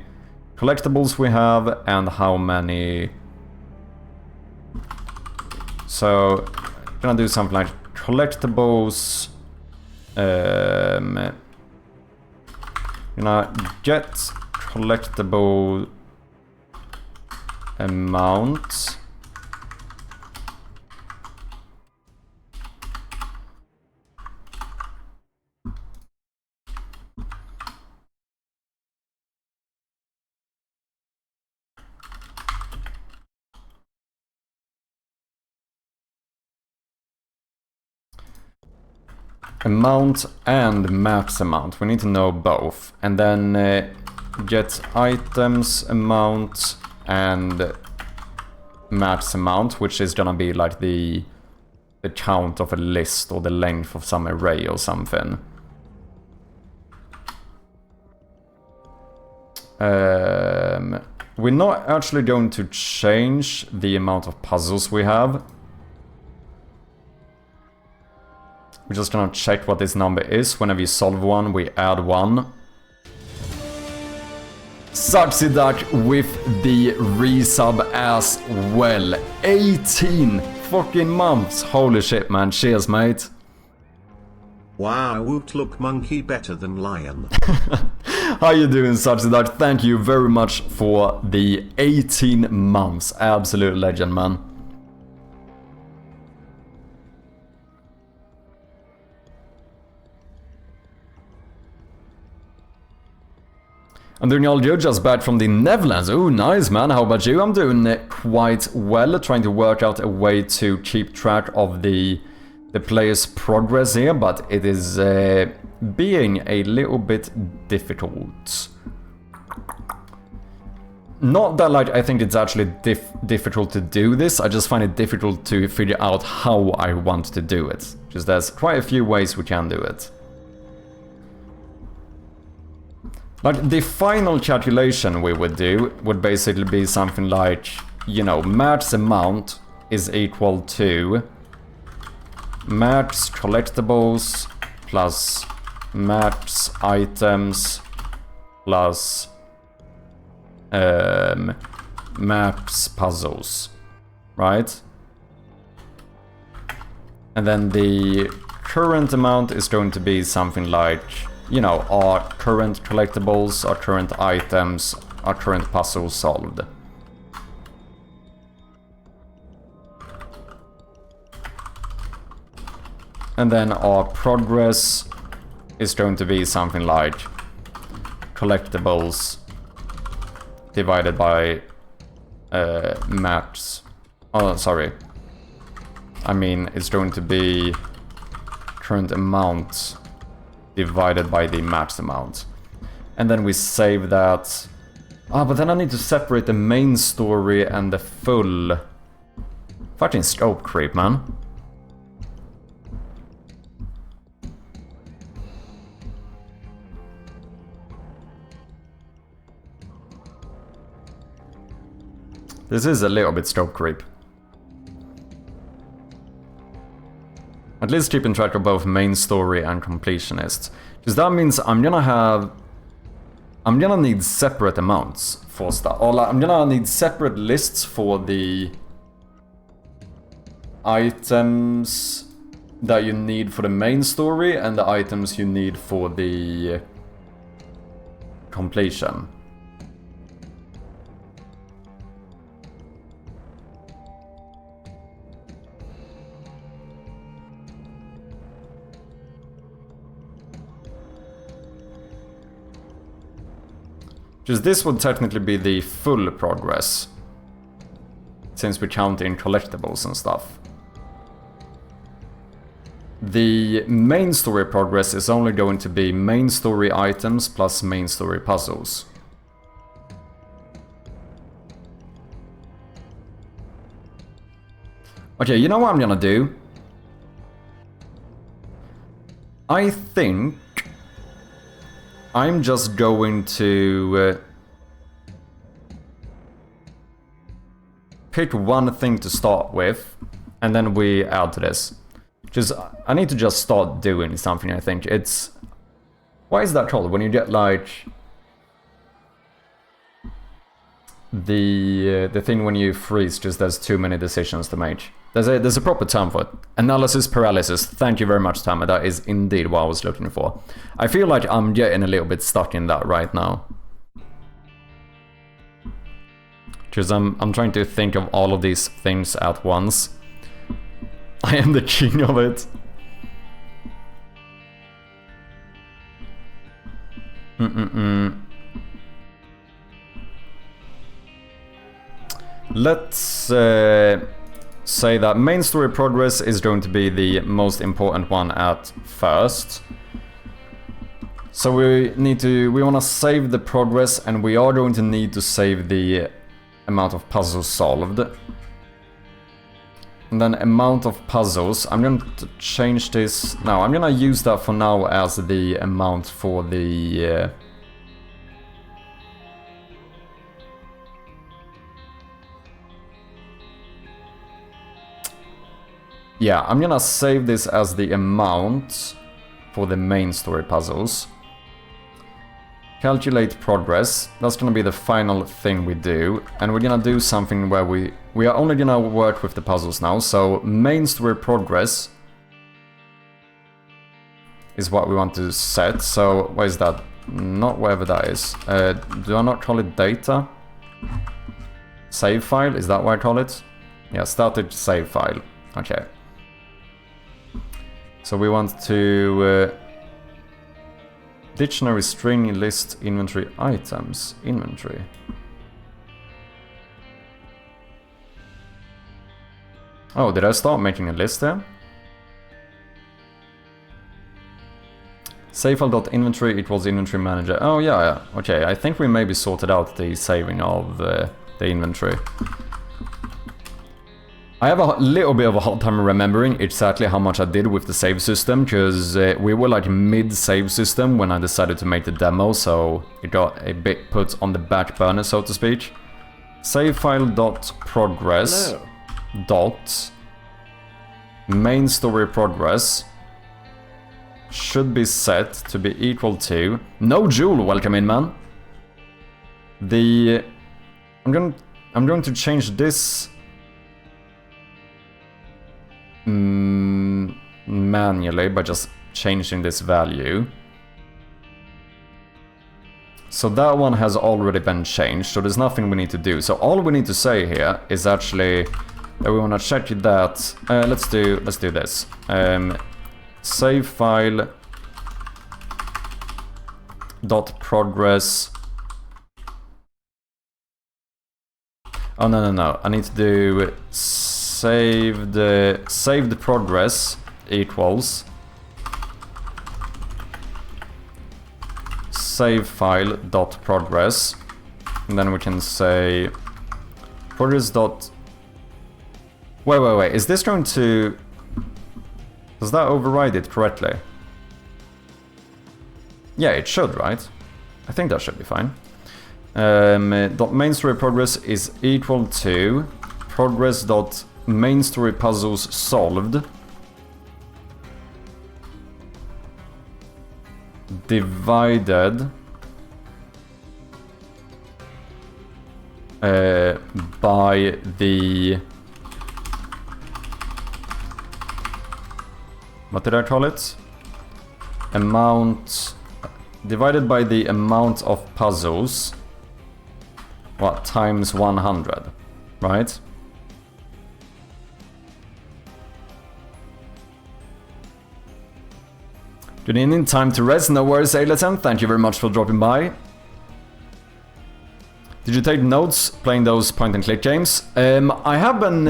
collectibles we have and how many... So, I'm gonna do something like collectibles... get collectible amount. Amount and max amount. We need to know both. And then get items amount and max amount, which is gonna be like the count of a list or the length of some array or something. We're not actually going to change the amount of puzzles we have. We're just gonna check what this number is. Whenever you solve one, we add one. Sucksiduck with the resub as well. 18 fucking months. Holy shit, man. Cheers, mate. Wow, woot, look monkey better than lion. How you doing, Sucksiduck? Thank you very much for the 18 months. Absolute legend, man. I'm doing all good, just back from the Netherlands. Oh, nice, man. How about you? I'm doing quite well, trying to work out a way to keep track of the player's progress here, but it is being a little bit difficult. Not that, like, I think it's actually difficult to do this, I just find it difficult to figure out how I want to do it. Because there's quite a few ways we can do it. Like, the final calculation we would do would basically be something like you know, max amount is equal to max collectibles plus max items plus max puzzles, right? And then the current amount is going to be something like, you know, our current collectibles, our current items, our current puzzles solved. And then our progress is going to be something like collectibles divided by max. Oh, sorry. I mean, it's going to be current amount divided by the max amount. And then we save that. Ah, but then I need to separate the main story and the full... Fucking scope creep, man. This is a little bit scope creep. At least keeping track of both main story and completionist. Because that means I'm gonna need separate amounts for stuff. Or like, I'm gonna need separate lists for the items that you need for the main story and the items you need for the completion. Because this would technically be the full progress, since we count in collectibles and stuff. The main story progress is only going to be main story items plus main story puzzles. Okay, you know what I'm gonna do? I think I'm just going to pick one thing to start with, and then we add to this. Because I need to just start doing something, I think. It's... Why is that called? When you get, like... The thing when you freeze, just there's too many decisions to make. There's a proper term for it. Analysis paralysis. Thank you very much, Tammy. That is indeed what I was looking for. I feel like I'm getting a little bit stuck in that right now. Because I'm trying to think of all of these things at once. I am the king of it. Let's say that main story progress is going to be the most important one at first. So we want to save the progress, and we are going to need to save the amount of puzzles solved. And then amount of puzzles, I'm going to change this. No, I'm going to use that for now as the amount for the... Yeah, I'm gonna save this as the amount for the main story puzzles. Calculate progress. That's gonna be the final thing we do. And we're gonna do something where we are only gonna work with the puzzles now. So main story progress is what we want to set. So what is that? Not whatever that is. Do I not call it data? Save file? Is that what I call it? Yeah, static save file. Okay. So we want to dictionary string list inventory items inventory. Oh, did I start making a list there? Savefile.inventory equals inventory manager. Oh yeah. Okay, I think we maybe sorted out the saving of the inventory. I have a little bit of a hard time remembering exactly how much I did with the save system, because we were like mid-save system when I decided to make the demo, so it got a bit put on the back burner, so to speak. save file dot progress dot main story progress should be set to be equal to no Jewel, welcome in, man. I'm going to change this manually by just changing this value. So that one has already been changed, so there's nothing we need to do. So all we need to say here is actually that we want to check that. Let's do this. Save file dot progress. Oh no! I need to do saved progress equals save file dot progress, and then we can say progress dot. Wait. Is this going to? Does that override it correctly? Yeah, it should, right? I think that should be fine. Dot main story progress is equal to progress dot main story puzzles solved divided by the, what did I call it? Amount divided by the amount of puzzles, what, times 100, right? Do you need time to rest? No worries, Ableton. Thank you very much for dropping by. Did you take notes playing those point-and-click games? I have been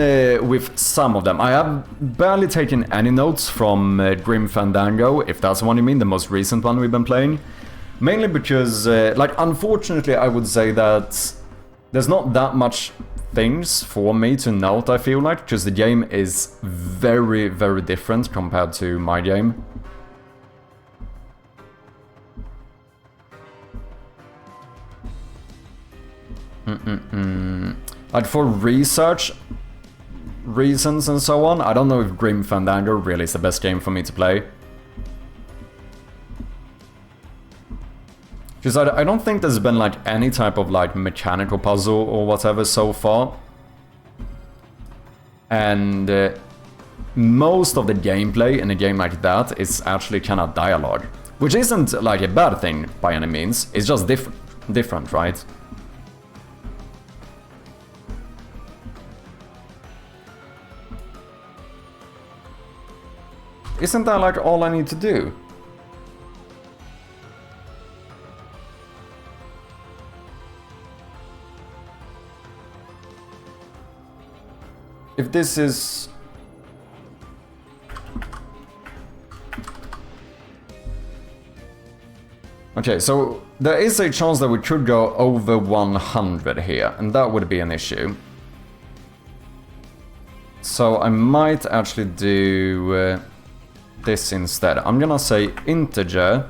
with some of them. I have barely taken any notes from Grim Fandango, if that's the one you mean, the most recent one we've been playing. Mainly because, unfortunately, I would say that there's not that much things for me to note, I feel like, because the game is very, very different compared to my game. Like for research reasons and so on, I don't know if Grim Fandango really is the best game for me to play. Because I don't think there's been like any type of like mechanical puzzle or whatever so far. And most of the gameplay in a game like that is actually kind of dialogue. Which isn't like a bad thing by any means, it's just different, right? Isn't that like all I need to do? If this is... Okay, so there is a chance that we could go over 100 here, and that would be an issue. So I might actually do this instead. I'm gonna say integer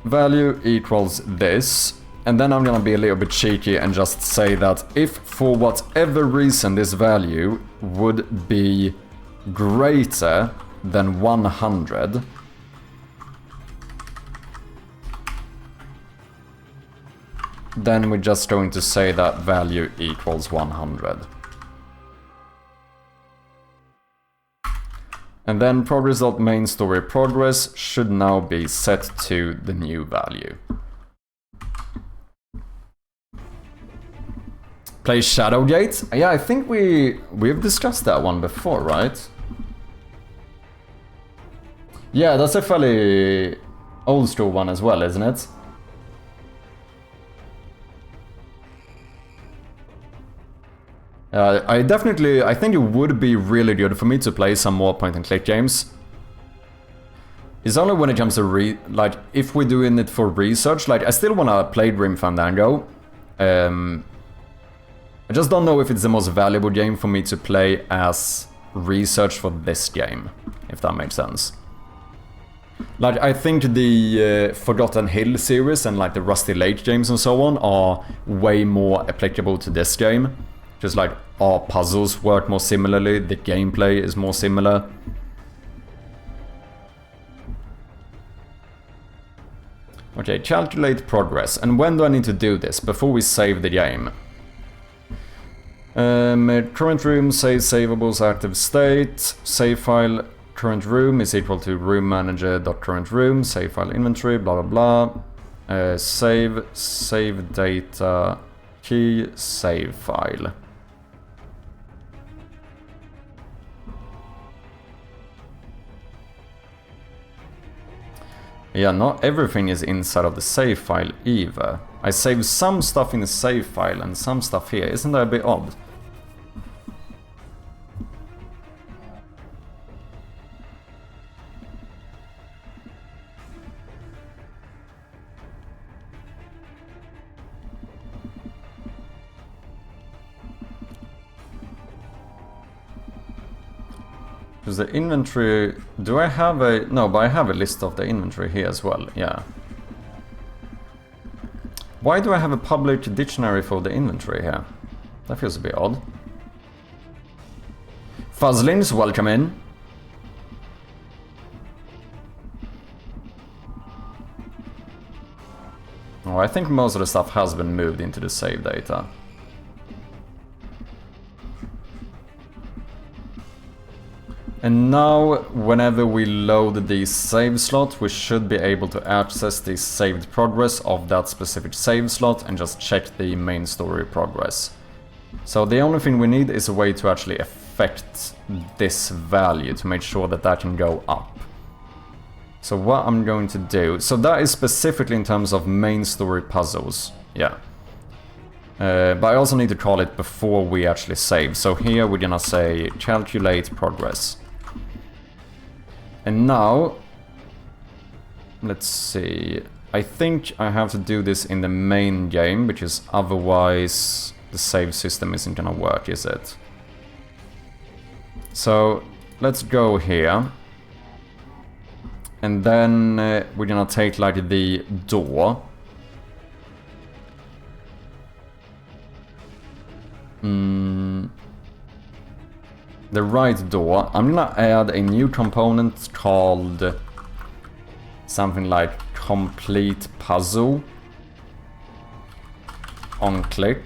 value equals this, and then I'm gonna be a little bit cheeky and just say that if for whatever reason this value would be greater than 100, then we're just going to say that value equals 100. And then progress.main story progress should now be set to the new value. Play Shadowgate? Yeah, I think we've discussed that one before, right? Yeah, that's a fairly old school one as well, isn't it? I think it would be really good for me to play some more point-and-click games. It's only when it comes to if we're doing it for research, like I still wanna play Grim Fandango. I just don't know if it's the most valuable game for me to play as research for this game, if that makes sense. Like, I think the Forgotten Hill series and like the Rusty Lake games and so on are way more applicable to this game. Just like, our puzzles work more similarly, the gameplay is more similar. Okay, calculate progress. And when do I need to do this? Before we save the game. Current room, save savables, active state, save file, current room is equal to room manager.current room, save file inventory, blah blah blah. Save data, key, save file. Yeah, not everything is inside of the save file either. I saved some stuff in the save file and some stuff here. Isn't that a bit odd? Because the inventory... Do I have a... No, but I have a list of the inventory here as well, yeah. Why do I have a public dictionary for the inventory here? That feels a bit odd. Fuzzlings, welcome in. Oh, I think most of the stuff has been moved into the save data. And now, whenever we load the save slot, we should be able to access the saved progress of that specific save slot and just check the main story progress. So the only thing we need is a way to actually affect this value to make sure that that can go up. So what I'm going to do... So that is specifically in terms of main story puzzles, yeah. But I also need to call it before we actually save. So here we're gonna say calculate progress. And now, let's see, I think I have to do this in the main game, because otherwise the save system isn't gonna work, is it? So, let's go here. And then we're gonna take like the door. The right door. I'm gonna add a new component called something like complete puzzle on click,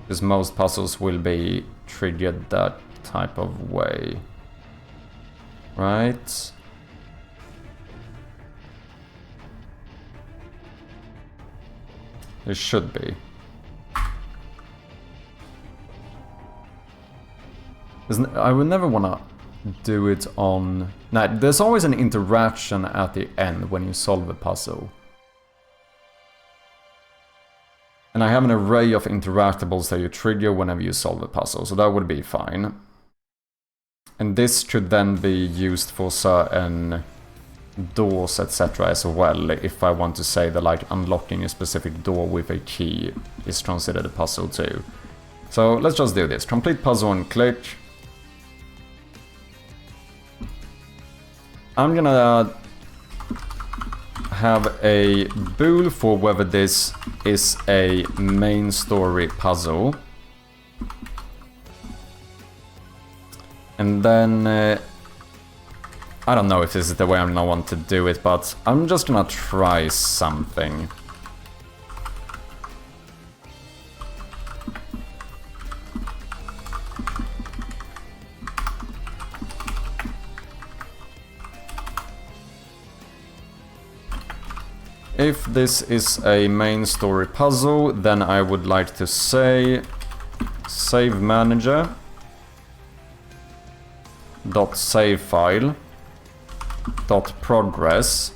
because most puzzles will be triggered that type of way, right? It should be. I would never want to do it on... Nah, there's always an interaction at the end when you solve a puzzle. And I have an array of interactables that you trigger whenever you solve a puzzle, so that would be fine. And this could then be used for certain doors, etc. as well, if I want to say that like unlocking a specific door with a key is considered a puzzle too. So let's just do this. Complete puzzle and click. I'm gonna have a bool for whether this is a main story puzzle. And then, I don't know if this is the way I'm gonna want to do it, but I'm just gonna try something. If this is a main story puzzle, then I would like to say save manager dot save file dot progress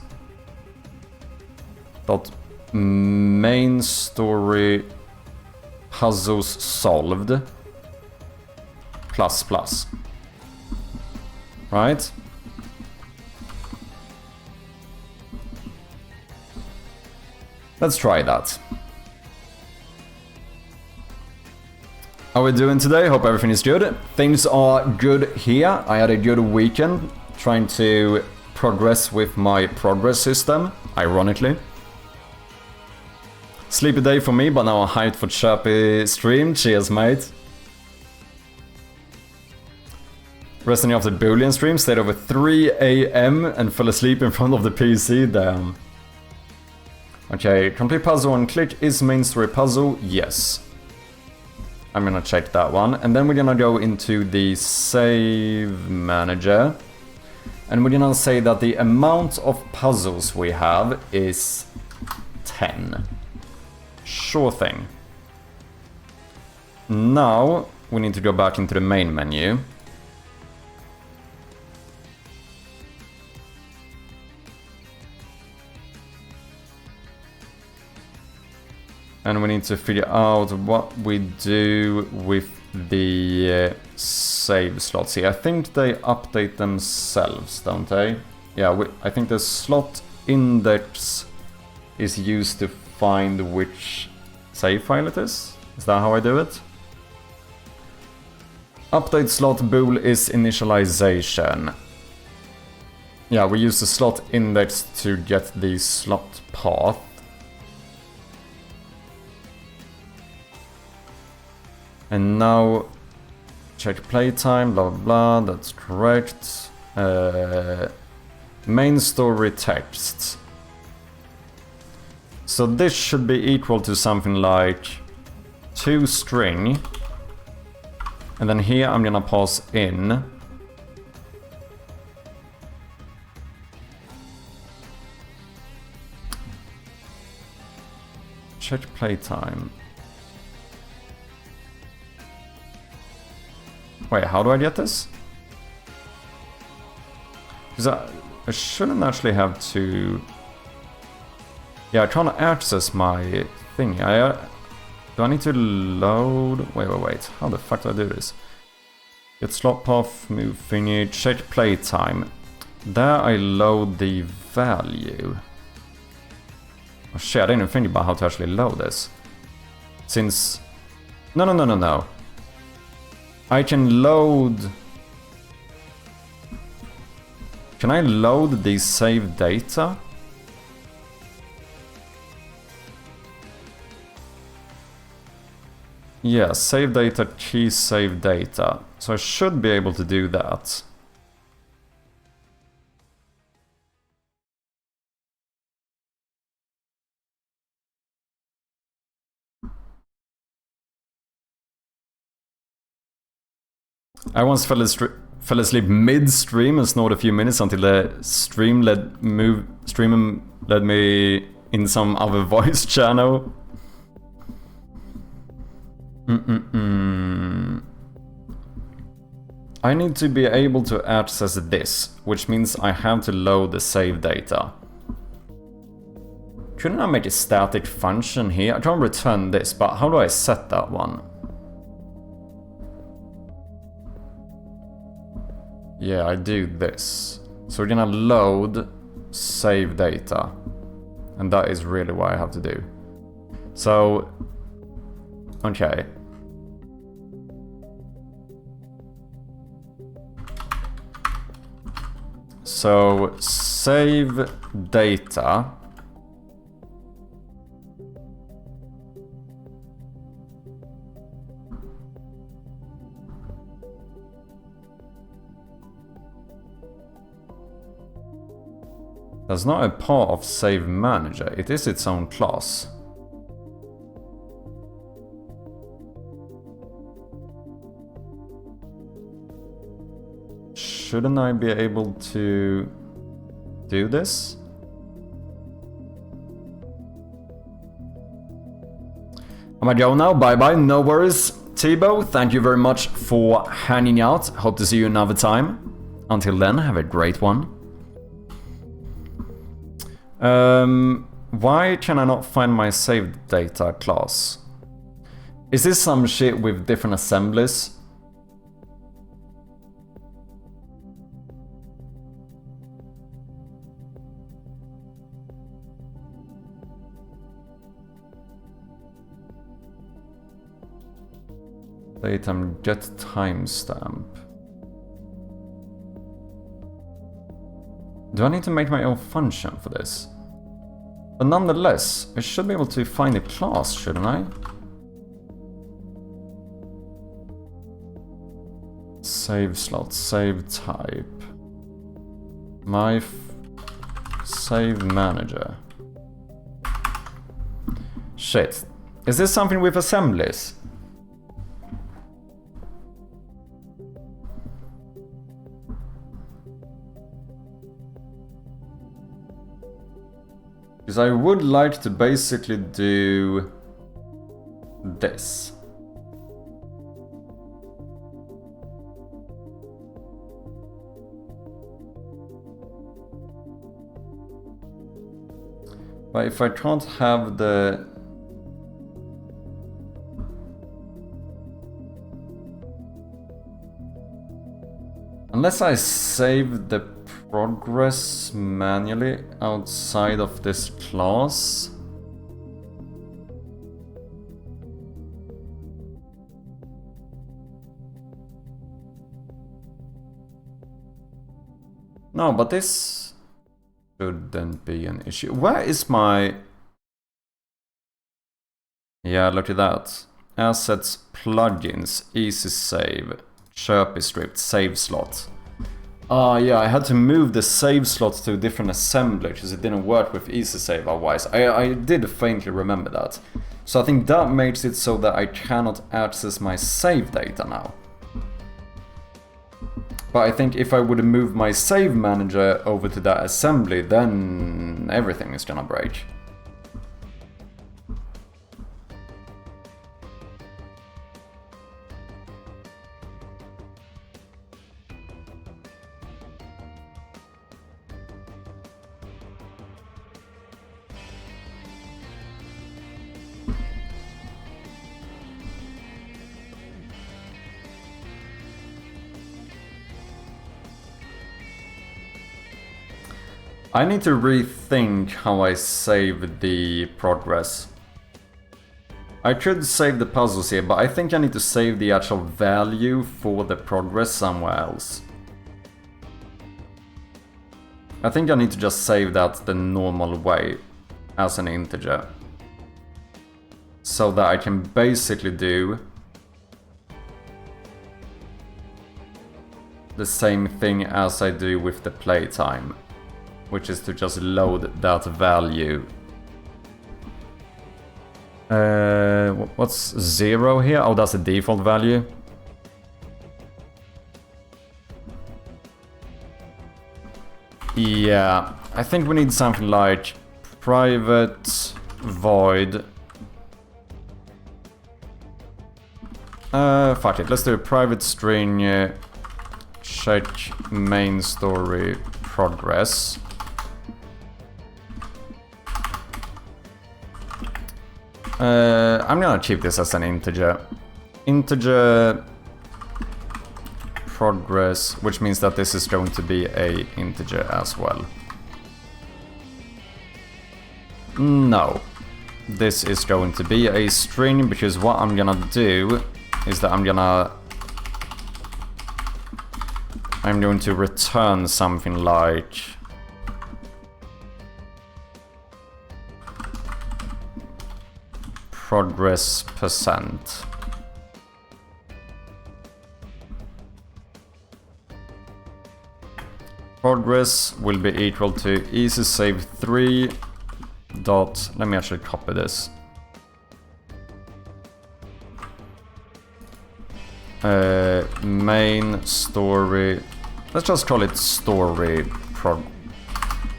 dot main story puzzles solved plus plus, right? Let's try that. How are we doing today? Hope everything is good. Things are good here. I had a good weekend trying to progress with my progress system, ironically. Sleepy day for me, but now I'm hyped for chirpy stream. Cheers, mate. Resting after Boolean stream, stayed over 3 AM and fell asleep in front of the PC, damn. Okay, complete puzzle on click. Is main story puzzle? Yes. I'm gonna check that one. And then we're gonna go into the save manager. And we're gonna say that the amount of puzzles we have is 10. Sure thing. Now we need to go back into the main menu. And we need to figure out what we do with the save slots here. I think they update themselves, don't they? Yeah, I think the slot index is used to find which save file it is. Is that how I do it? Update slot bool is initialization. Yeah, we use the slot index to get the slot path. And now, check playtime, blah blah blah, that's correct. Main story text. So this should be equal to something like toString. And then here I'm gonna pass in check playtime. Wait, how do I get this? Because I shouldn't actually have to... Yeah, I'm trying to access my thing. Do I need to load... Wait. How the fuck do I do this? Get slot path, move thingy, check playtime. There I load the value. Oh shit, I didn't even think about how to actually load this. Since... No. I can load... Can I load the save data? Yeah, save data, key save data. So I should be able to do that. I once fell asleep mid-stream and snored a few minutes until the stream led me in some other voice channel. I need to be able to access this, which means I have to load the save data. Couldn't I make a static function here? I can't return this, but how do I set that one? Yeah, I do this. So we're gonna load save data. And that is really what I have to do. So, okay. So, save data. That's not a part of save manager, it is its own class. Shouldn't I be able to do this? I'm gonna go now, bye bye, no worries. Tibo, thank you very much for hanging out. Hope to see you another time. Until then, have a great one. Why can I not find my save data class? Is this some shit with different assemblies? Datum get timestamp. Do I need to make my own function for this? But nonetheless, I should be able to find a class, shouldn't I? Save slot, save type. My save manager. Shit. Is this something with assemblies? Because I would like to basically do this. But if I can't have the... Unless I save the progress manually outside of this class. No, but this shouldn't be an issue. Where is my... Yeah, look at that. Assets, plugins, easy save, Chirpy script, save slot. Yeah, I had to move the save slot to a different assembly because it didn't work with easy save otherwise. I did faintly remember that. So I think that makes it so that I cannot access my save data now. But I think if I would move my save manager over to that assembly, then everything is gonna break. I need to rethink how I save the progress. I could save the puzzles here, but I think I need to save the actual value for the progress somewhere else. I think I need to just save that the normal way, as an integer. So that I can basically do the same thing as I do with the playtime. Which is to just load that value. What's 0 here? Oh, that's the default value. Yeah, I think we need something like private void. Fuck it, let's do a private string check main story progress. I'm gonna keep this as an integer. Integer progress, which means that this is going to be a integer as well. No. This is going to be a string, because what I'm gonna do is that I'm going to return something like progress percent. Progress will be equal to easy save 3 dot, let me actually copy this. Main story, let's just call it story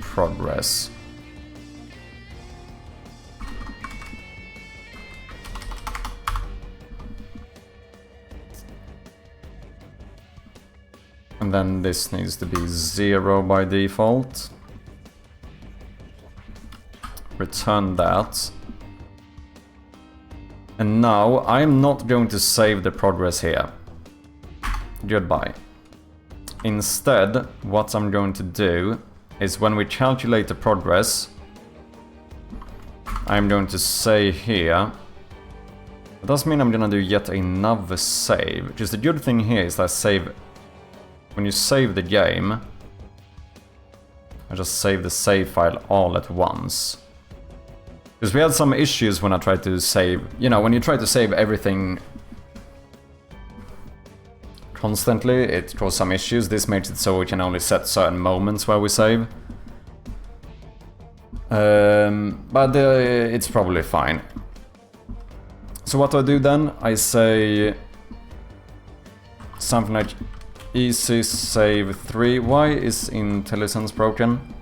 progress. And then this needs to be 0 by default. Return that. And now I'm not going to save the progress here. Goodbye. Instead, what I'm going to do is when we calculate the progress, I'm going to say here. It does mean I'm gonna do yet another save. Just the good thing here is that when you save the game, I just save the save file all at once. Because we had some issues when I tried to save, you know, when you try to save everything constantly, it caused some issues. This makes it so we can only set certain moments where we save. But it's probably fine. So what do I do then? I say something like easy save 3. Why is IntelliSense broken?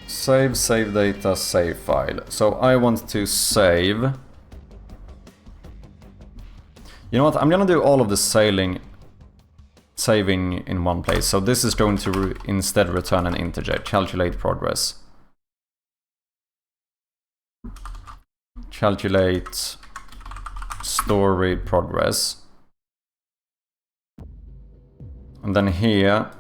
Save data, save file. So I want to save. You know what? I'm gonna do all of the saving in one place. So this is going to instead return an integer. Calculate progress. Calculate story progress. And then here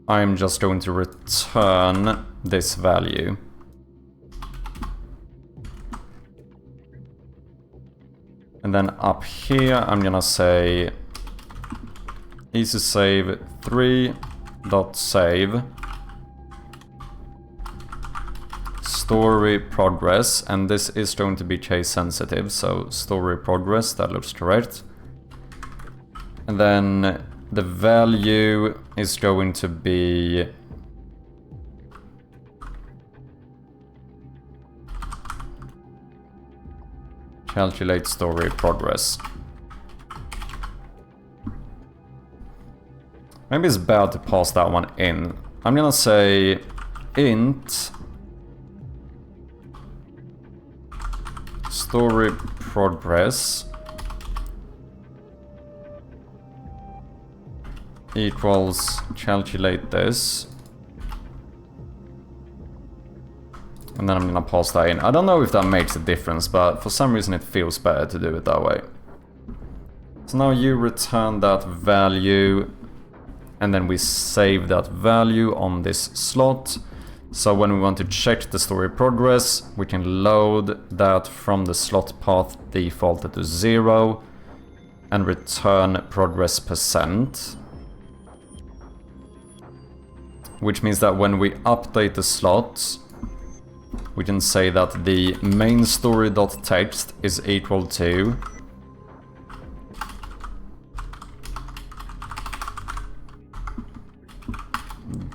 I'm just going to return this value. And then up here I'm gonna say easy save 3.save story progress, and this is going to be case sensitive, so story progress, that looks correct. And then the value is going to be calculate story progress. Maybe it's bad to pass that one in. I'm gonna say int story progress equals calculate this, and then I'm gonna pass that in. I don't know if that makes a difference, but for some reason it feels better to do it that way. So now you return that value, and then we save that value on this slot. So when we want to check the story progress, we can load that from the slot path defaulted to 0 and return progress %. Which means that when we update the slot, we can say that the main story.text is equal to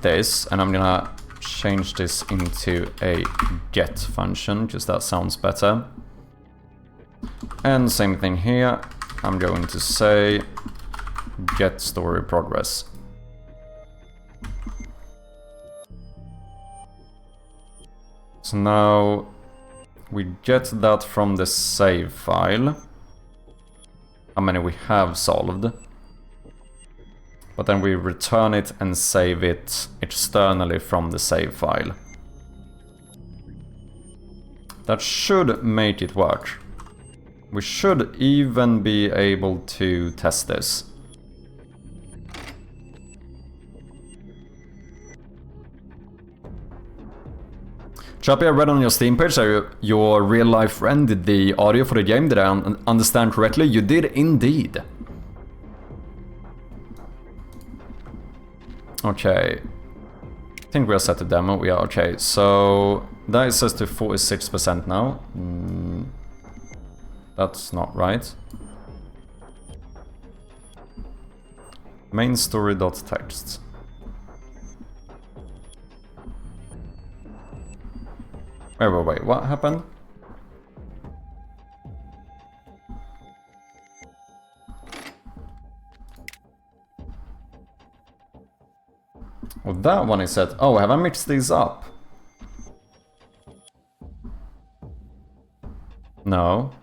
this, and I'm gonna change this into a get function, because that sounds better. And same thing here, I'm going to say get story progress. So now we get that from the save file, how many we have solved, but then we return it and save it externally from the save file. That should make it work. We should even be able to test this. Chappy, I read on your Steam page that your real-life friend did the audio for the game. Did I understand correctly? You did indeed. Okay. I think we are set to demo. We are okay. So that is set to 46% now. That's not right. Main story.text. Wait, what happened? Well, that one is set. Oh, have I mixed these up? No.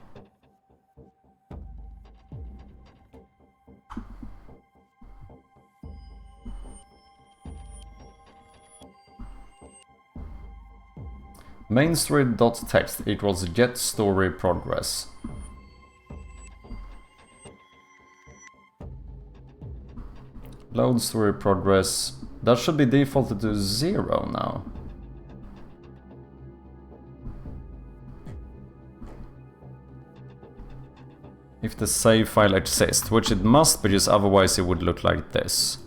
Main story.text equals get story progress. Load story progress. That should be defaulted to 0 now. if the save file exists, which it must, because otherwise it would look like this.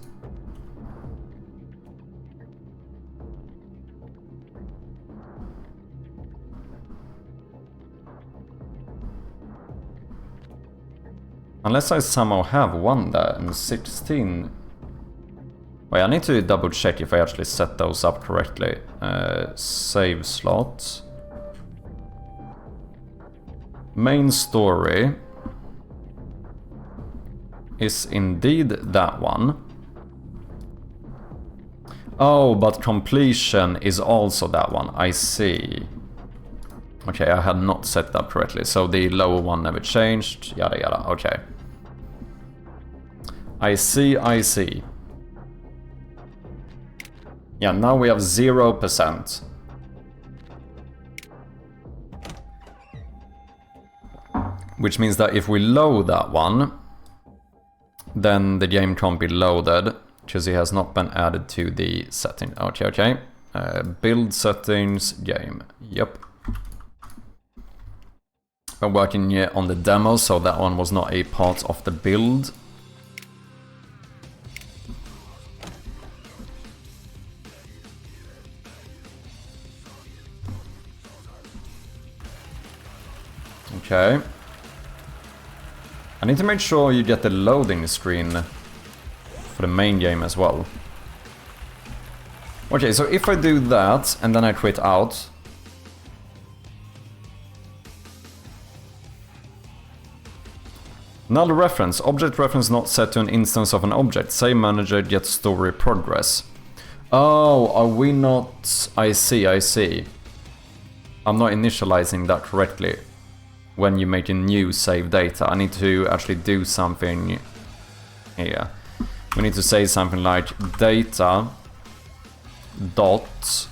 Unless I somehow have one there and 16. Wait, I need to double check if I actually set those up correctly. Save slot. Main story is indeed that one. Oh, but completion is also that one. I see. Okay, I had not set that up correctly, so the lower one never changed. Yada yada. Okay. I see, I see. Yeah, now we have 0%. Which means that if we load that one, then the game can't be loaded, because it has not been added to the setting. Okay, okay. Build settings, game. Yep. I'm working on the demo, so that one was not a part of the build. Okay. I need to make sure you get the loading screen for the main game as well. Okay, so if I do that and then I quit out. Null reference. Object reference not set to an instance of an object. Save manager get story progress. Oh, are we not... I see, I see. I'm not initializing that correctly. When you make a new save data, I need to actually do something here. We need to say something like data dot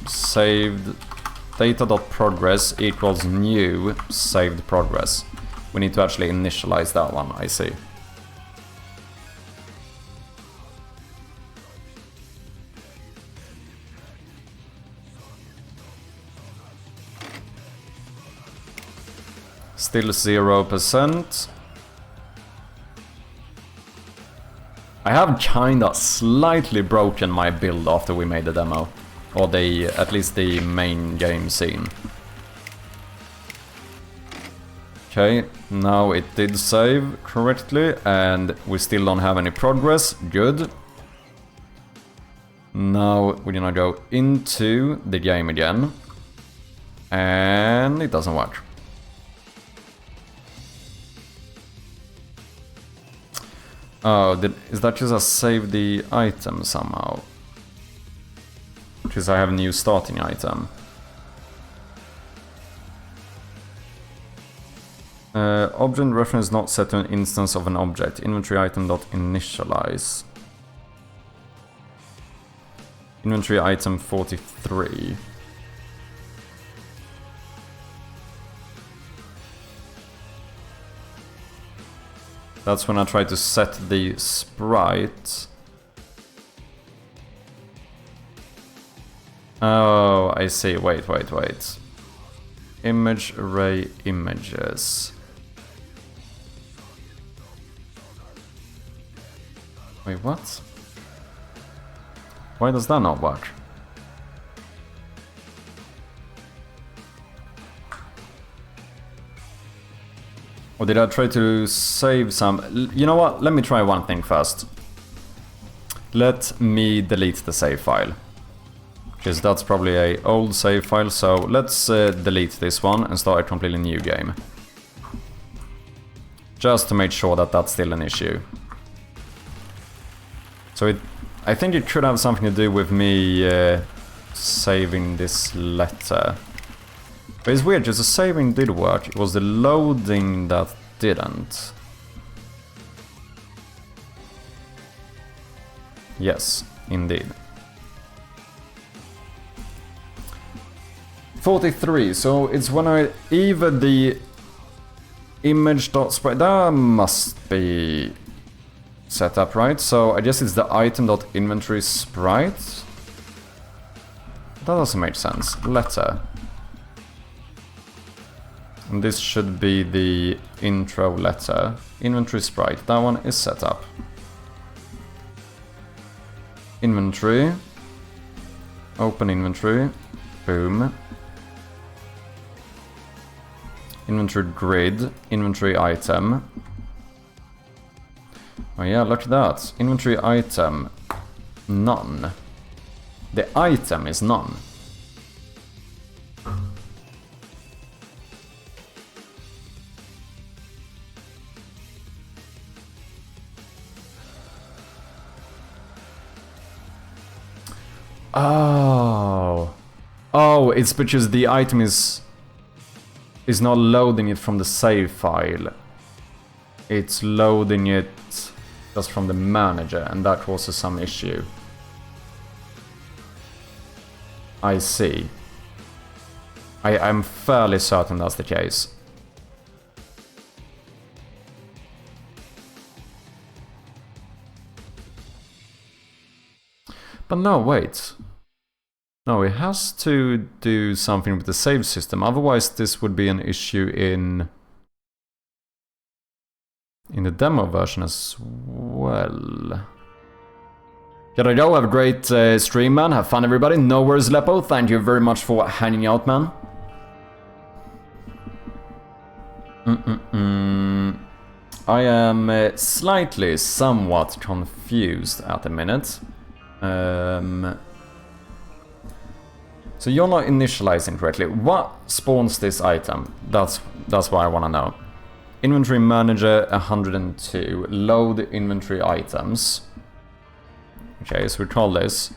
saved data dot progress equals new saved progress. We need to actually initialize that one, I see. Still 0%. I have kinda slightly broken my build after we made the demo. Or at least the main game scene. Okay, now it did save correctly and we still don't have any progress. Good. Now we're gonna go into the game again. And it doesn't work. Oh, is that just a save the item somehow? Because I have a new starting item. Object reference not set to an instance of an object. Inventory item dot initialize. Inventory item 43. That's when I try to set the sprite. Oh, I see. Wait. Image array images. Wait, what? Why does that not work? Or did I try to save some... You know what? Let me try one thing first. Let me delete the save file. Because that's probably an old save file, so let's delete this one and start a completely new game. Just to make sure that that's still an issue. So I think it could have something to do with me saving this letter. But it's weird, because the saving did work, it was the loading that didn't. Yes, indeed. 43, so it's when I either the image.sprite, that must be set up, right? So I guess it's the item.inventory sprite. That doesn't make sense. Letter. And this should be the intro letter. Inventory sprite, that one is set up. Inventory. Open inventory. Boom. Inventory grid. Inventory item. Oh yeah, look at that. Inventory item. None. The item is none. Oh. Oh, it's because the item is not loading it from the save file. It's loading it just from the manager, and that causes some issue. I see. I'm fairly certain that's the case. But no, wait. No, it has to do something with the save system. Otherwise, this would be an issue in the demo version as well. Gotta go, have a great stream, man. Have fun, everybody. No worries, Lepo. Thank you very much for hanging out, man. I am slightly, somewhat confused at the minute. So you're not initializing correctly. What spawns this item? That's what I want to know. Inventory manager 102. Load inventory items. Okay, so we call this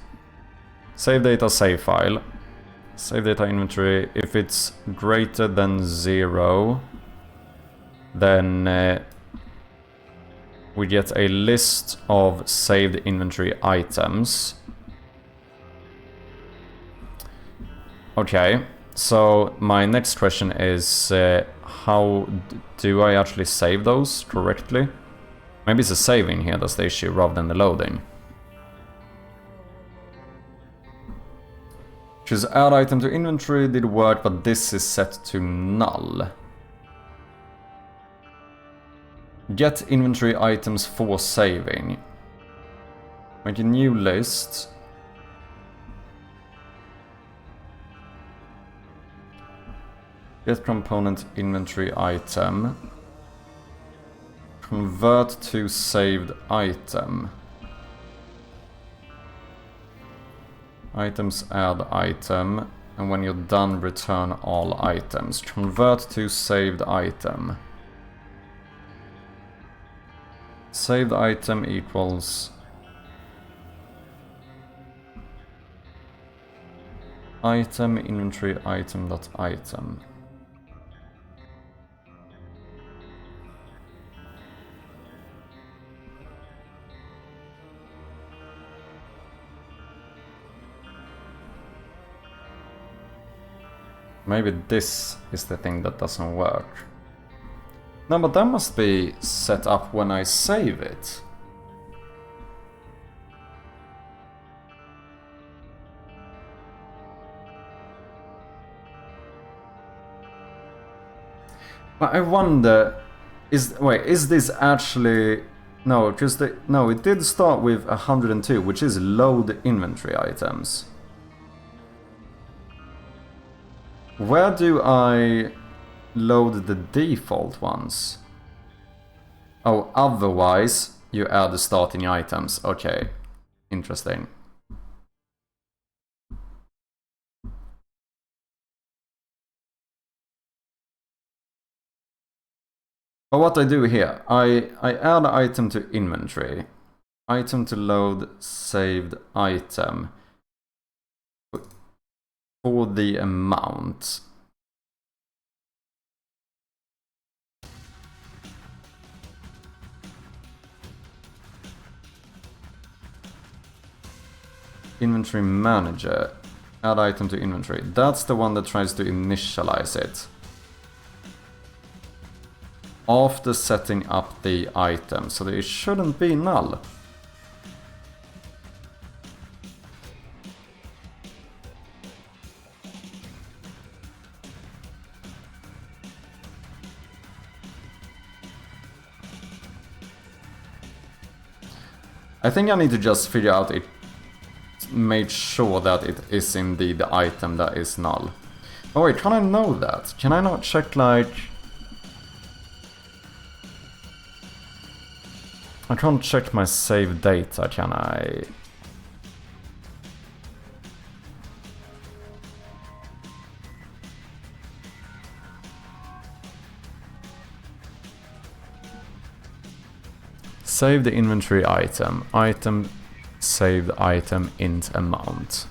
save data save file. Save data inventory. If it's greater than 0, then we get a list of saved inventory items. Okay, so my next question is how do I actually save those correctly? Maybe it's a saving here that's the issue rather than the loading. Choose add item to inventory did work, but this is set to null. Get inventory items for saving. Make a new list. Get component inventory item. Convert to saved item. Items add item. And when you're done, return all items. Convert to saved item. Saved item equals item inventory item dot item. Maybe this is the thing that doesn't work. No, but that must be set up when I save it. But I wonder, is this actually... No, because it did start with 102, which is load inventory items. Where do I load the default ones? Oh, otherwise you add the starting items. Okay, interesting. But what I do here, I add item to inventory. Item to load saved item. For the amount. Inventory manager. Add item to inventory. That's the one that tries to initialize it. After setting up the item, so that it shouldn't be null. I think I need to just figure out it, make sure that it is indeed the item that is null. Oh wait, can I know that? Can I not check like... I can't check my save data, can I? Save the inventory item. Item, saved item, int amount.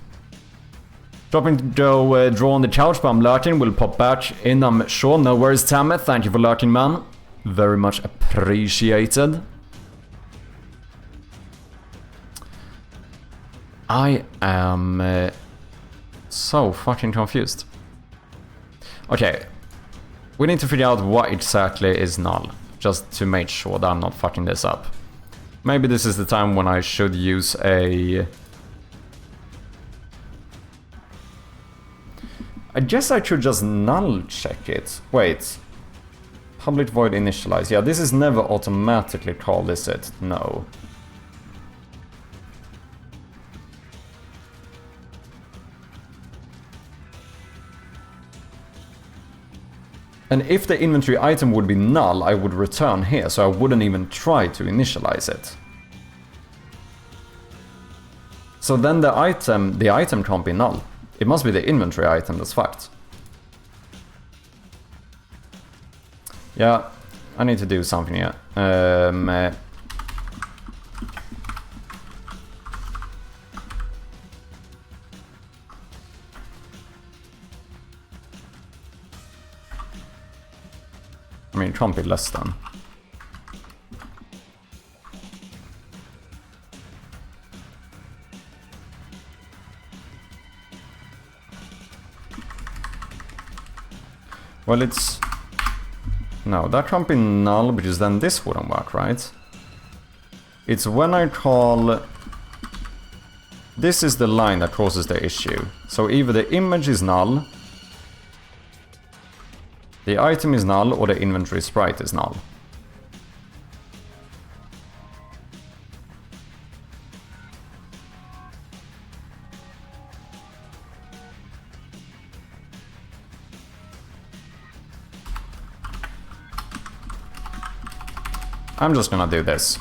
Dropping Joe, draw on the couch, but I'm lurking. Will pop back in, I'm sure. No worries, Tammy. Thank you for lurking, man. Very much appreciated. I am so fucking confused. Okay. We need to figure out what exactly is null. Just to make sure that I'm not fucking this up. Maybe this is the time when I should use a... I guess I should just null check it. Wait. Public void initialize. Yeah, this is never automatically called, is it? No. And if the inventory item would be null, I would return here, so I wouldn't even try to initialize it. So then the item can't be null. It must be the inventory item that's fucked. Yeah, I need to do something here. I mean, it can't be less than. Well, it's... No, that can't be null, because then this wouldn't work, right? It's when I call... This is the line that causes the issue. So either the image is null, the item is null, or the inventory sprite is null. I'm just gonna do this.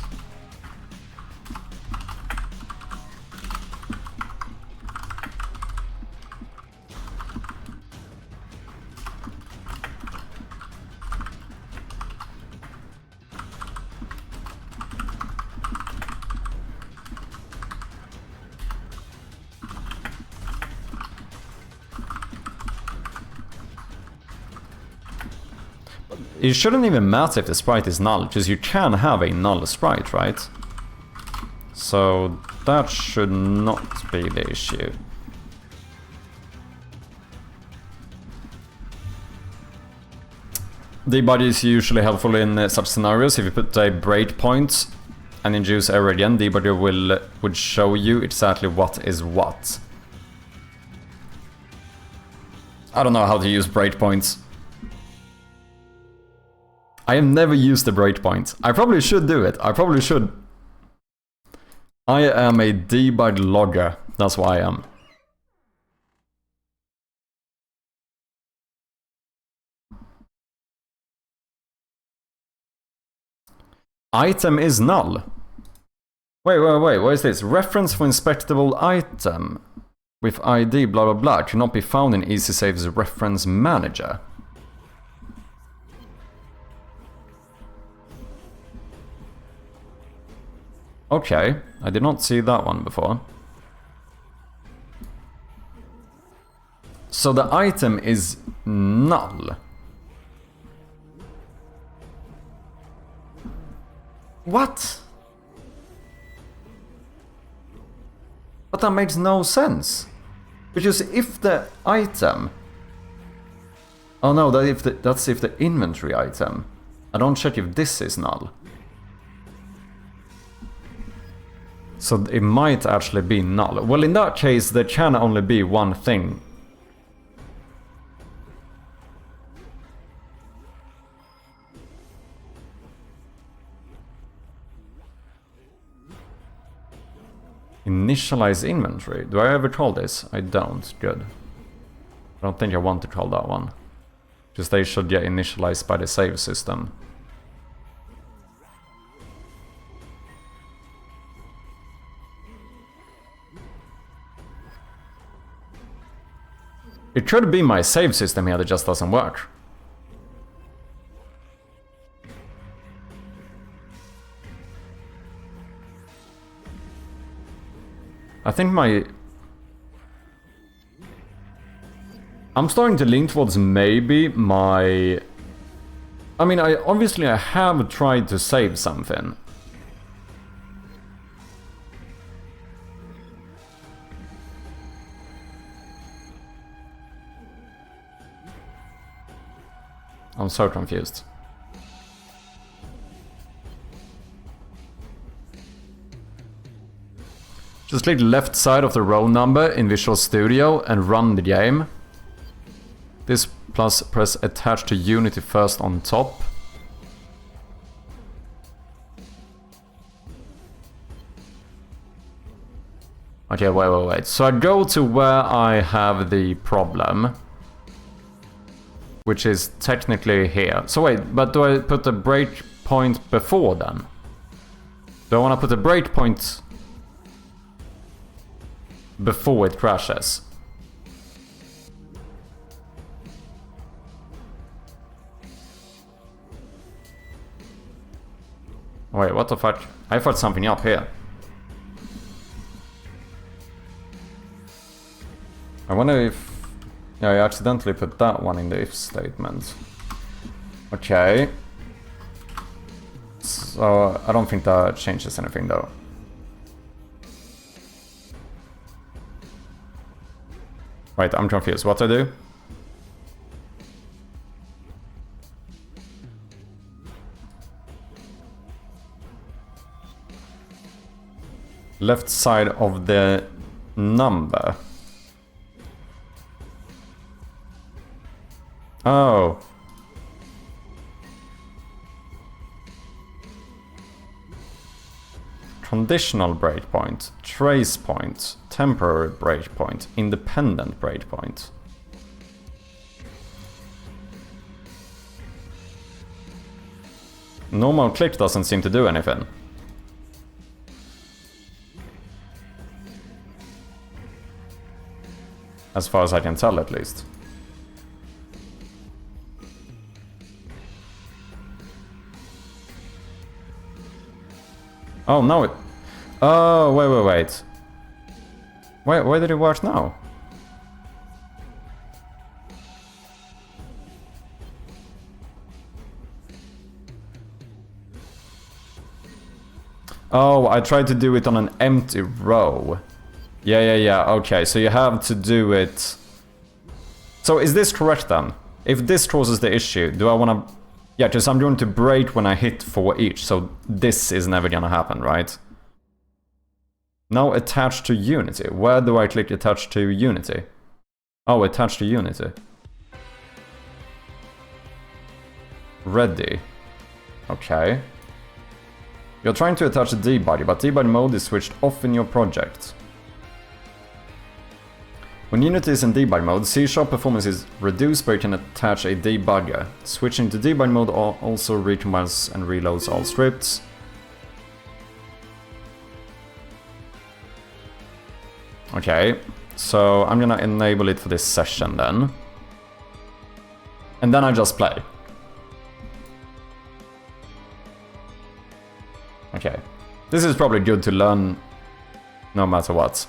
It shouldn't even matter if the sprite is null, because you can have a null sprite, right? So that should not be the issue. Debug is usually helpful in such scenarios. If you put a breakpoint and induce error again, debugger would show you exactly what is what. I don't know how to use breakpoints. I have never used the breakpoint. I probably should do it. I probably should. I am a debug logger. That's why I am. Item is null. Wait, what is this? Reference for inspectable item with ID blah blah blah cannot be found in EasySafe's reference manager. Okay, I did not see that one before. So the item is null. What? But that makes no sense. Because if the item... Oh no, that's if the inventory item. I don't check if this is null. So it might actually be null. Well, in that case, there can only be one thing. Initialize inventory. Do I ever troll this? I don't. Good. I don't think I want to troll that one. Just they should get initialized by the save system. It should be my save system here that just doesn't work. I think I'm starting to lean towards maybe my... I mean, obviously I have tried to save something. I'm so confused. Just click the left side of the row number in Visual Studio and run the game. This plus press attach to Unity first on top. Okay, wait. So I go to where I have the problem, which is technically here. So wait, but do I put the breakpoint before then? Do I want to put a breakpoint before it crashes? Wait, what the fuck? I fucked something up here. I wonder if... Yeah, I accidentally put that one in the if statement. Okay. So, I don't think that changes anything though. Wait, I'm confused. What do I do? Left side of the number. Oh. Conditional breakpoint, trace point, temporary breakpoint, independent breakpoint. Normal click doesn't seem to do anything. As far as I can tell, at least. Oh, no it... Oh, wait. Where did it work now? Oh, I tried to do it on an empty row. Yeah, okay, so you have to do it... So is this correct then? If this causes the issue, do I want to... Yeah, because I'm going to break when I hit for each, so this is never gonna happen, right? Now attach to Unity. Where do I click attach to Unity? Oh, attach to Unity. Ready. Okay. You're trying to attach a debugger, but debug mode is switched off in your project. When Unity is in debug mode, C# performance is reduced, but you can attach a debugger. Switching to debug mode also recompiles and reloads all scripts. Okay, so I'm gonna enable it for this session then. And then I just play. Okay, this is probably good to learn no matter what.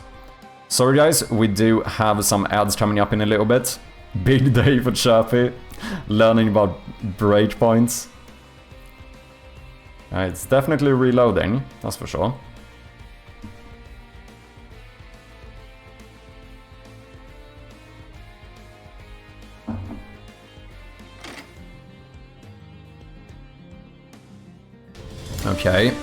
Sorry guys, we do have some ads coming up in a little bit. Big day for Chirpy, learning about breakpoints. It's definitely reloading, that's for sure. Okay.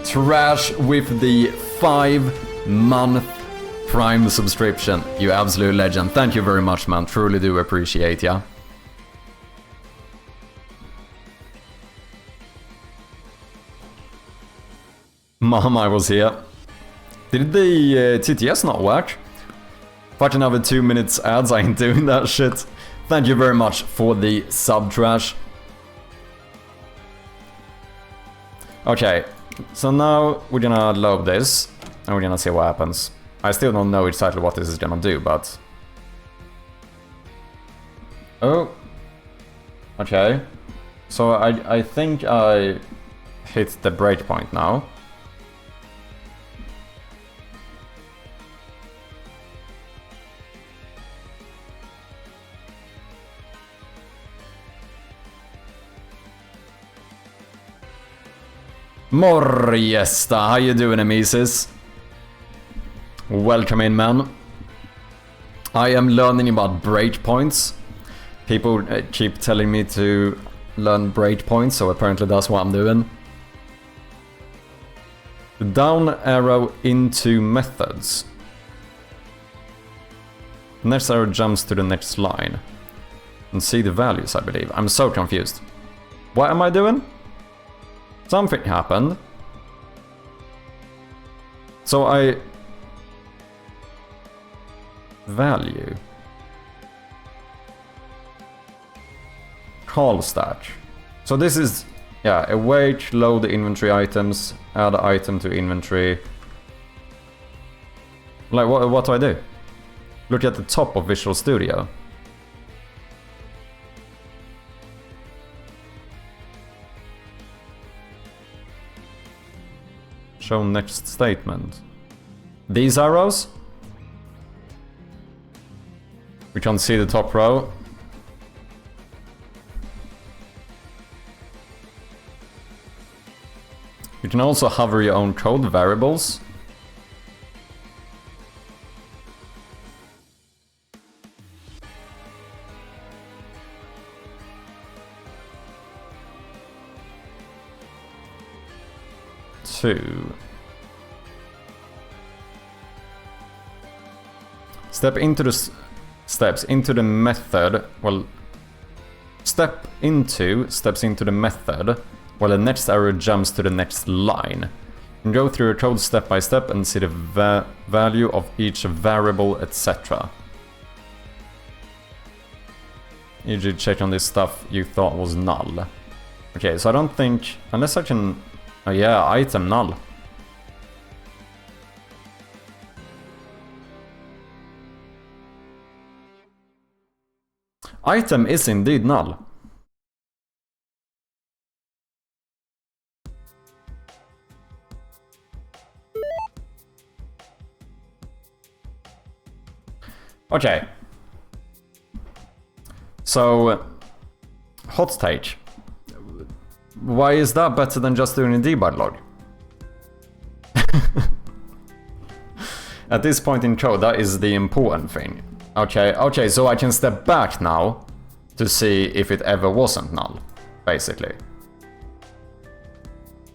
Trash with the 5-month Prime subscription. You absolute legend. Thank you very much, man. Truly do appreciate ya. Mom, I was here. Did the TTS not work? Fuck another 2 minutes ads, I ain't doing that shit. Thank you very much for the sub trash. Okay, so now we're gonna load this and we're gonna see what happens. I still don't know exactly what this is gonna do, but... Oh. Okay. So I think I hit the breakpoint now. Morjesta, how you doing, Amisis? Welcome in, man. I am learning about breakpoints. People keep telling me to learn breakpoints, so apparently that's what I'm doing. The down arrow into methods. Next arrow jumps to the next line. And see the values, I believe. I'm so confused. What am I doing? Something happened. So I... Value. Call stack. So this is... Yeah, await, load the inventory items, add item to inventory. Like, what do I do? Look at the top of Visual Studio. Show next statement. These arrows? We can't see the top row. You can also hover your own code variables. Step into the steps into the method. Well, steps into the method while the next arrow jumps to the next line. And go through your code step by step and see the value of each variable, etc. You should check on this stuff you thought was null. Okay, so I don't think, unless I can... Oh yeah, item null. Item is indeed null. Okay. So, hot take. Why is that better than just doing a debug log? At this point in code, that is the important thing. Okay, so I can step back now to see if it ever wasn't null, basically.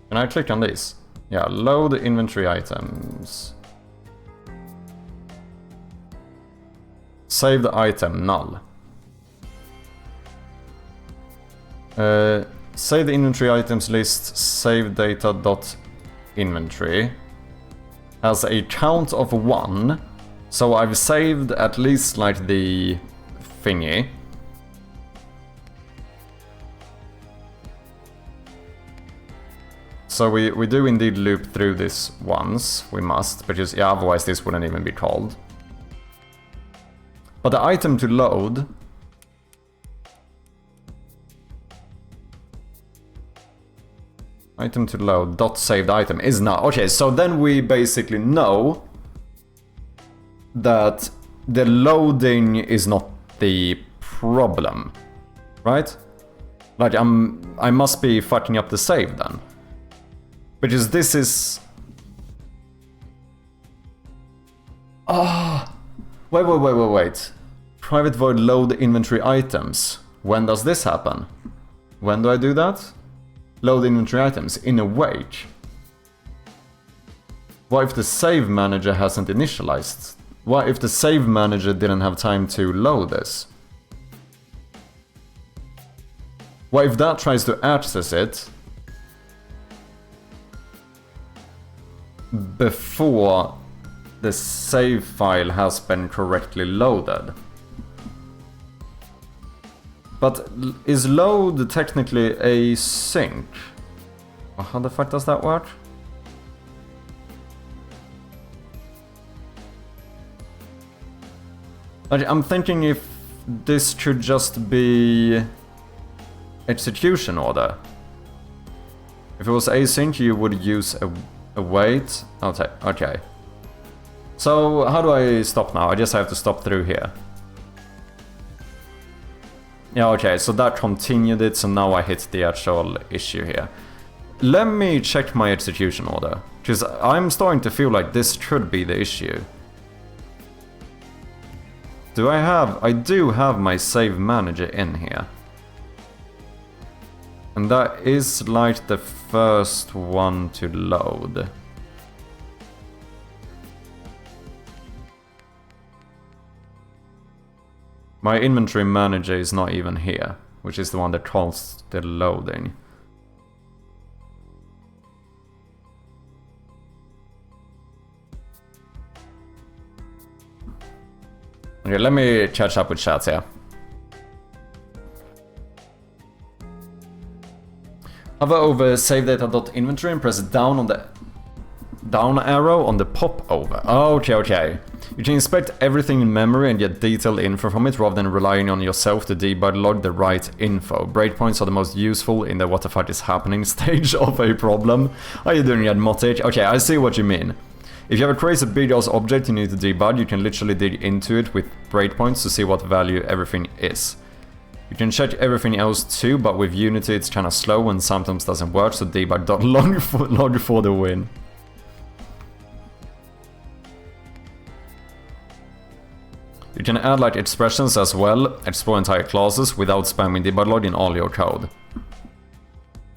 Can I click on this? Yeah, load inventory items. Save the item null. Save the inventory items list, save data.inventory has a count of 1. So I've saved at least like the thingy. So we do indeed loop through this once. We must, because yeah, otherwise this wouldn't even be called. But the item to load... Item to load dot saved item is now... Okay, so then we basically know that the loading is not the problem, right? Like I must be fucking up the save then. Because this is... Ah, wait. Private void load inventory items. When does this happen? When do I do that? Load inventory items in a wait. What if the save manager hasn't initialized? What if the save manager didn't have time to load this? What if that tries to access it before the save file has been correctly loaded. But is load technically async? How the fuck does that work? I'm thinking if this should just be execution order. If it was async, you would use a wait. Okay. So how do I stop now? I just have to stop through here. Yeah, okay, so that continued it, so now I hit the actual issue here. Let me check my execution order, because I'm starting to feel like this should be the issue. I do have my save manager in here. And that is like the first one to load. My inventory manager is not even here, which is the one that calls the loading. Okay, let me catch up with chat here. Hover over save-data.inventory and press down on the down arrow on the popover. Okay. You can inspect everything in memory and get detailed info from it rather than relying on yourself to debug log the right info. Breakpoints are the most useful in the what the fuck is happening stage of a problem. Are you doing that, Motic? Okay, I see what you mean. If you have a crazy big ass object you need to debug, you can literally dig into it with breakpoints to see what value everything is. You can check everything else too, but with Unity it's kinda slow and sometimes doesn't work, so debug.log for the win. You can add like expressions as well, explore entire classes without spamming debug log in all your code.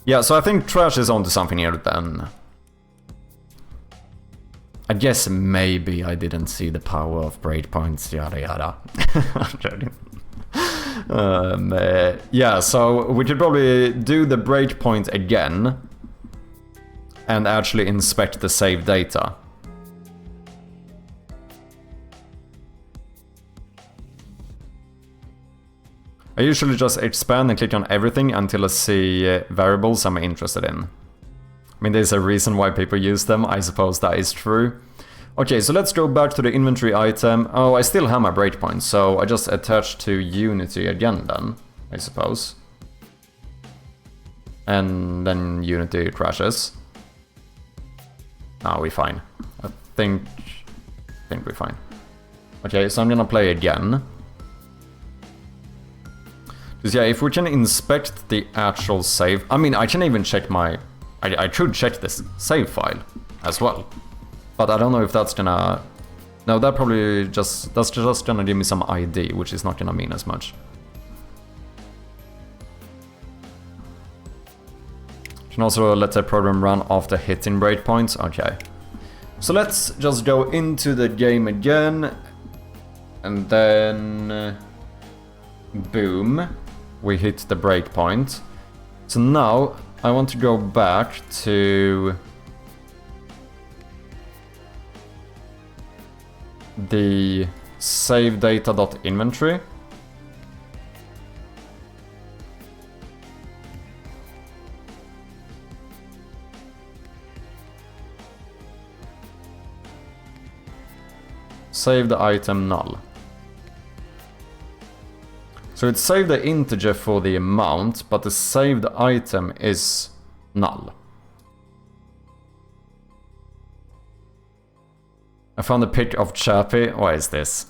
Yeah, so I think Trash is onto something here then. I guess maybe I didn't see the power of breakpoints, yada yada. I'm joking. Yeah, so we could probably do the breakpoint again and actually inspect the save data. I usually just expand and click on everything until I see variables I'm interested in. I mean, there's a reason why people use them, I suppose that is true. Okay, so let's go back to the inventory item. Oh, I still have my breakpoint, so I just attach to Unity again then, I suppose. And then Unity crashes. Now we're fine. I think we're fine. Okay, so I'm gonna play again. Because yeah, if we can inspect the actual save... I mean, I can even check my... I could check this save file as well. But I don't know if that's gonna... No, that probably just... That's just gonna give me some ID, which is not gonna mean as much. You can also let the program run after hitting breakpoints. Okay. So let's just go into the game again. And then... boom. We hit the breakpoint. So now I want to go back to the save data.inventory. Save the item null. So it saved the integer for the amount, but the saved item is null. I found a pic of Chappy. What is this?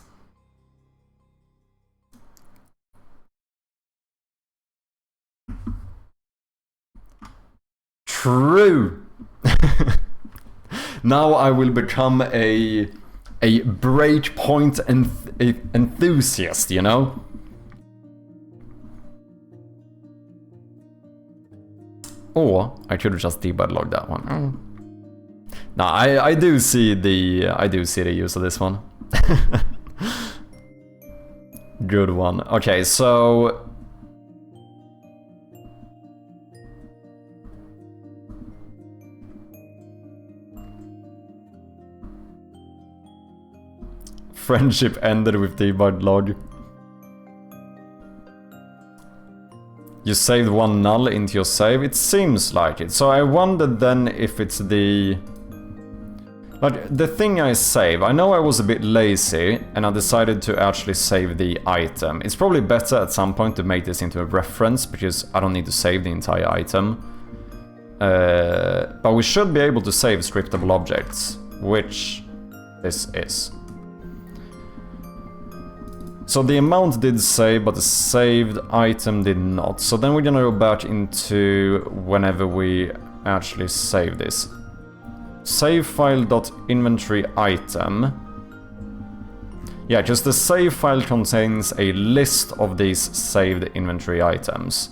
True! Now I will become a breakpoint enthusiast, you know? Or I could have just debug logged that one. No, I do see the use of this one. Good one. Okay, so Friendship ended with debug log. You saved one null into your save? It seems like it. So I wondered then if it's the... Like, the thing I save, I know I was a bit lazy and I decided to actually save the item. It's probably better at some point to make this into a reference because I don't need to save the entire item. But we should be able to save scriptable objects, which this is. So the amount did save, but the saved item did not. So then we're gonna go back into whenever we actually save this. Save file.inventory item. Yeah, just the save file contains a list of these saved inventory items,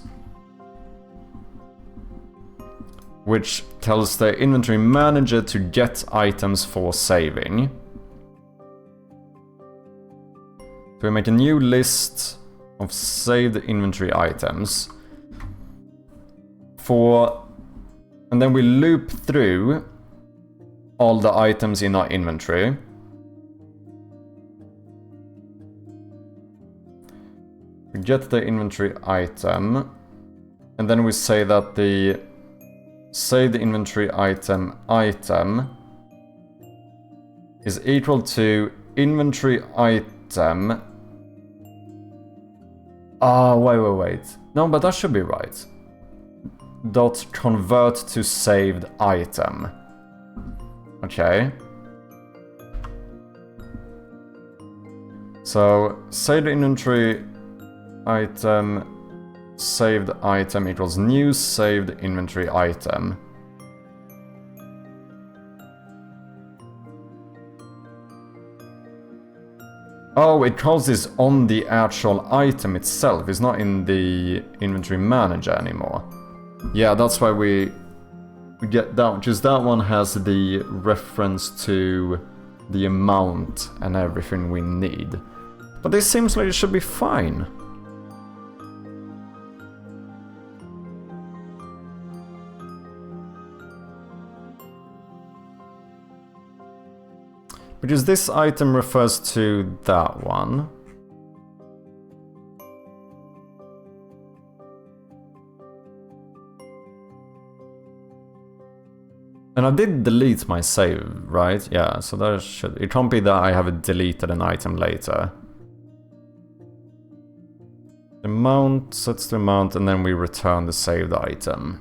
which tells the inventory manager to get items for saving. So we make a new list of saved inventory items and then we loop through all the items in our inventory. We get the inventory item, and then we say that the saved inventory item is equal to inventory item. Wait. No, but that should be right. Dot convert to saved item. Okay. So, saved inventory item, saved item equals new saved inventory item. Oh, it calls this on the actual item itself. It's not in the inventory manager anymore. Yeah, that's why we get that, because that one has the reference to the amount and everything we need. But this seems like it should be fine. Because this item refers to that one. And I did delete my save, right? Yeah, so that should... It can't be that I have deleted an item later. Amount sets to amount, and then we return the saved item.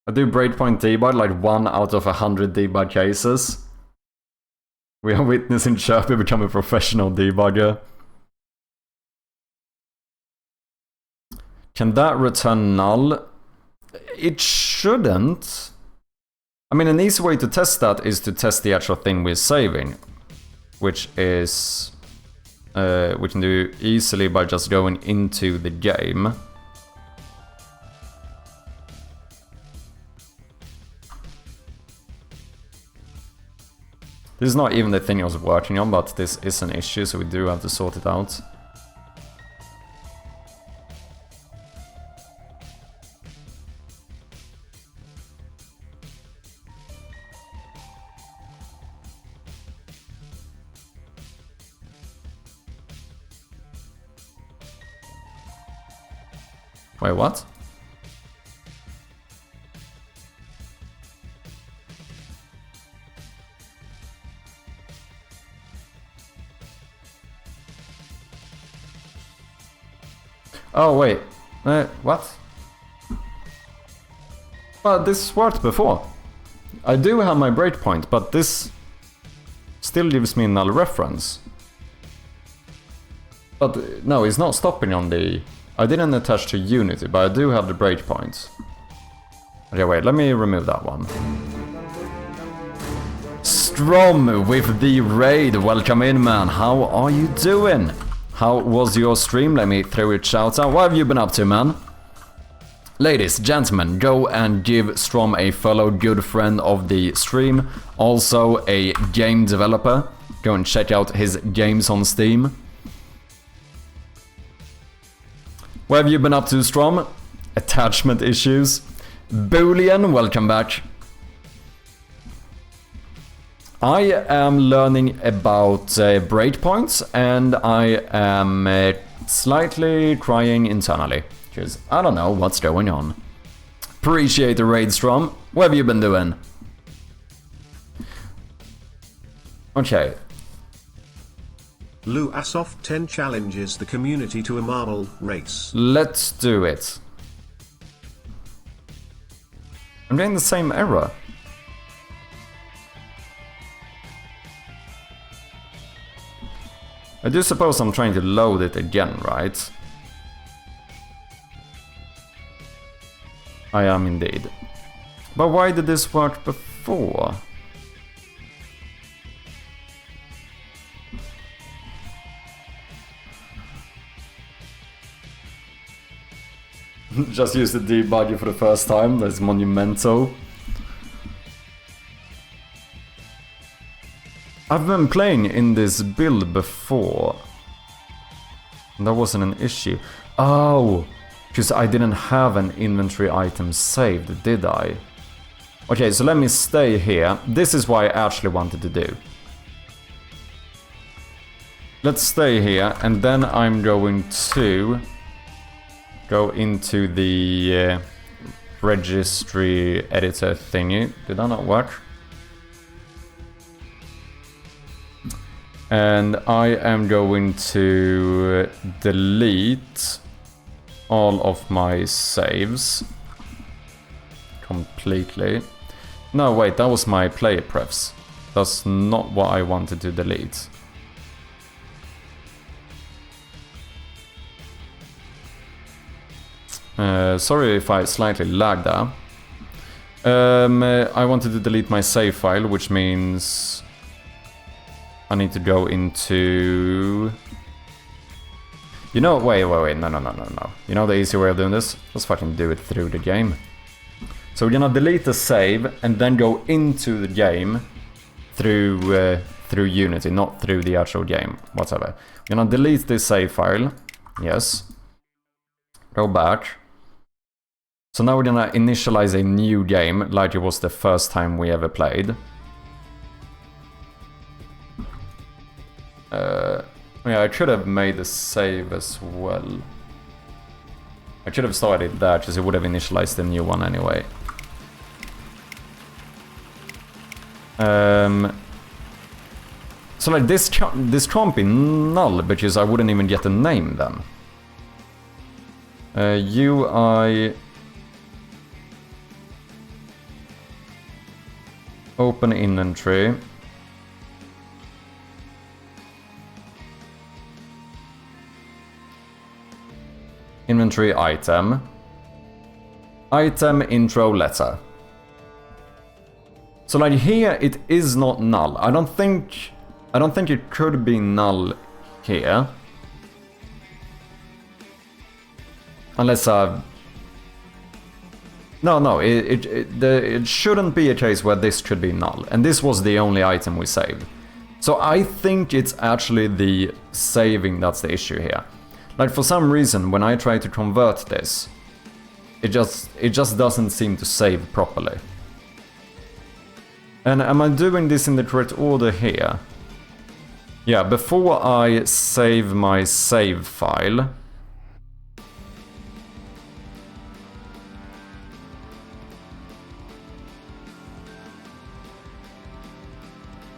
I do breakpoint debug like 1 out of 100 debug cases. We are witnessing Chirpy become a professional debugger. Can that return null? It shouldn't. I mean, an easy way to test that is to test the actual thing we're saving, which is we can do easily by just going into the game. This is not even the thing I was working on, but this is an issue, so we do have to sort it out. Wait, what? Oh, wait. What? Well, this worked before. I do have my breakpoint, but this still gives me a null reference. But no, it's not stopping on the... I didn't attach to Unity, but I do have the breakpoint. Okay, wait, let me remove that one. Strom with the raid, welcome in, man. How are you doing? How was your stream? Let me throw a shout out. What have you been up to, man? Ladies, gentlemen, go and give Strom a follow, good friend of the stream. Also a game developer. Go and check out his games on Steam. What have you been up to, Strom? attachment issues. Boolean, welcome back. I am learning about breakpoints, and I am slightly crying internally, because I don't know what's going on. Appreciate the raid, Strom. What have you been doing? Okay. Lou Asoff 10 challenges the community to a marble race. Let's do it. I'm getting the same error. I do suppose I'm trying to load it again, right? I am indeed. But why did this work before? Just use the debugger for the first time, that's monumental. I've been playing in this build before. That wasn't an issue. Oh, because I didn't have an inventory item saved, did I? Okay, so let me stay here. This is what I actually wanted to do. Let's stay here, and then I'm going to go into the registry editor thingy. Did that not work? And I am going to delete all of my saves completely. No, wait, that was my player prefs. That's not what I wanted to delete. Sorry if I slightly lagged there. I wanted to delete my save file, which means I need to go into... You know, wait, no. You know the easy way of doing this? Let's fucking do it through the game. So we're gonna delete the save and then go into the game through through Unity, not through the actual game, whatever. We're gonna delete this save file. Yes. Go back. So now we're gonna initialize a new game, like it was the first time we ever played. Yeah, I should have made the save as well. I should have started that, because it would have initialized the new one anyway. So like this can't be null, because I wouldn't even get a name then. UI open inventory. Inventory item. Item intro letter. So like here it is not null. I don't think it could be null here. Unless No, it shouldn't be a case where this could be null. And this was the only item we saved. So I think it's actually the saving that's the issue here. Like for some reason, when I try to convert this, it just doesn't seem to save properly. And am I doing this in the correct order here? Yeah, before I save my save file,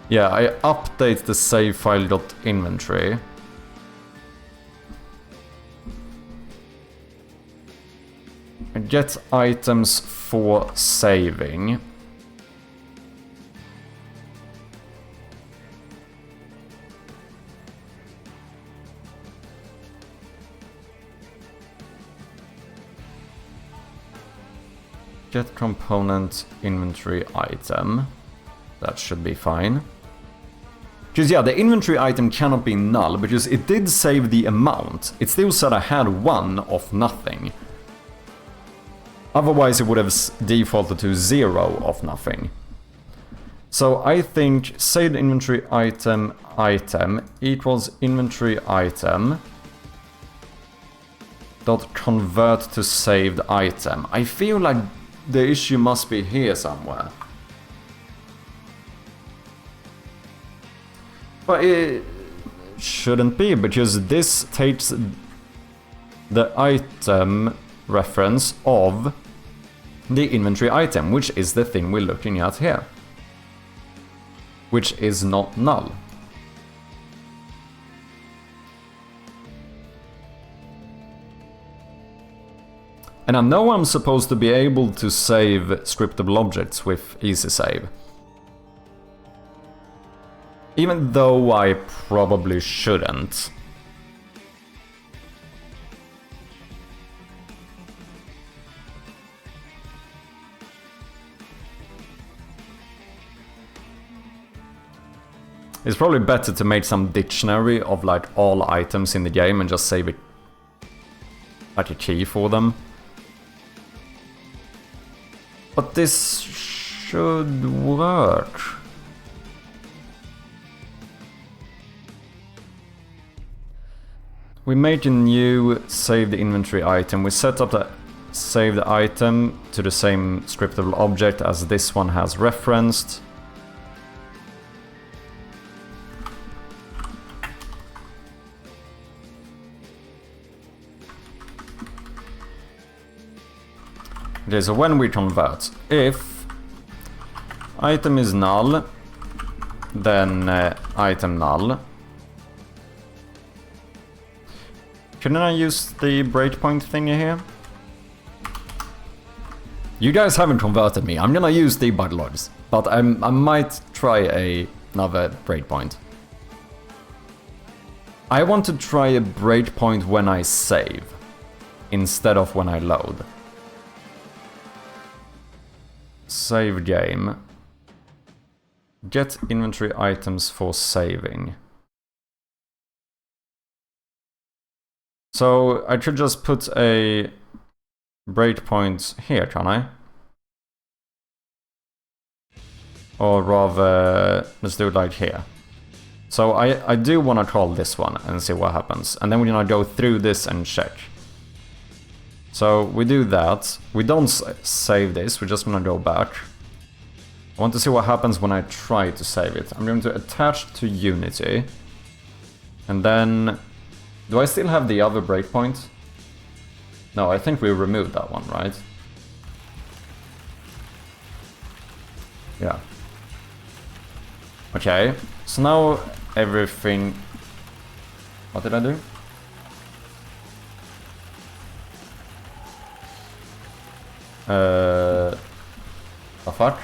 yeah, I update the save file.inventory. Get items for saving. Get component inventory item. That should be fine. Because yeah, the inventory item cannot be null, because it did save the amount. It still said I had one of nothing. Otherwise it would have defaulted to 0 of nothing. So I think saved inventory item equals inventory item dot convert to saved item. I feel like the issue must be here somewhere. But it shouldn't be, because this takes the item reference of the inventory item, which is the thing we're looking at here, which is not null. And I know I'm supposed to be able to save scriptable objects with easy save. Even though I probably shouldn't. It's probably better to make some dictionary of like all items in the game and just save it like a key for them. But this should work. We make a new saved inventory item. We set up the saved item to the same scriptable object as this one has referenced. Okay, so when we convert, if item is null, then item null. Couldn't I use the breakpoint thingy here? You guys haven't converted me. I'm gonna use debug logs, but I might try another breakpoint. I want to try a breakpoint when I save, instead of when I load. Save game. Get inventory items for saving. So I could just put a breakpoint here, can I? Or rather, let's do it like here. So I do want to call this one and see what happens. And then we're gonna go through this and check. So we do that. We don't save this, we're just gonna go back. I want to see what happens when I try to save it. I'm going to attach to Unity. And then... do I still have the other breakpoint? No, I think we removed that one, right? Yeah. Okay, so now everything... what did I do? The fuck?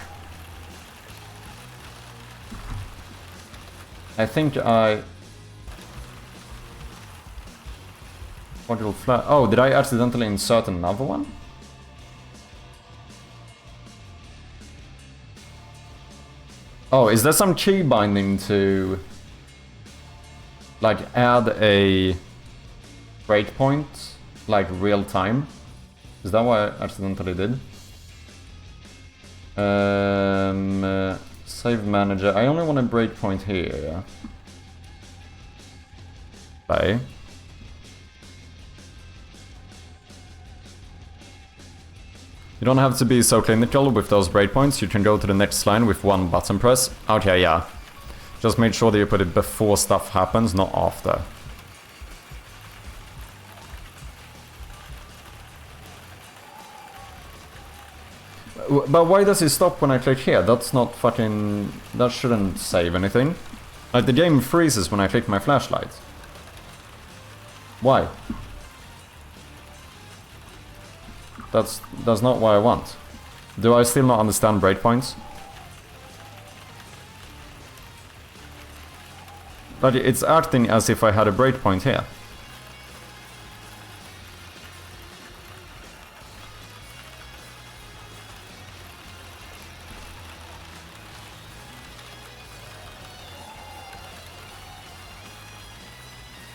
I think I... oh, did I accidentally insert another one? Oh, is there some key binding to... like add a breakpoint, like real time? Is that what I accidentally did? Save manager. I only want a breakpoint here. Okay. You don't have to be so clinical with those breakpoints. You can go to the next line with one button press. Okay, yeah. Just make sure that you put it before stuff happens, not after. But why does it stop when I click here? That's not fucking... that shouldn't save anything. Like, the game freezes when I click my flashlight. Why? That's not what I want. Do I still not understand breakpoints? But it's acting as if I had a breakpoint here.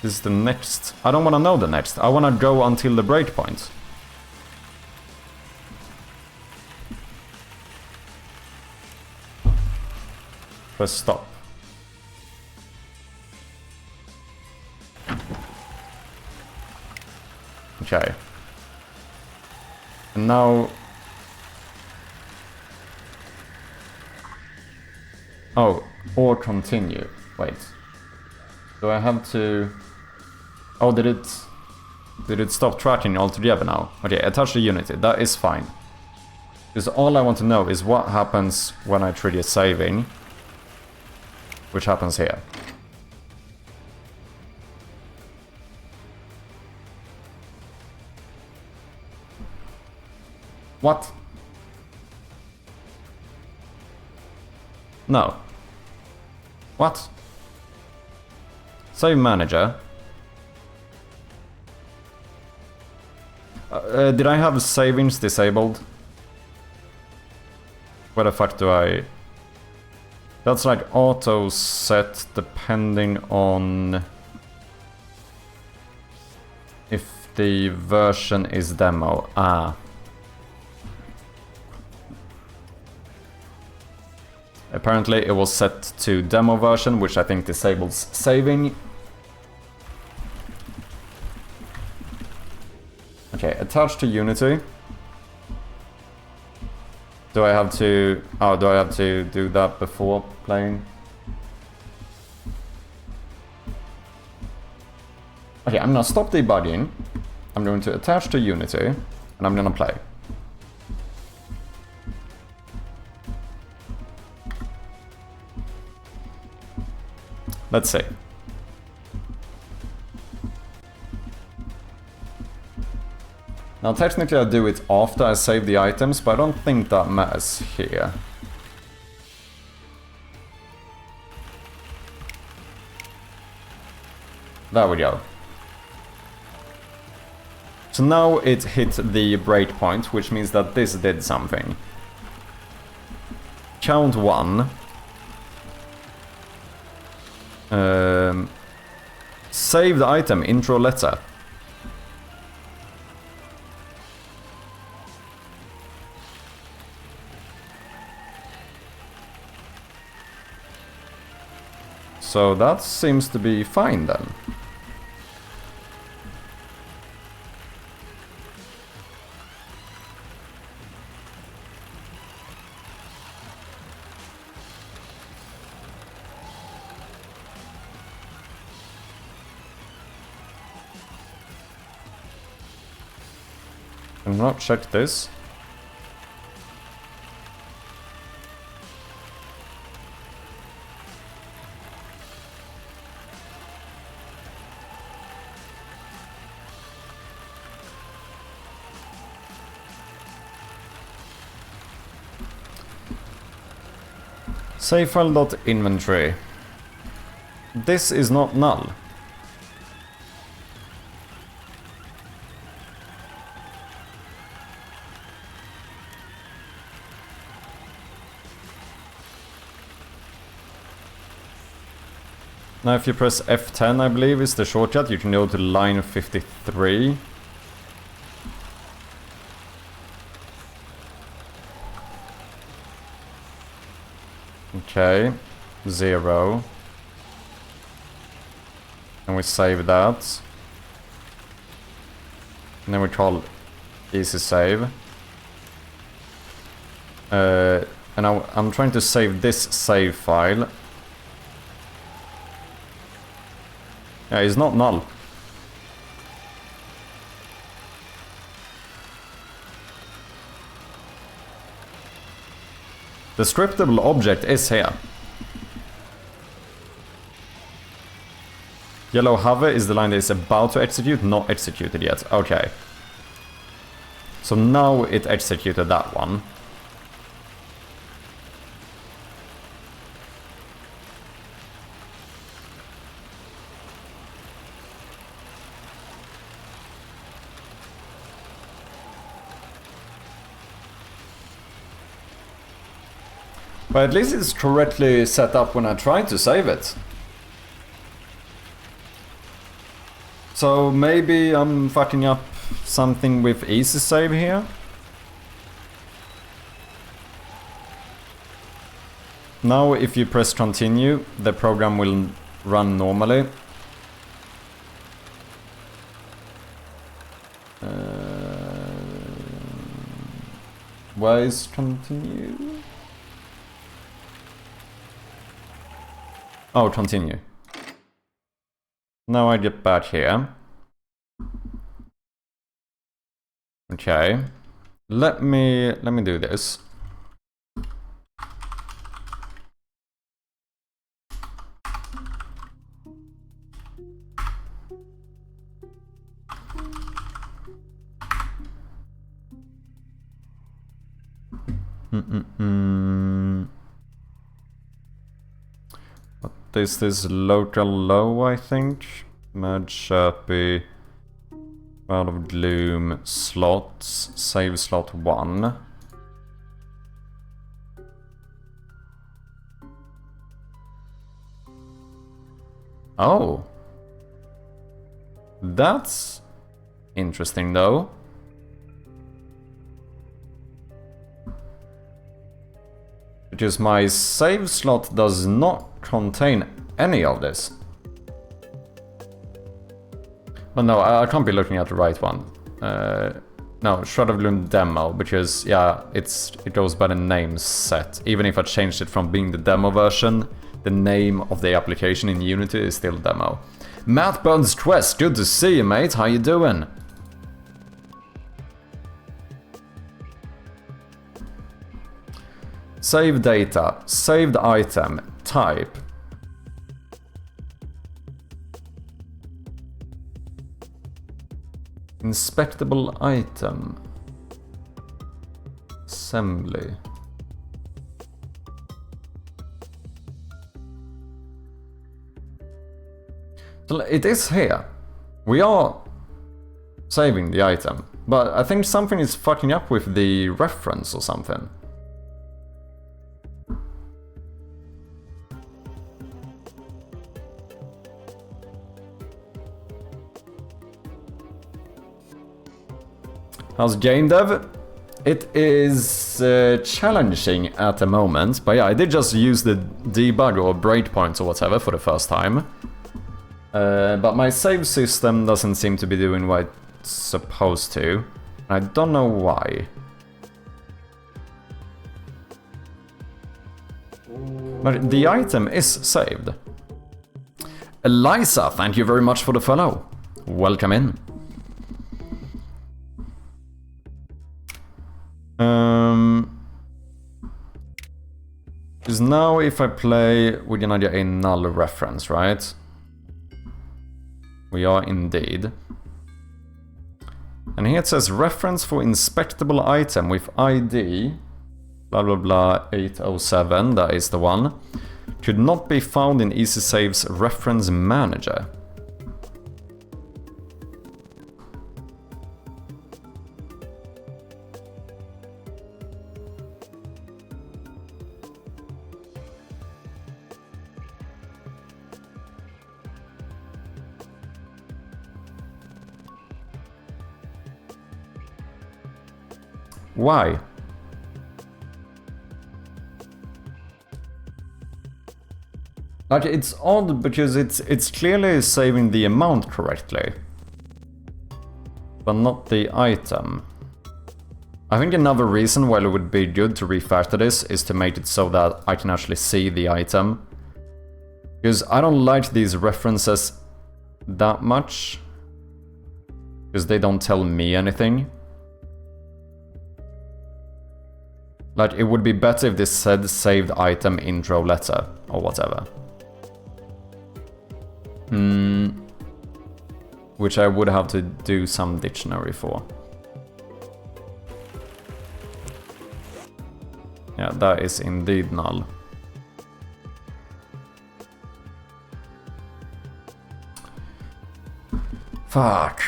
This is the next. I don't want to know the next. I want to go until the breakpoint. Press stop. Okay. And now... Oh, or continue. Wait. Do I have to... Oh, did it stop tracking altogether now? Okay, attach to Unity. That is fine. Because all I want to know is what happens when I trigger saving. Which happens here. What? No. What? Save manager. Did I have savings disabled? Where the fuck do I... That's like auto set depending on if the version is demo. Ah. Apparently it was set to demo version, which I think disables saving. Okay, attach to Unity. Do I have to... Oh, do I have to do that before playing? Okay, I'm gonna stop debugging. I'm going to attach to Unity, and I'm gonna play. Let's see. Now technically I do it after I save the items, but I don't think that matters here. There we go. So now it hit the breakpoint, which means that this did something. Count 1. Save the item, intro letter. So that seems to be fine then. I'll not check this. Save file.inventory. This is not null. Now if you press F10, I believe is the shortcut, you can go to line 53. Okay, 0. And we save that. And then we call easy save. And I'm trying to save this save file. Yeah, it's not null. The scriptable object is here. Yellow hover is the line that is about to execute, not executed yet. Okay. So now it executed that one. But at least it's correctly set up when I try to save it. So maybe I'm fucking up something with easy save here. Now if you press continue, the program will run normally. Where is continue? Oh, continue. Now I get back here. Okay. Let me do this. What is this local low, I think? Mad Sharpie, Cloud of Gloom, slots, save slot 1. Oh. That's interesting though. Because my save slot does not contain any of this. But no, I can't be looking at the right one. No, Shroud of Gloom demo, because yeah, it goes by the name set. Even if I changed it from being the demo version, the name of the application in Unity is still demo. Matt Burns Quest, good to see you, mate. How you doing? Save data, saved item, type. Inspectable item. Assembly. So it is here. We are saving the item, but I think something is fucking up with the reference or something. How's gamedev? It is challenging at the moment, but yeah, I did just use the debug or breakpoints or whatever for the first time. But my save system doesn't seem to be doing what it's supposed to. I don't know why. But the item is saved. Eliza, thank you very much for the follow. Welcome in. Because now if I play, we're gonna get a null reference, right? We are indeed. And here it says reference for inspectable item with ID, blah blah blah 807, that is the one, could not be found in EasySave's reference manager. Why? Like, it's odd because it's clearly saving the amount correctly, but not the item. I think another reason why it would be good to refactor this is to make it so that I can actually see the item. Because I don't like these references that much, because they don't tell me anything. Like, it would be better if this said saved item intro letter, or whatever. Which I would have to do some dictionary for. Yeah, that is indeed null. Fuck.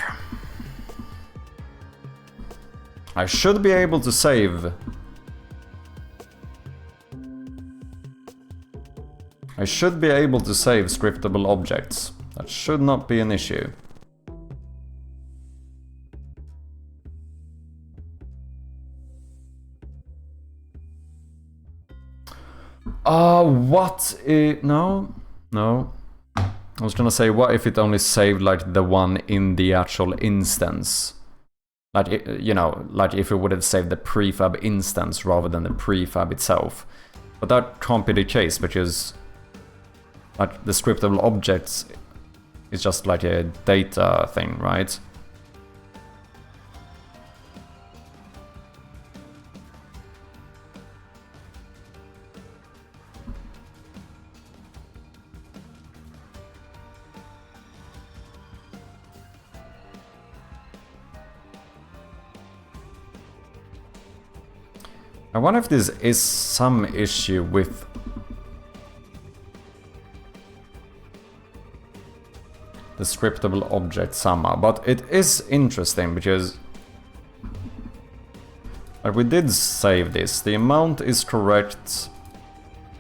I should be able to save. I should be able to save scriptable objects. That should not be an issue. What if... No. I was gonna say, what if it only saved like the one in the actual instance? Like, you know, like if it would have saved the prefab instance rather than the prefab itself. But that can't be the case, because like the scriptable objects is just like a data thing, right? I wonder if this is some issue with the scriptable object somehow, but it is interesting because we did save this. The amount is correct.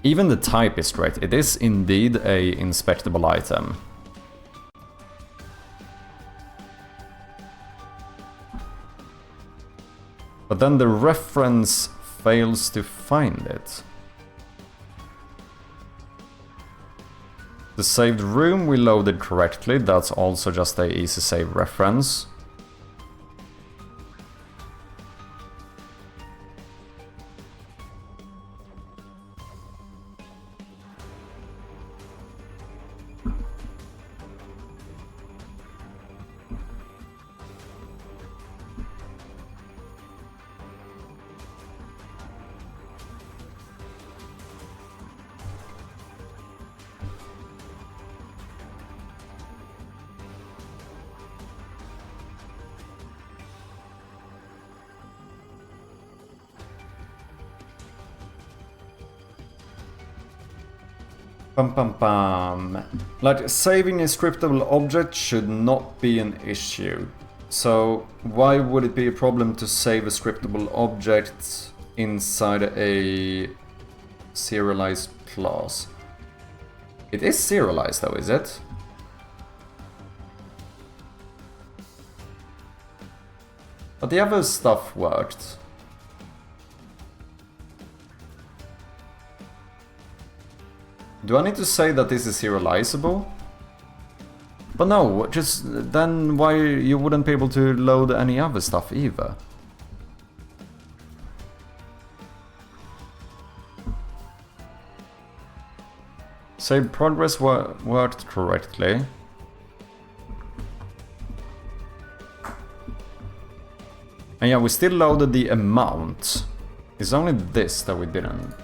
Even the type is correct. It is indeed a inspectable item. But then the reference fails to find it. The saved room we loaded correctly, that's also just a easy save reference. Pum pum pum. Like, saving a scriptable object should not be an issue. So why would it be a problem to save a scriptable object inside a serialized class? It is serialized though, is it? But the other stuff worked. Do I need to say that this is serializable? But no, just then why you wouldn't be able to load any other stuff either? Save progress worked correctly. And yeah, we still loaded the amount. It's only this that we didn't.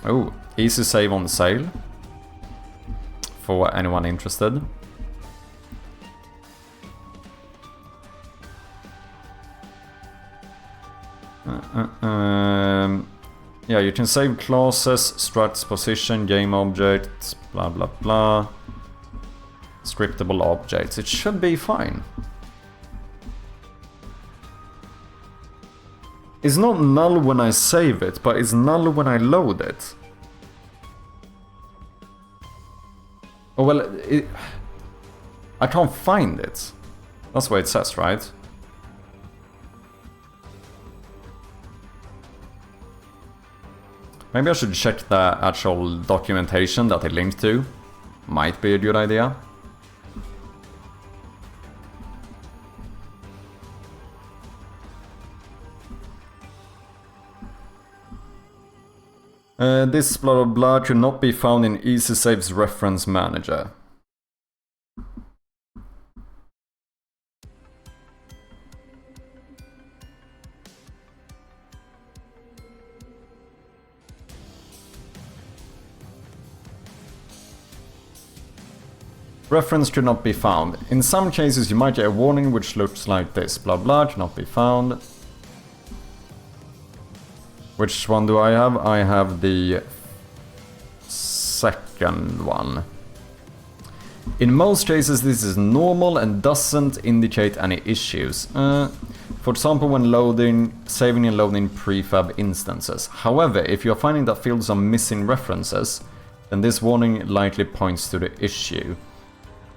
Oh, easy save on sale. For anyone interested. Yeah, you can save classes, structs, position, game objects, blah blah blah. Scriptable objects. It should be fine. It's not null when I save it, but it's null when I load it. Oh well, I can't find it. That's what it says, right? Maybe I should check the actual documentation that it linked to. Might be a good idea. This blah blah blah could not be found in EasySave's reference manager. Reference could not be found. In some cases you might get a warning which looks like this. Blah blah cannot be found. Which one do I have? I have the second one. In most cases this is normal and doesn't indicate any issues. For example, when saving and loading prefab instances. However, if you're finding that fields are missing references, then this warning likely points to the issue.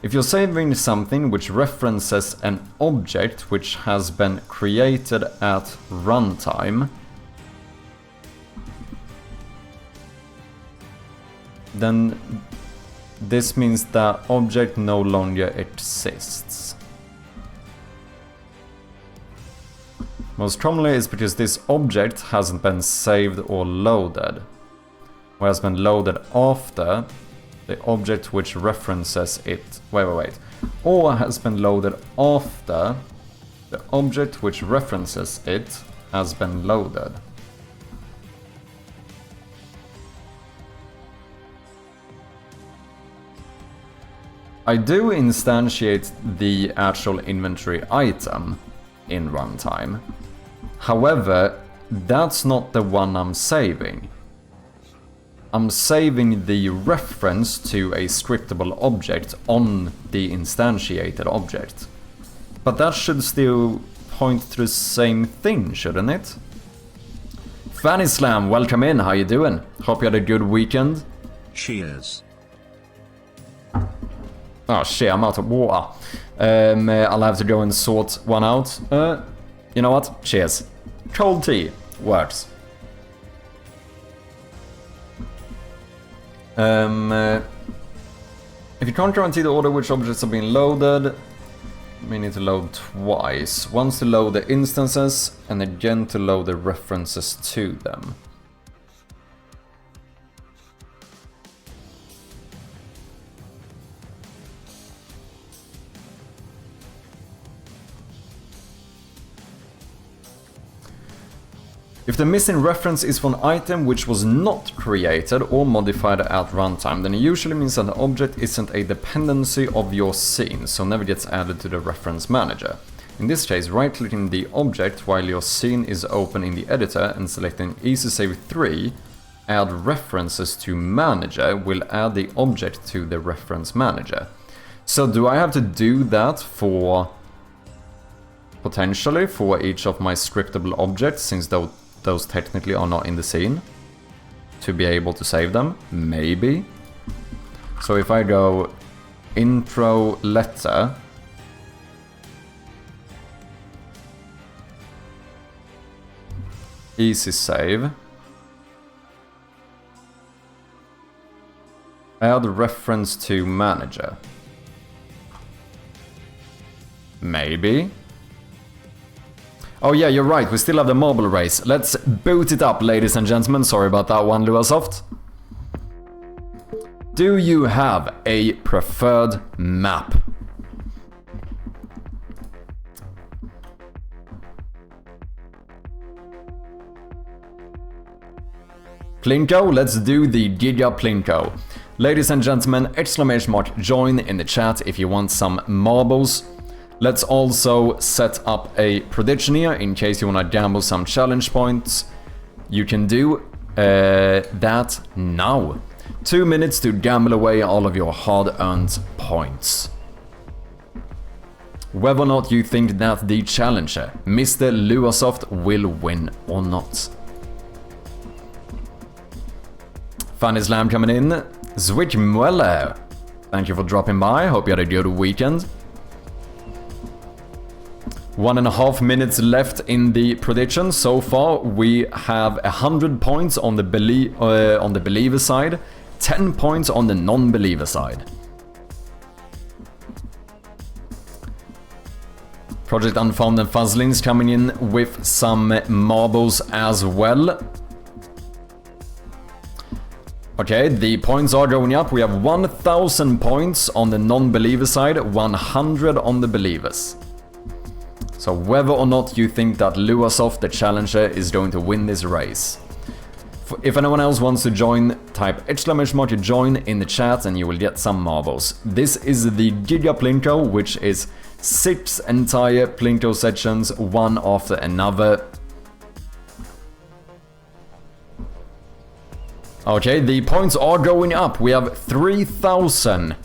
If you're saving something which references an object which has been created at runtime, then This means that object no longer exists. Most commonly is because this object hasn't been saved or loaded, or has been loaded after the object which references it. Wait. Or has been loaded after the object which references it has been loaded. I do instantiate the actual inventory item in runtime. However, that's not the one I'm saving. I'm saving the reference to a scriptable object on the instantiated object. But that should still point to the same thing, shouldn't it? Fanny Slam, welcome in, how you doing? Hope you had a good weekend. Cheers. Oh shit, I'm out of water. I'll have to go and sort one out. You know what? Cheers. Cold tea. Works. If you can't guarantee the order which objects are being loaded, we need to load twice. Once to load the instances, and again to load the references to them. If the missing reference is for an item which was not created or modified at runtime, then it usually means that the object isn't a dependency of your scene, so never gets added to the reference manager. In this case, right-clicking the object while your scene is open in the editor and selecting Easy Save 3, Add References to Manager will add the object to the reference manager. So do I have to do that for, potentially, for each of my scriptable objects, since those technically are not in the scene, to be able to save them? Maybe. So if I go intro letter, easy save, add reference to manager. Maybe. Oh yeah, you're right, we still have the marble race. Let's boot it up, ladies and gentlemen. Sorry about that one, Luasoft. Do you have a preferred map? Plinko, let's do the Giga Plinko. Ladies and gentlemen, exclamation mark join in the chat if you want some marbles. Let's also set up a prediction here in case you want to gamble some challenge points. You can do that now. 2 minutes to gamble away all of your hard-earned points. Whether or not you think that the challenger, Mr. Luasoft, will win or not. Fanny Slam coming in. Zwitch Mueller, thank you for dropping by. Hope you had a good weekend. 1.5 minutes left in the prediction. So far, we have 100 points on the believer side, 10 points on the non-believer side. Project Unfound and Fuzzlings coming in with some marbles as well. Okay, the points are going up. We have 1,000 points on the non-believer side, 100 on the believers. So whether or not you think that Luasoft, the challenger, is going to win this race. If anyone else wants to join, type exclamation mark join in the chat and you will get some marbles. This is the Giga Plinko, which is 6 entire Plinko sections, one after another. Okay, the points are going up. We have 3,000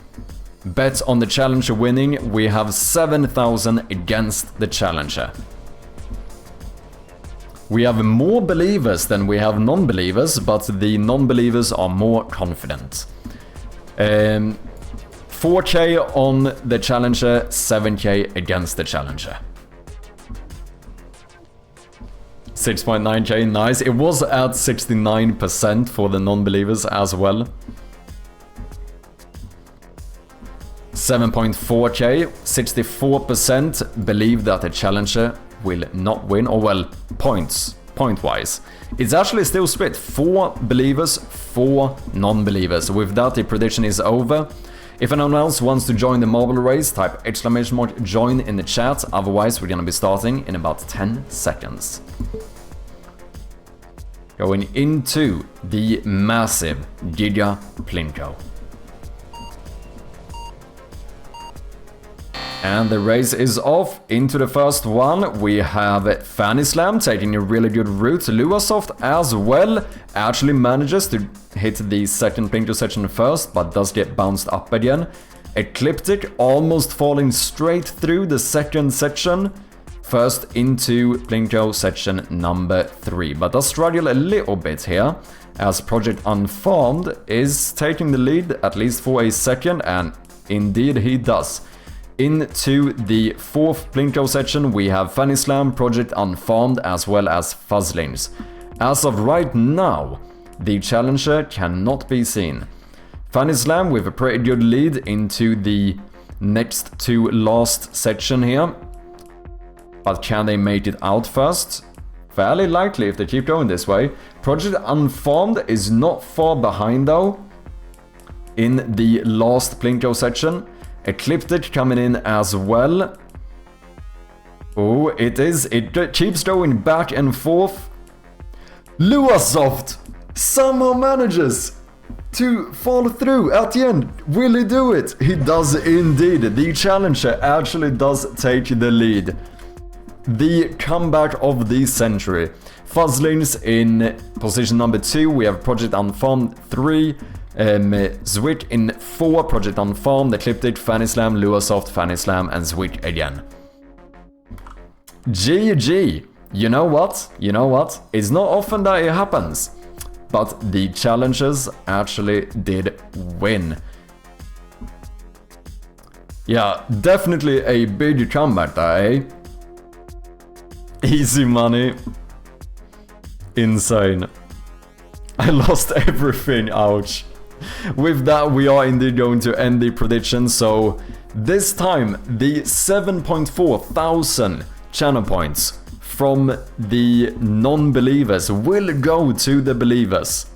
bets on the challenger winning. We have 7,000 against the challenger. We have more believers than we have non-believers, but the non-believers are more confident. 4k on the challenger, 7k against the challenger. 6.9k, nice. It was at 69% for the non-believers as well. 7.4k, 64% believe that the challenger will not win, or well, point-wise. It's actually still split, 4 believers, 4 non-believers. With that, the prediction is over. If anyone else wants to join the marble race, type !join in the chat, otherwise we're gonna be starting in about 10 seconds. Going into the massive Giga Plinko. And the race is off. Into the first one, we have Fanny Slam taking a really good route. Luasoft as well actually manages to hit the second Plinko section first, but does get bounced up again. Ecliptic almost falling straight through the second section. First into Plinko section number 3, but does struggle a little bit here, as Project Unfarmed is taking the lead at least for a second, and indeed he does. Into the 4th Plinko section, we have Fanny Slam, Project Unfarmed, as well as Fuzzlings. As of right now, the challenger cannot be seen. Fanny Slam with a pretty good lead into the next to last section here. But can they make it out first? Fairly likely if they keep going this way. Project Unfarmed is not far behind though, in the last Plinko section. Ecliptic coming in as well. Oh, it keeps going back and forth. Luasoft somehow manages to fall through at the end. Will he do it? He does indeed. The challenger actually does take the lead. The comeback of the century. Fuzzlings in position number 2. We have Project Unfarmed 3. Zwitch in 4, Project Unfarmed, Ecliptic, Fanny Slam, Luasoft, Fanny Slam, and Zwitch again. GG! You know what? It's not often that it happens. But the challengers actually did win. Yeah, definitely a big comeback there, eh? Easy money. Insane. I lost everything, ouch. With that, we are indeed going to end the prediction. So this time, the 7.4 thousand channel points from the non-believers will go to the believers.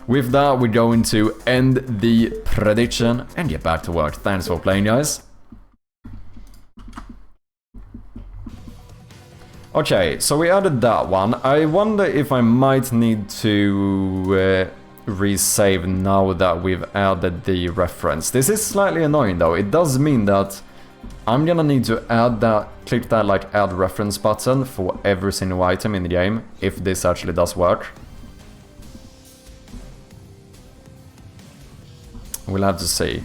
With that, we're going to end the prediction and get back to work. Thanks for playing, guys. Okay, so we added that one. I wonder if I might need to resave now that we've added the reference. This is slightly annoying though. It does mean that I'm gonna need to add that, click that like add reference button for every single item in the game, if this actually does work. We'll have to see.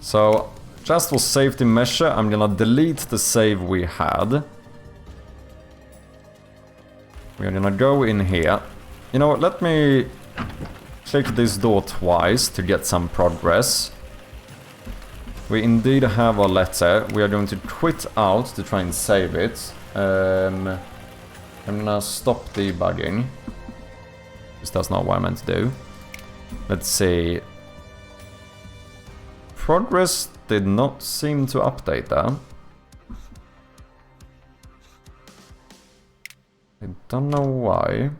So, just for safety measure, I'm gonna delete the save we had. We're gonna go in here. You know what, let me click this door twice to get some progress. We indeed have our letter. We are going to quit out to try and save it. I'm gonna stop debugging. Because that's not what I meant to do. Let's see. Progress did not seem to update that. I don't know why.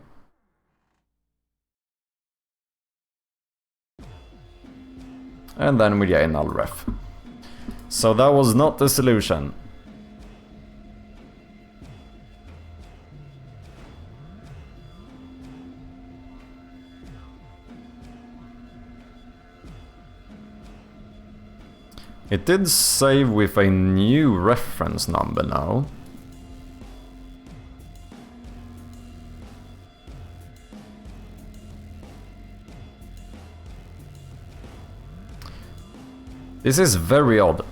And then we get a null ref. So that was not the solution. It did save with a new reference number now. This is very odd.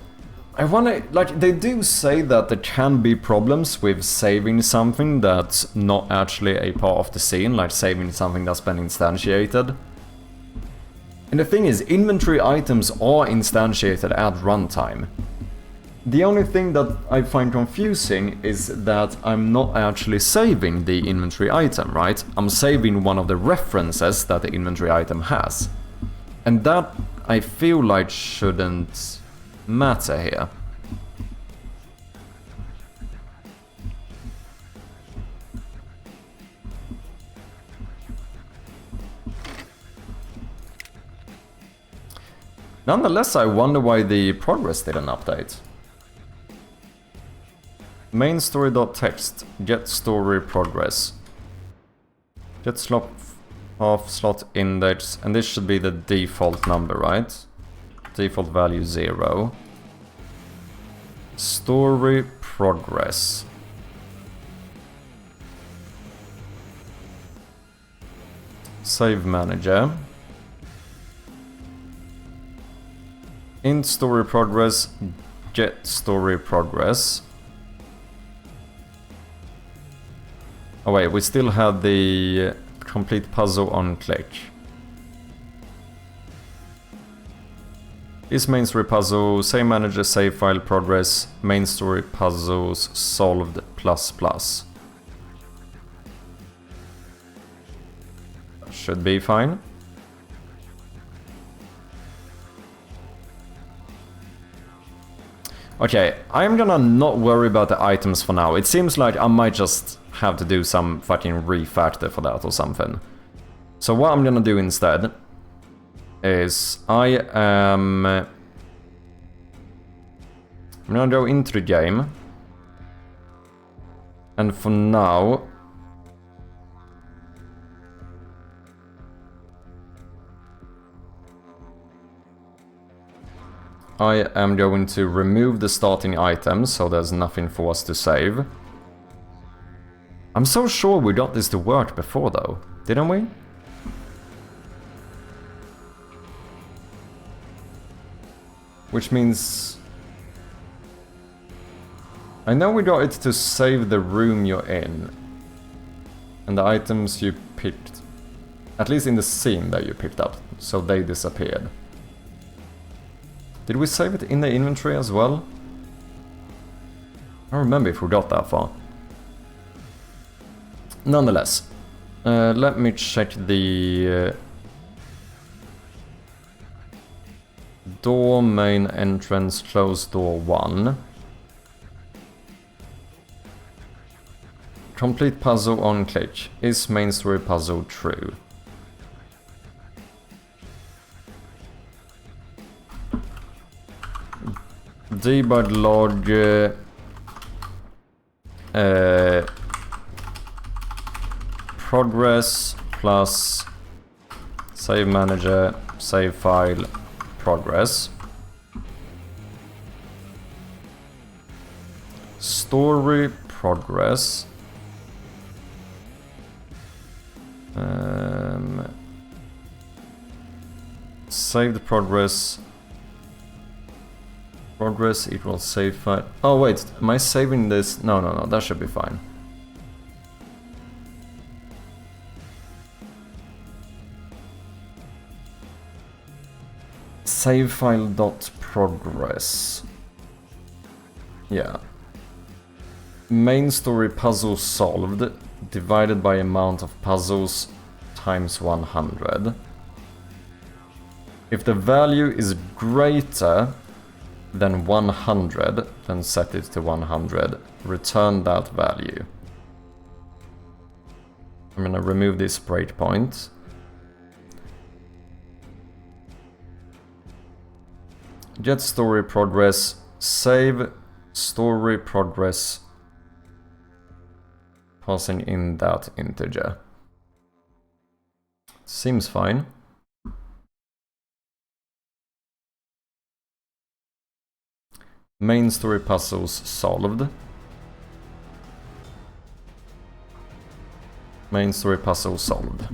I wonder, like, they do say that there can be problems with saving something that's not actually a part of the scene, like saving something that's been instantiated. And the thing is, inventory items are instantiated at runtime. The only thing that I find confusing is that I'm not actually saving the inventory item, right? I'm saving one of the references that the inventory item has. And that, I feel like, shouldn't matter here. Nonetheless, I wonder why the progress didn't update. Main story.text, get story progress. Get slot half slot index, and this should be the default number, right? Default value 0. Story progress. Save manager. Int story progress, get story progress. Oh wait, we still had the complete puzzle on click. Is main story puzzle, save manager, save file progress, main story puzzles solved ++. Should be fine. Okay, I'm gonna not worry about the items for now. It seems like I might just have to do some fucking refactor for that or something. So what I'm gonna do instead is I'm gonna go into the game, and for now I am going to remove the starting items, so there's nothing for us to save. I'm so sure we got this to work before though, didn't we? Which means... I know we got it to save the room you're in. And the items you picked, at least in the scene that you picked up, so they disappeared. Did we save it in the inventory as well? I don't remember if we got that far. Nonetheless, let me check the door, main entrance, close door 1. Complete puzzle on click. Is main story puzzle true? Debug log progress plus save manager, save file, progress. Story progress. Save the progress. Progress equals save file. Oh wait, am I saving this? No, that should be fine. Save file dot progress. Yeah. Main story puzzle solved divided by amount of puzzles times 100. If the value is greater than 100, then set it to 100. Return that value. I'm gonna remove this breakpoint. Get story progress, save story progress, passing in that integer. Seems fine. Main story puzzles solved. Main story puzzle solved.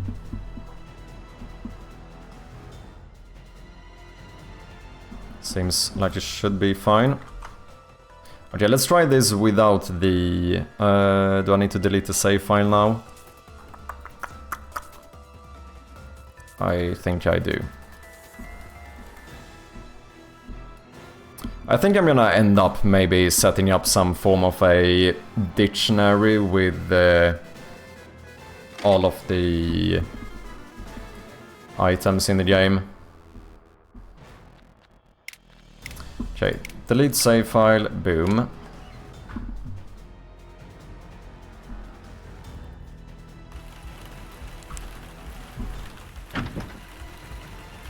Seems like it should be fine. Okay, let's try this without the... do I need to delete the save file now? I think I do. I think I'm gonna end up maybe setting up some form of a dictionary with all of the items in the game. Okay, delete save file, boom.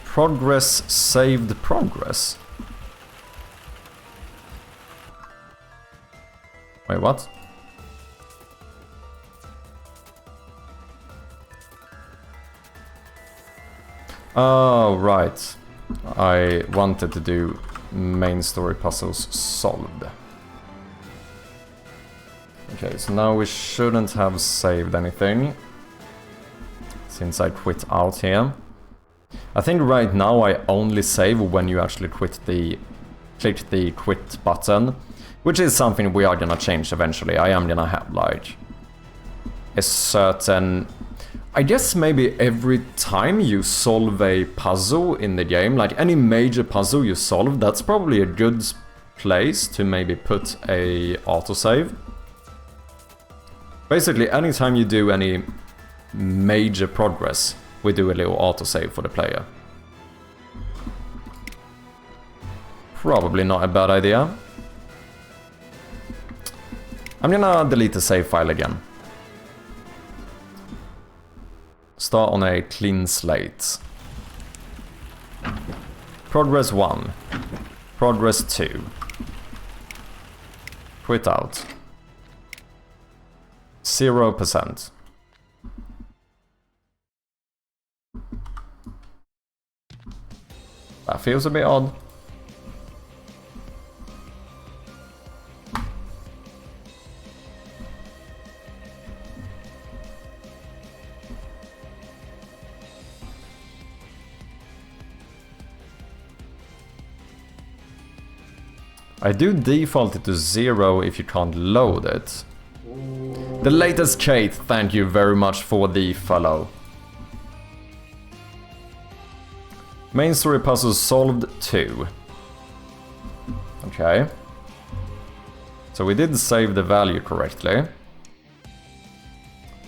Progress saved progress. Wait, what? Oh, right. I wanted to do main story puzzles solved. Okay, so now we shouldn't have saved anything since I quit out here. I think right now I only save when you actually click the quit button, which is something we are gonna change eventually. I am gonna have like a certain... I guess maybe every time you solve a puzzle in the game, like any major puzzle you solve, that's probably a good place to maybe put a autosave. Basically, anytime you do any major progress, we do a little autosave for the player. Probably not a bad idea. I'm gonna delete the save file again. Start on a clean slate. Progress 1. Progress 2. Quit out. 0%. That feels a bit odd. I do default it to 0 if you can't load it. The latest Kate, thank you very much for the follow. Main story puzzle solved 2. Okay. So we did save the value correctly.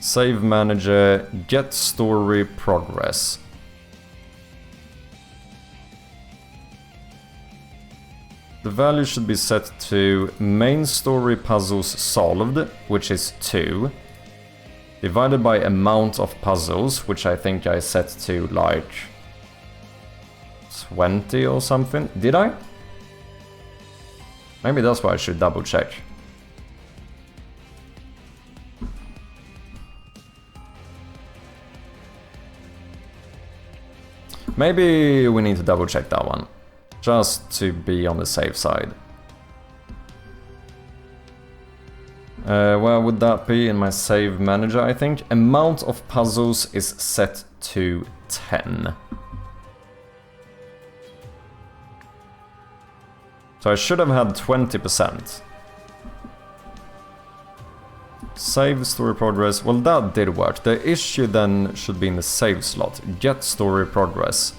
Save manager, get story progress. The value should be set to main story puzzles solved, which is 2, divided by amount of puzzles, which I think I set to like 20 or something. Did I? Maybe that's why I should double check. Maybe we need to double check that one. Just to be on the safe side. Where would that be? In my save manager, I think. Amount of puzzles is set to 10. So I should have had 20%. Save story progress. Well, that did work. The issue then should be in the save slot. Get story progress.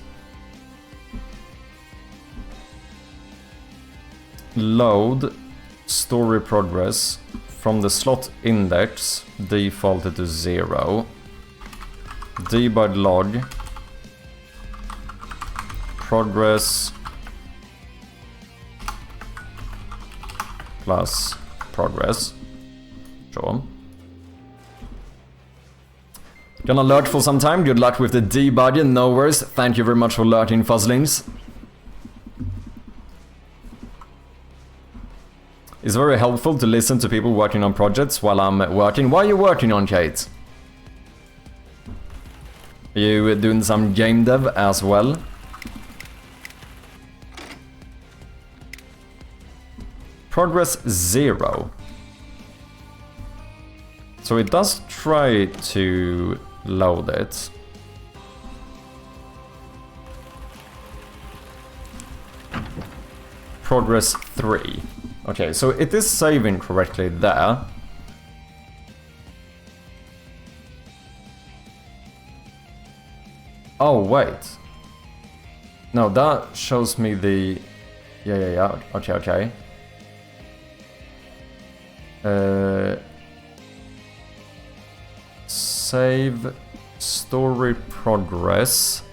Load story progress from the slot index defaulted to 0. Debug log progress plus progress. Sure. Gonna lurk for some time. Good luck with the debug. No worries. Thank you very much for lurking, Fuzzlings. It's very helpful to listen to people working on projects while I'm working. What are you working on, Kate? Are you doing some game dev as well? Progress 0. So it does try to load it. Progress 3. Okay, so it is saving correctly there. Oh, wait. No, that shows me the Yeah. Okay. Save story progress.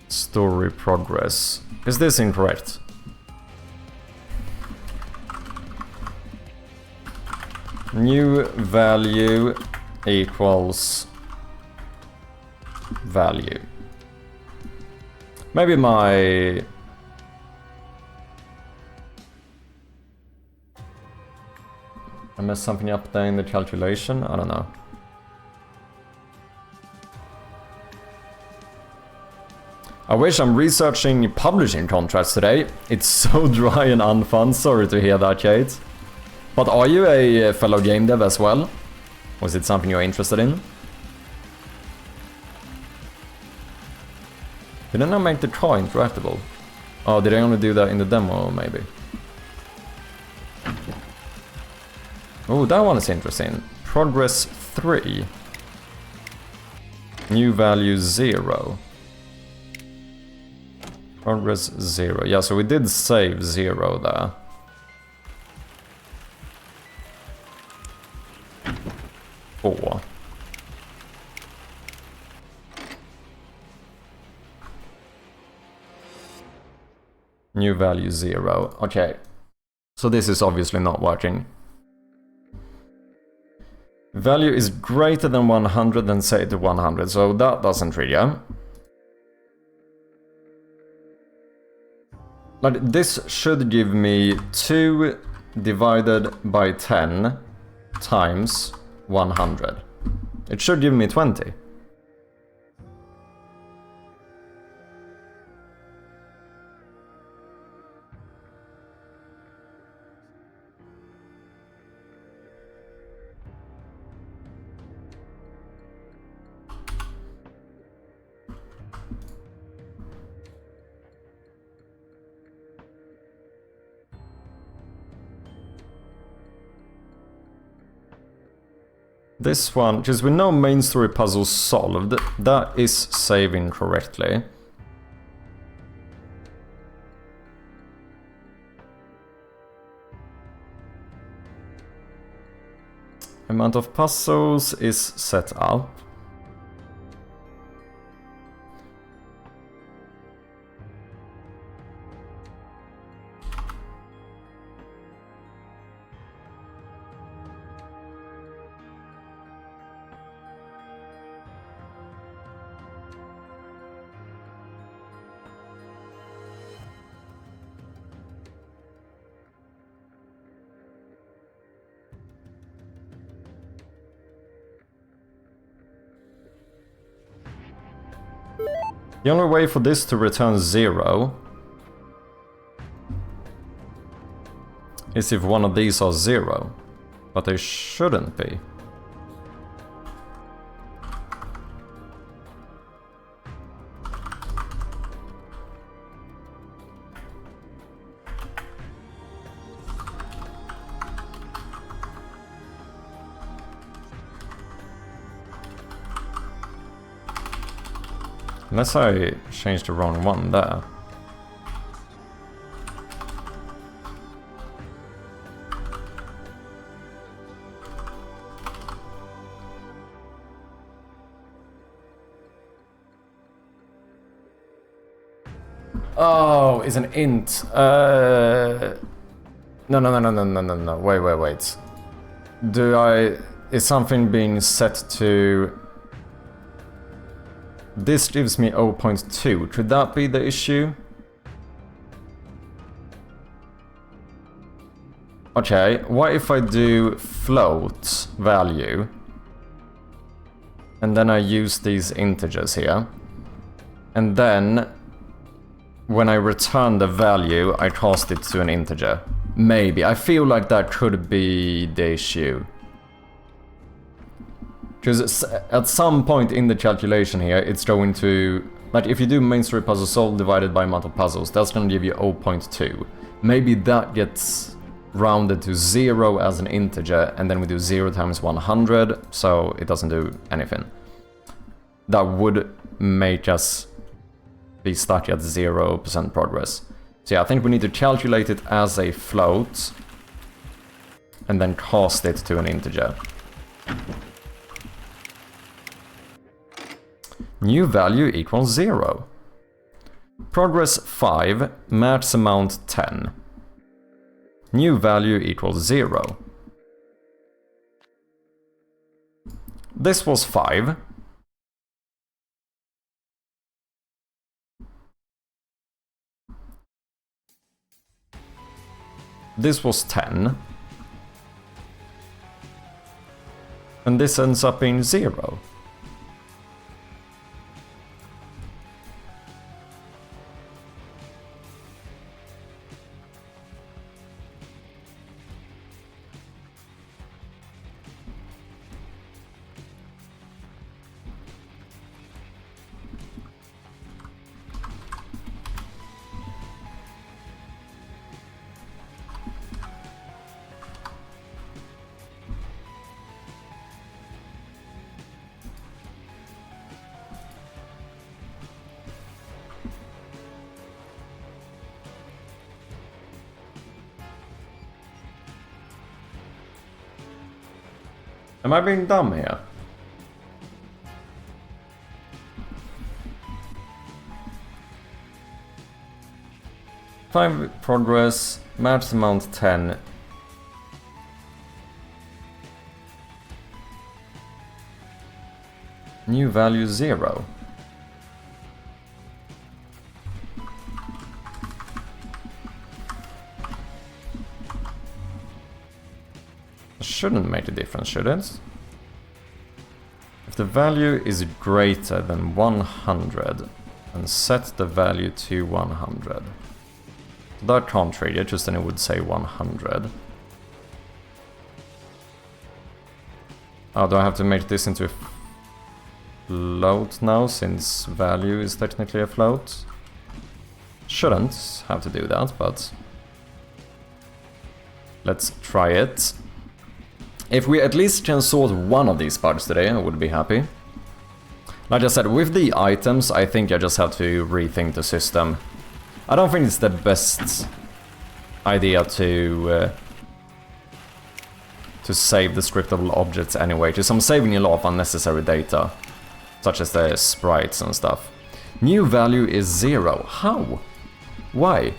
Story progress. Is this incorrect? New value equals value. Maybe my... I messed something up there in the calculation? I don't know. I wish I'm researching publishing contracts today. It's so dry and unfun. Sorry to hear that, Kate. But are you a fellow game dev as well? Was it something you're interested in? Didn't I make the car interactable? Oh, did I only do that in the demo, maybe? Oh, that one is interesting. Progress 3. New value 0. Progress 0. Yeah, so we did save 0 there. Four. New value 0. Okay. So this is obviously not working. Value is greater than 100, then say to 100. So that doesn't trigger. Like, this should give me 2 divided by 10 times 100. It should give me 20. This one, because with no main story puzzle solved, that is saving correctly. Amount of puzzles is set up. The only way for this to return 0 is if one of these are 0, but they shouldn't be. Unless I changed the wrong one there. Oh, it's an int. No. Wait. Is something being set to... This gives me 0.2. Could that be the issue? Okay, what if I do float value? And then I use these integers here. And then, when I return the value, I cast it to an integer. Maybe. I feel like that could be the issue. Because at some point in the calculation here, it's going to... Like, if you do main story puzzle solved divided by amount of puzzles, that's going to give you 0.2. Maybe that gets rounded to 0 as an integer, and then we do 0 times 100, so it doesn't do anything. That would make us be stuck at 0% progress. So yeah, I think we need to calculate it as a float and then cast it to an integer. New value equals 0. Progress 5, max amount 10. New value equals 0. This was 5. This was 10. And this ends up being 0. Am I being dumb here? Five progress, max amount 10. New value 0. Shouldn't make a difference, should it? If the value is greater than 100, and set the value to 100. That can't trigger, just then it would say 100. Oh, do I have to make this into a float now, since value is technically a float? Shouldn't have to do that, but let's try it. If we at least can sort one of these bugs today, I would be happy. Like I said, with the items, I think I just have to rethink the system. I don't think it's the best idea to save the scriptable objects anyway, because I'm saving a lot of unnecessary data, such as the sprites and stuff. New value is 0. How? Why?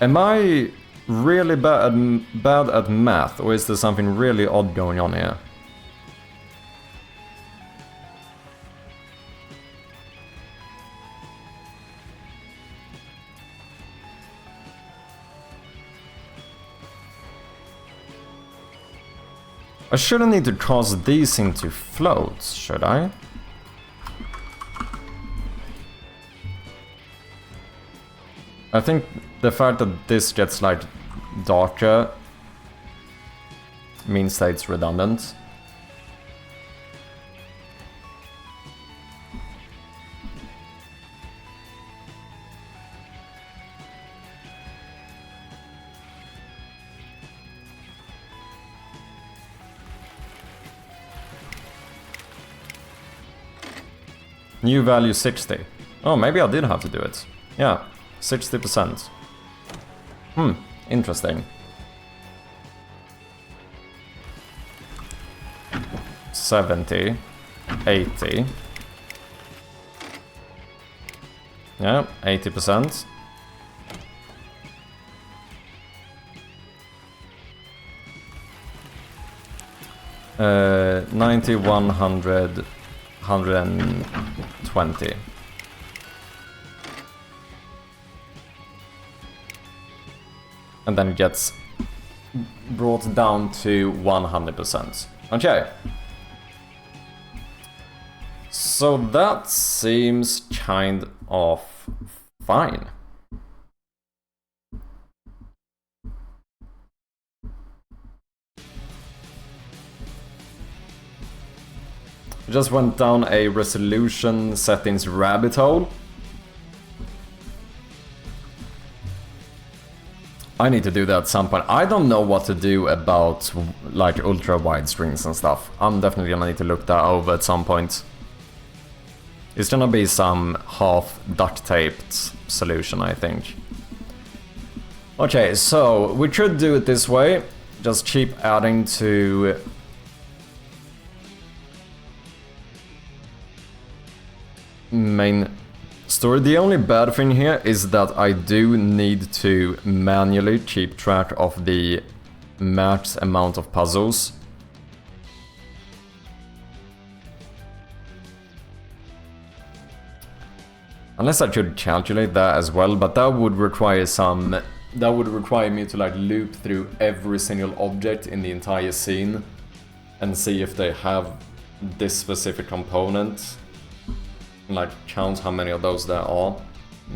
Am I really bad at math, or is there something really odd going on here? I shouldn't need to cast these into floats, should I? I think the fact that this gets like darker means that it's redundant. New value 60. Oh, maybe I did have to do it. Yeah, 60%. Interesting. 70, 80. Yeah, 80%. Uh, 90, 100, 120. And then gets brought down to 100%. Okay. So that seems kind of fine. Just went down a resolution settings rabbit hole. I need to do that at some point. I don't know what to do about like ultra wide strings and stuff. I'm definitely gonna need to look that over at some point. It's gonna be some half duct taped solution, I think. Okay, so we could do it this way. Just keep adding to main story. The only bad thing here is that I do need to manually keep track of the max amount of puzzles. Unless I could calculate that as well, but that would require some... That would require me to like loop through every single object in the entire scene and see if they have this specific component. And like count how many of those there are.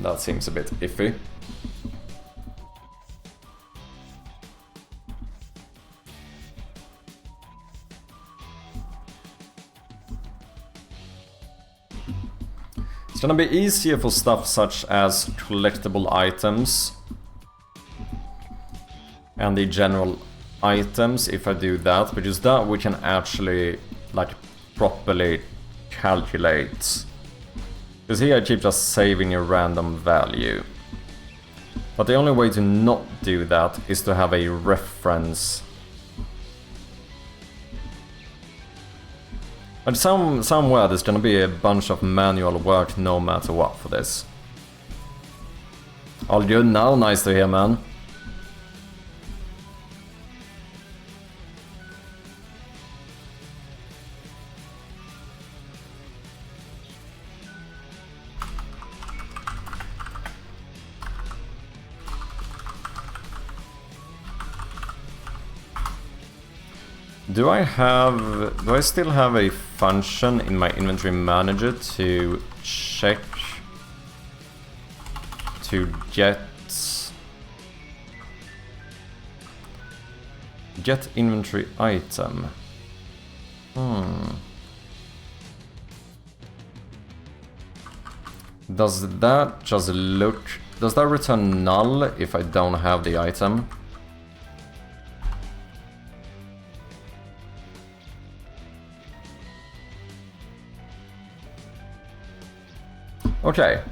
That seems a bit iffy. It's gonna be easier for stuff such as collectible items and the general items if I do that, because that we can actually like properly calculate. Because here I keep just saving a random value. But the only way to not do that is to have a reference. But somewhere there's gonna be a bunch of manual work no matter what for this. All good now, nice to hear, man. Do I still have a function in my inventory manager to check to get inventory item? Does that return null if I don't have the item? Okay,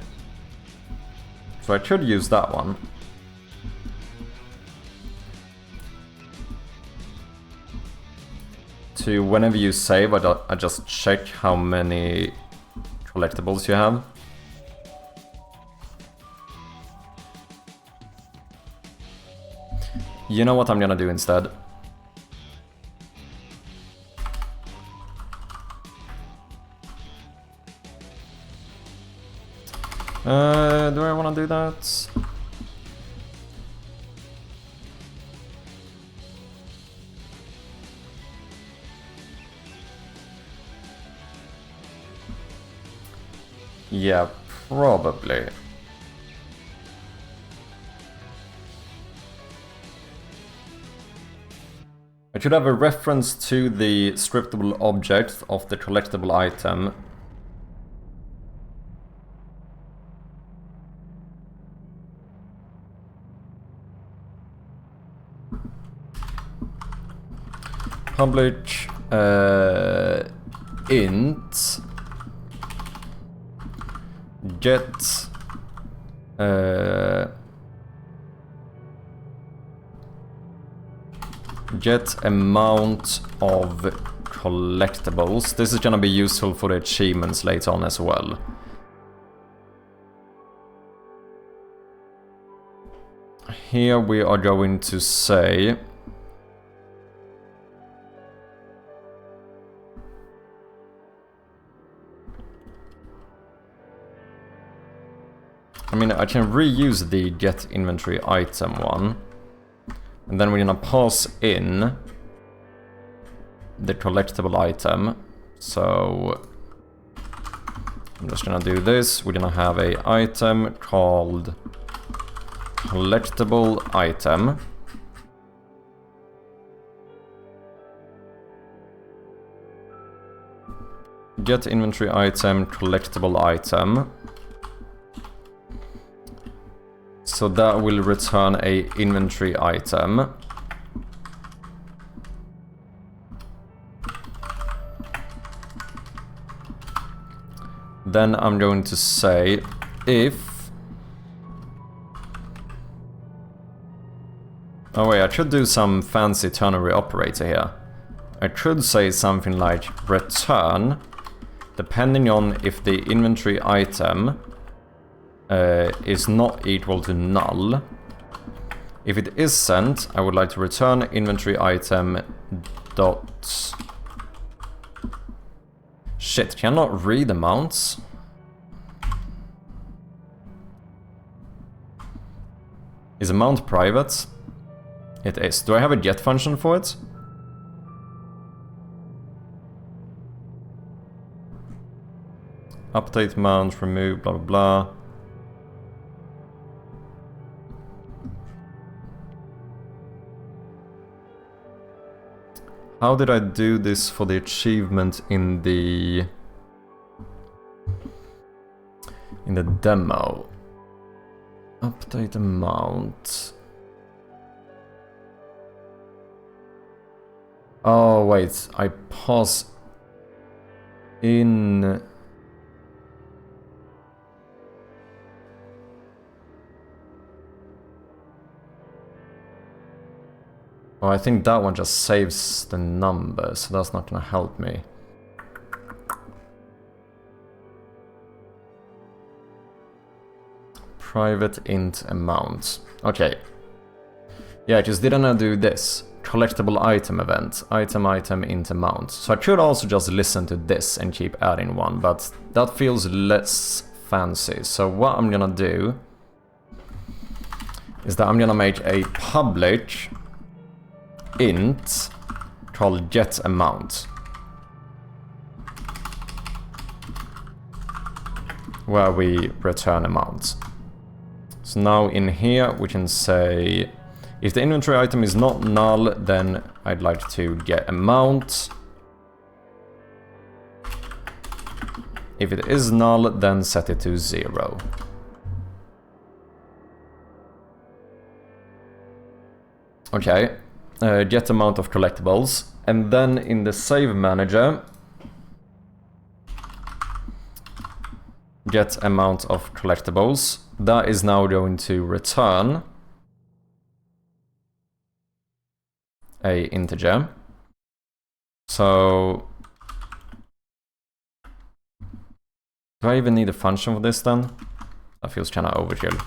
so I could use that one. To whenever you save, I just check how many collectibles you have. You know what I'm gonna do instead? Do I want to do that? Yeah, probably. I should have a reference to the scriptable object of the collectible item. Public int get amount of collectibles. This is gonna be useful for the achievements later on as well. Here we are going to say I mean, I can reuse the get inventory item one. And then we're gonna pass in the collectible item. So I'm just gonna do this. We're gonna have a item called collectible item. Get inventory item, collectible item. So that will return a inventory item. Then I'm going to say if... Oh wait, I should do some fancy ternary operator here. I should say something like return, depending on if the inventory item is not equal to null. If it is sent, I would like to return inventory item dot... Shit, can I not read amounts? Is amount private? It is. Do I have a get function for it? Update amount, remove, blah blah blah. How did I do this for the achievement in the demo? Update amount. Oh wait, I pause in. Oh, I think that one just saves the number, so that's not gonna help me. Private int amount. Okay. Yeah, just didn't I do this? Collectible item event. Item int amount. So I could also just listen to this and keep adding one, but that feels less fancy. So what I'm gonna do is that I'm gonna make a public int called getAmount, where we return amount. So now in here we can say if the inventory item is not null, then I'd like to get amount. If it is null, then set it to 0. Okay. Get amount of collectibles, and then in the save manager, get amount of collectibles. That is now going to return a integer. So do I even need a function for this then? That feels kind of overkill.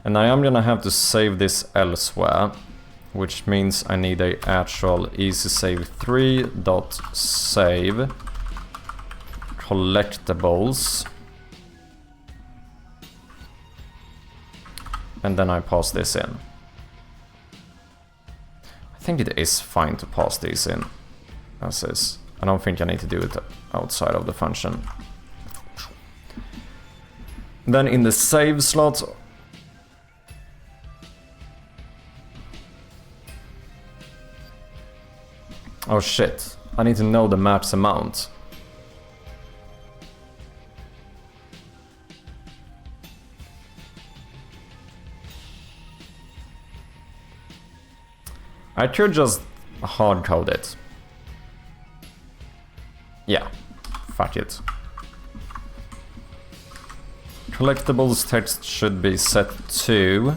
And I am gonna have to save this elsewhere, which means I need a actual easysave3.save collectibles, and then I pass this in. I think it is fine to pass these in as is. I don't think I need to do it outside of the function. Then in the save slot, oh shit, I need to know the max amount. I could just hard code it. Yeah, fuck it. Collectibles text should be set to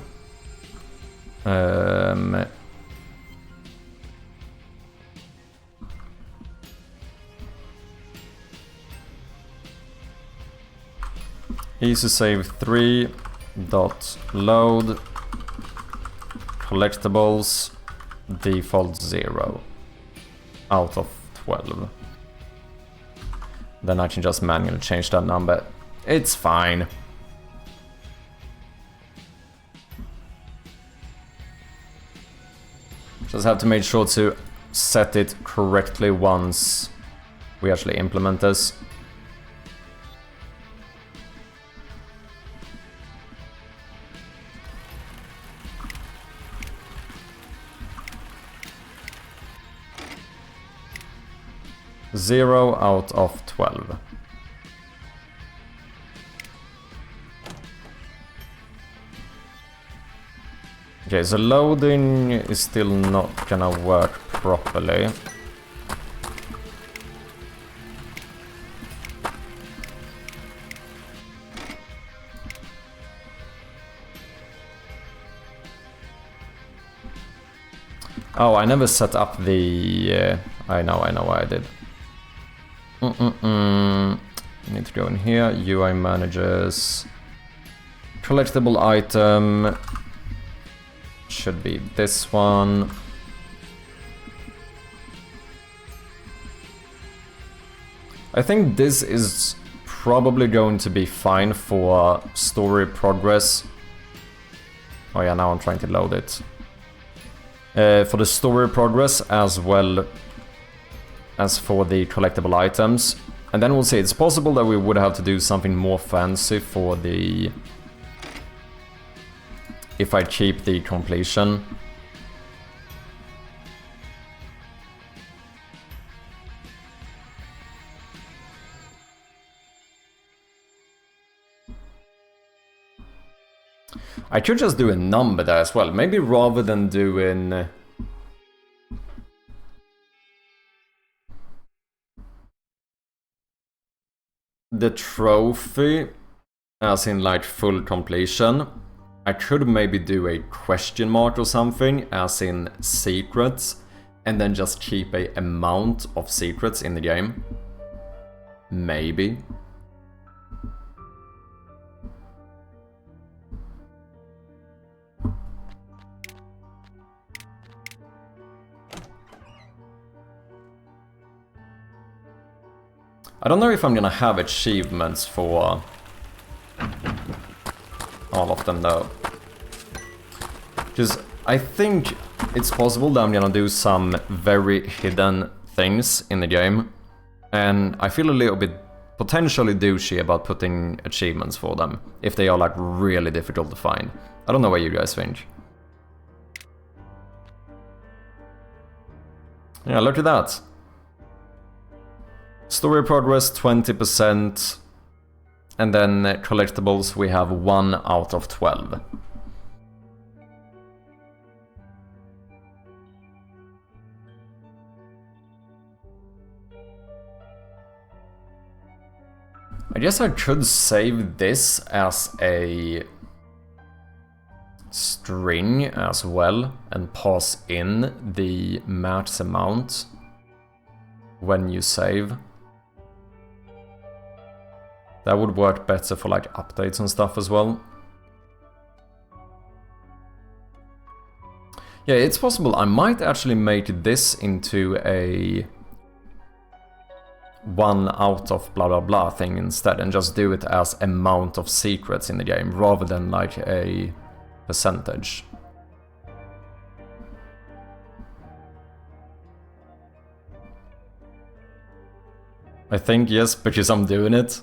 easysave3.load collectibles default 0 out of 12. Then I can just manually change that number. It's fine. Just have to make sure to set it correctly once we actually implement this. 0 out of 12. Okay, so loading is still not gonna work properly. Oh, I never set up the... I know why I did. You need to go in here, UI managers, collectible item, should be this one. I think this is probably going to be fine for story progress. Oh yeah, now I'm trying to load it. For the story progress as well as for the collectible items. And then we'll see, it's possible that we would have to do something more fancy for the... if I keep the completion. I could just do a number there as well, maybe rather than doing... the trophy, as in like full completion. I could maybe do a question mark or something, as in secrets, and then just keep a amount of secrets in the game. Maybe. I don't know if I'm gonna have achievements for all of them though. Because I think it's possible that I'm gonna do some very hidden things in the game. And I feel a little bit potentially douchey about putting achievements for them, if they are like really difficult to find. I don't know what you guys think. Yeah, look at that. Story progress 20%, and then collectibles we have 1 out of 12. I guess I could save this as a string as well and pass in the max amount when you save. That would work better for like updates and stuff as well. Yeah, it's possible I might actually make this into a 1 out of blah blah blah thing instead, and just do it as amount of secrets in the game rather than like a percentage. I think yes, because I'm doing it.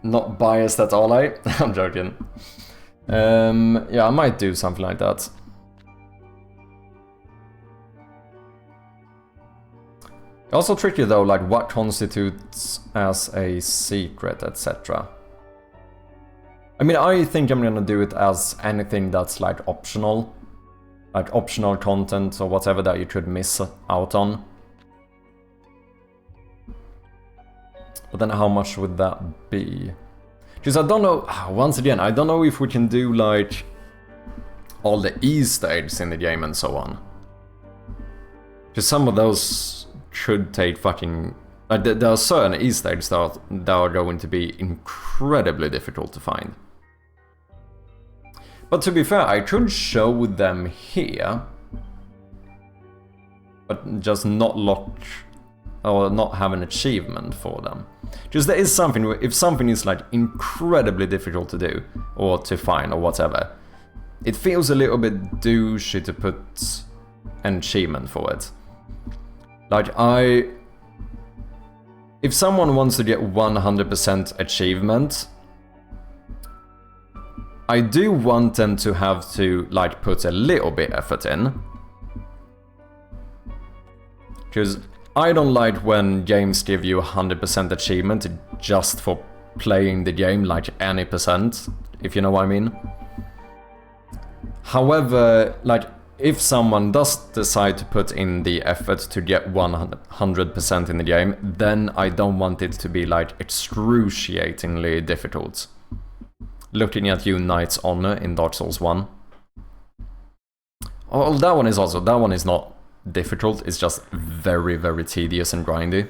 Not biased at all, eh? I'm joking. Yeah, I might do something like that. Also tricky though, like what constitutes as a secret, etc. I mean, I think I'm gonna do it as anything that's like optional content or whatever that you could miss out on. But then how much would that be? Because I don't know, once again, I don't know if we can do like all the Easter eggs in the game and so on. Because some of those should take fucking... there are certain Easter eggs that are going to be incredibly difficult to find. But to be fair, I could show them here, but just not lock or not have an achievement for them. Because there is something, if something is like incredibly difficult to do or to find or whatever, it feels a little bit douchey to put an achievement for it. Like if someone wants to get 100% achievement I do want them to have to, like, put a little bit effort in. Because I don't like when games give you 100% achievement just for playing the game, like any percent, if you know what I mean. However, like, if someone does decide to put in the effort to get 100% in the game, then I don't want it to be, like, excruciatingly difficult. Looking at you, Knight's Honor in Dark Souls 1. Oh, that one is not difficult, it's just very, very tedious and grindy.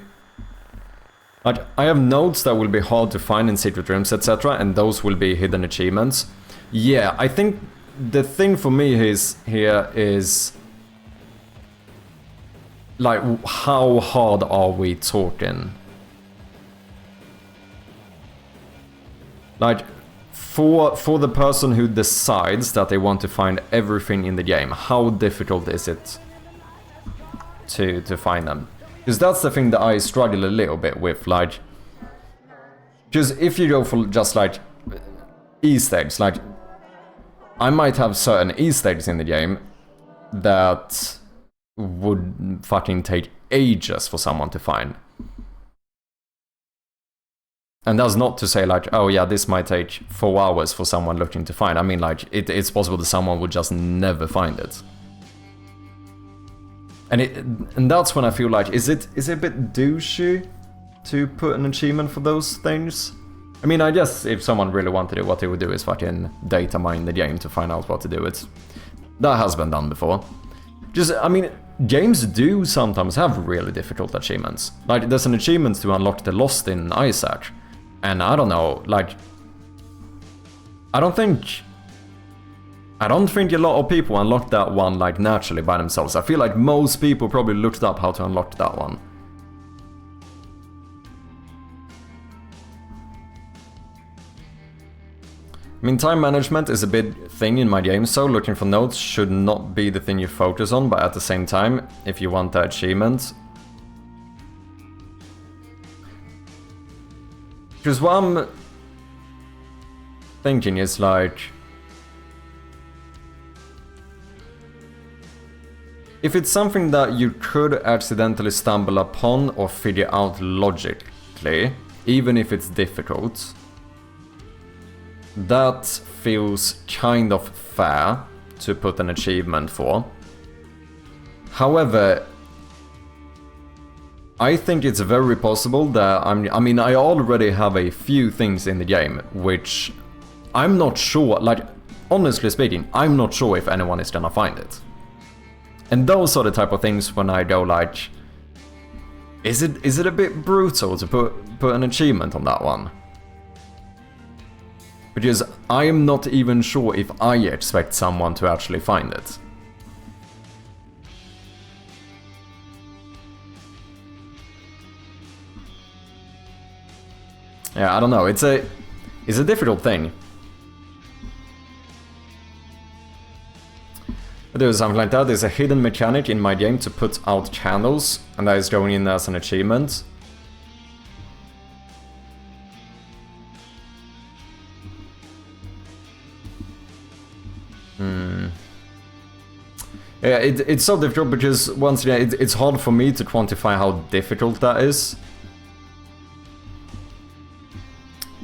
Like, I have nodes that will be hard to find in secret rooms, etc., and those will be hidden achievements. Yeah, I think the thing for me here is like, how hard are we talking? Like, for the person who decides that they want to find everything in the game, how difficult is it to find them? Because that's the thing that I struggle a little bit with, like, because if you go for just, like, Easter eggs, like, I might have certain Easter eggs in the game that would fucking take ages for someone to find. And that's not to say, like, oh yeah, this might take 4 hours for someone looking to find. I mean, like, it's possible that someone would just never find it. And that's when I feel like, is it a bit douchey to put an achievement for those things? I mean, I guess if someone really wanted it, what they would do is fucking data mine the game to find out what to do. That has been done before. Just, I mean, games do sometimes have really difficult achievements. Like, there's an achievement to unlock the Lost in Isaac. And I don't know, like, I don't think a lot of people unlock that one, like, naturally by themselves. I feel like most people probably looked up how to unlock that one. I mean, time management is a big thing in my game, so looking for notes should not be the thing you focus on, but at the same time, if you want that achievement... Because what I'm thinking is, like, if it's something that you could accidentally stumble upon or figure out logically, even if it's difficult, that feels kind of fair to put an achievement for. However, I think it's very possible that I mean, I already have a few things in the game which I'm not sure, like, honestly speaking, I'm not sure if anyone is gonna find it. And those are the type of things when I go, like, is it a bit brutal to put an achievement on that one? Because I am not even sure if I expect someone to actually find it. Yeah, I don't know. It's a difficult thing. I do something like that. There's a hidden mechanic in my game to put out candles, and that is going in as an achievement. Yeah, it's so difficult because, once again, it's hard for me to quantify how difficult that is.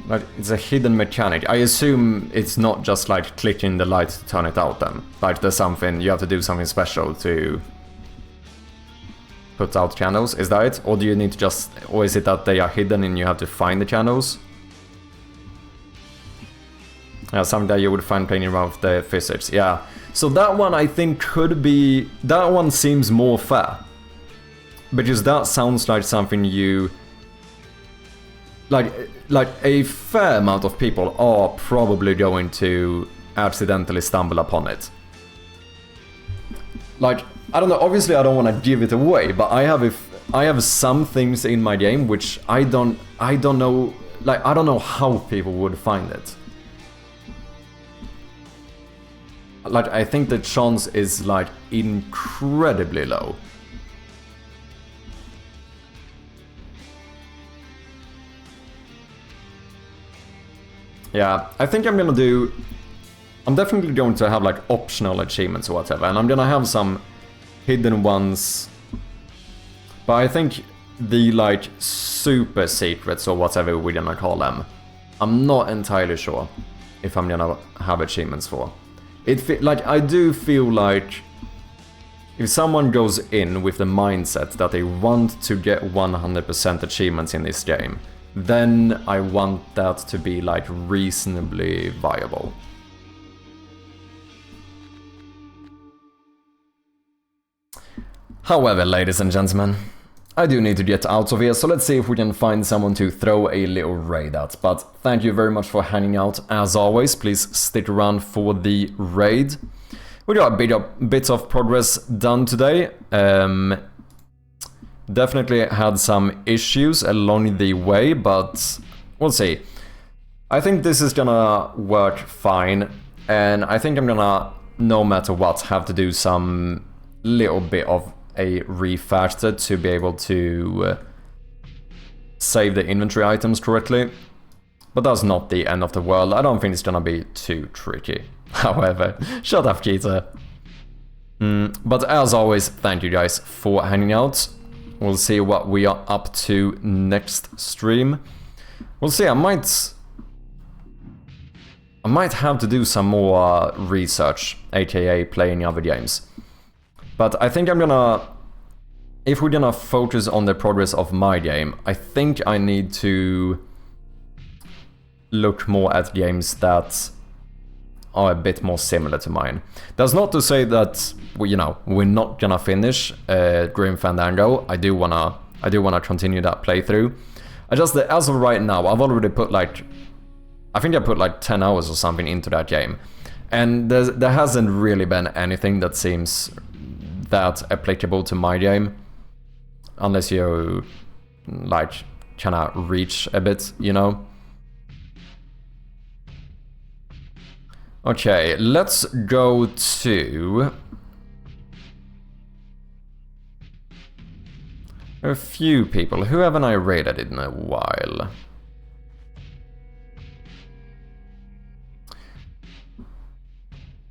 Like, it's a hidden mechanic. I assume it's not just, like, clicking the light to turn it out then. Like, there's something, you have to do something special to put out channels, is that it? Or do you need to just, or is it that they are hidden and you have to find the channels? Yeah, something that you would find playing around with the physics, yeah. So that one I think could be, that one seems more fair. Because that sounds like something you... Like a fair amount of people are probably going to accidentally stumble upon it. Like, I don't know, obviously I don't want to give it away, but I have some things in my game which I don't know, like, I don't know how people would find it. Like, I think the chance is, like, incredibly low. Yeah, I think I'm gonna do I'm definitely going to have like optional achievements or whatever, and I'm gonna have some hidden ones. But I think the like super secrets or whatever we're gonna call them, I'm not entirely sure if I'm gonna have achievements for. Like I do feel like if someone goes in with the mindset that they want to get 100% achievements in this game, then I want that to be like reasonably viable. However, ladies and gentlemen, I do need to get out of here, so let's see if we can find someone to throw a little raid at. But thank you very much for hanging out as always. Please stick around for the raid. We got a bit of progress done today. Definitely had some issues along the way, but we'll see. I think this is gonna work fine, and I think I'm gonna, no matter what, have to do some little bit of a refactor to be able to save the inventory items correctly. But that's not the end of the world. I don't think it's gonna be too tricky. However, shut up, Keita. But as always, thank you guys for hanging out. We'll see what we are up to next stream. We'll see, I might have to do some more research, aka playing other games. But I think I'm gonna, if we're gonna focus on the progress of my game, I think I need to look more at games that are a bit more similar to mine. That's not to say that we're not gonna finish Grim Fandango. I do wanna continue that playthrough. As of right now, I've already put like, I think I put like 10 hours or something into that game, and there hasn't really been anything that seems that applicable to my game, unless you like kind of reach a bit, you know. Okay, let's go to a few people. Who haven't I raided in a while?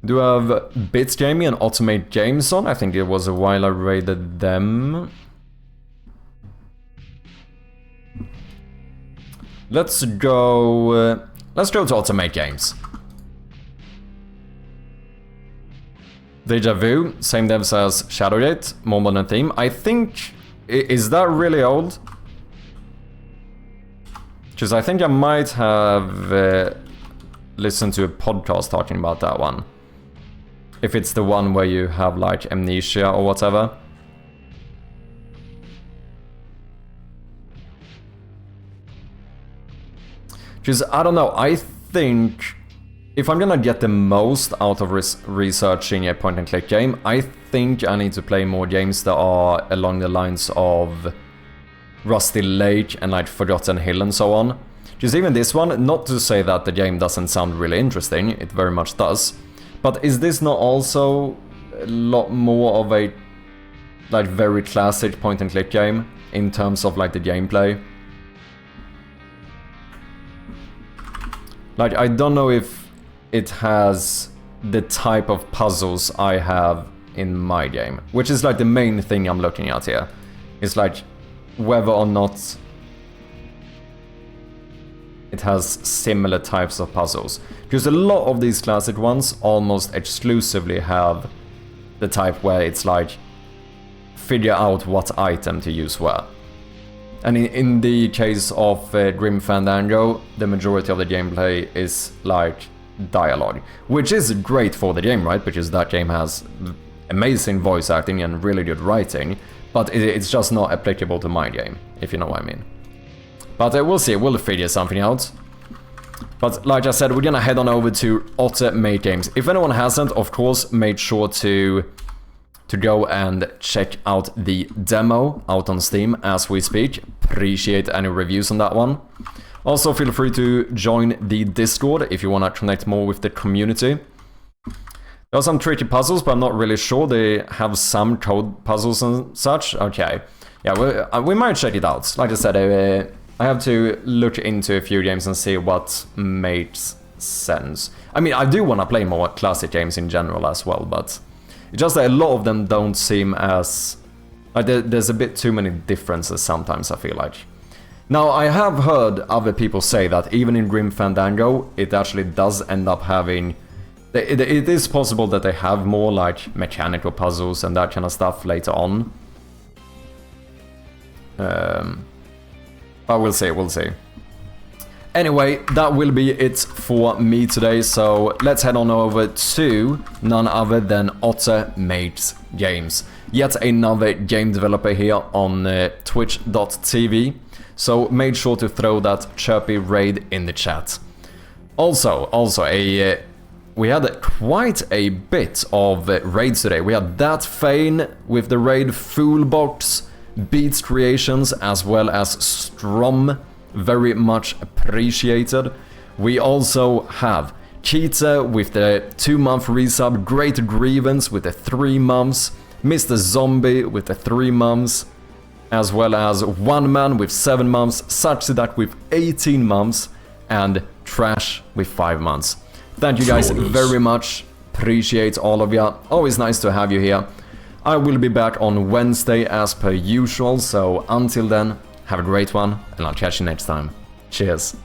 Do I have Bits Jamie and Automate James on? I think it was a while I raided them. Let's go to Automate Games. Deja Vu, same devs as Shadowgate, more modern theme. I think, is that really old? Because I think I might have listened to a podcast talking about that one. If it's the one where you have like amnesia or whatever. Because I don't know, I think if I'm gonna get the most out of researching a point and click game, I think I need to play more games that are along the lines of Rusty Lake and like Forgotten Hill and so on. Because even this one, not to say that the game doesn't sound really interesting, it very much does. But is this not also a lot more of a like very classic point and click game in terms of like the gameplay? Like I don't know if it has the type of puzzles I have in my game, which is like the main thing I'm looking at here. It's like whether or not it has similar types of puzzles. Because a lot of these classic ones almost exclusively have the type where it's like figure out what item to use where. And in the case of Grim Fandango, the majority of the gameplay is like dialogue, which is great for the game, right? Because that game has amazing voice acting and really good writing, but it's just not applicable to my game, if you know what I mean. But we'll see, we'll figure something out. But like I said, we're gonna head on over to Automate Games. If anyone hasn't, of course, make sure to go and check out the demo out on Steam as we speak. Appreciate any reviews on that one. Also, feel free to join the Discord if you want to connect more with the community. There are some tricky puzzles, but I'm not really sure. They have some code puzzles and such. Okay. Yeah, we might check it out. Like I said, I have to look into a few games and see what makes sense. I mean, I do want to play more classic games in general as well, but it's just that a lot of them don't seem as... there's a bit too many differences sometimes, I feel like. Now, I have heard other people say that even in Grim Fandango, it actually does end up having... It is possible that they have more, like, mechanical puzzles and that kind of stuff later on. But we'll see. Anyway, that will be it for me today, so let's head on over to none other than Otter Makes Games. Yet another game developer here on twitch.tv, so make sure to throw that chirpy raid in the chat. Also, we had quite a bit of raids today. We had that Fane with the raid, Foolbox, Beats Creations, as well as Strom, very much appreciated. We also have Keita with the 2-month resub, Great Grievance with the 3 months, Mr. Zombie with the 3 months, as well as One Man with 7 months, Sachidak with 18 months, and Trash with 5 months. Thank you guys very much, appreciate all of you, always nice to have you here. I will be back on Wednesday as per usual, so until then, have a great one, and I'll catch you next time. Cheers.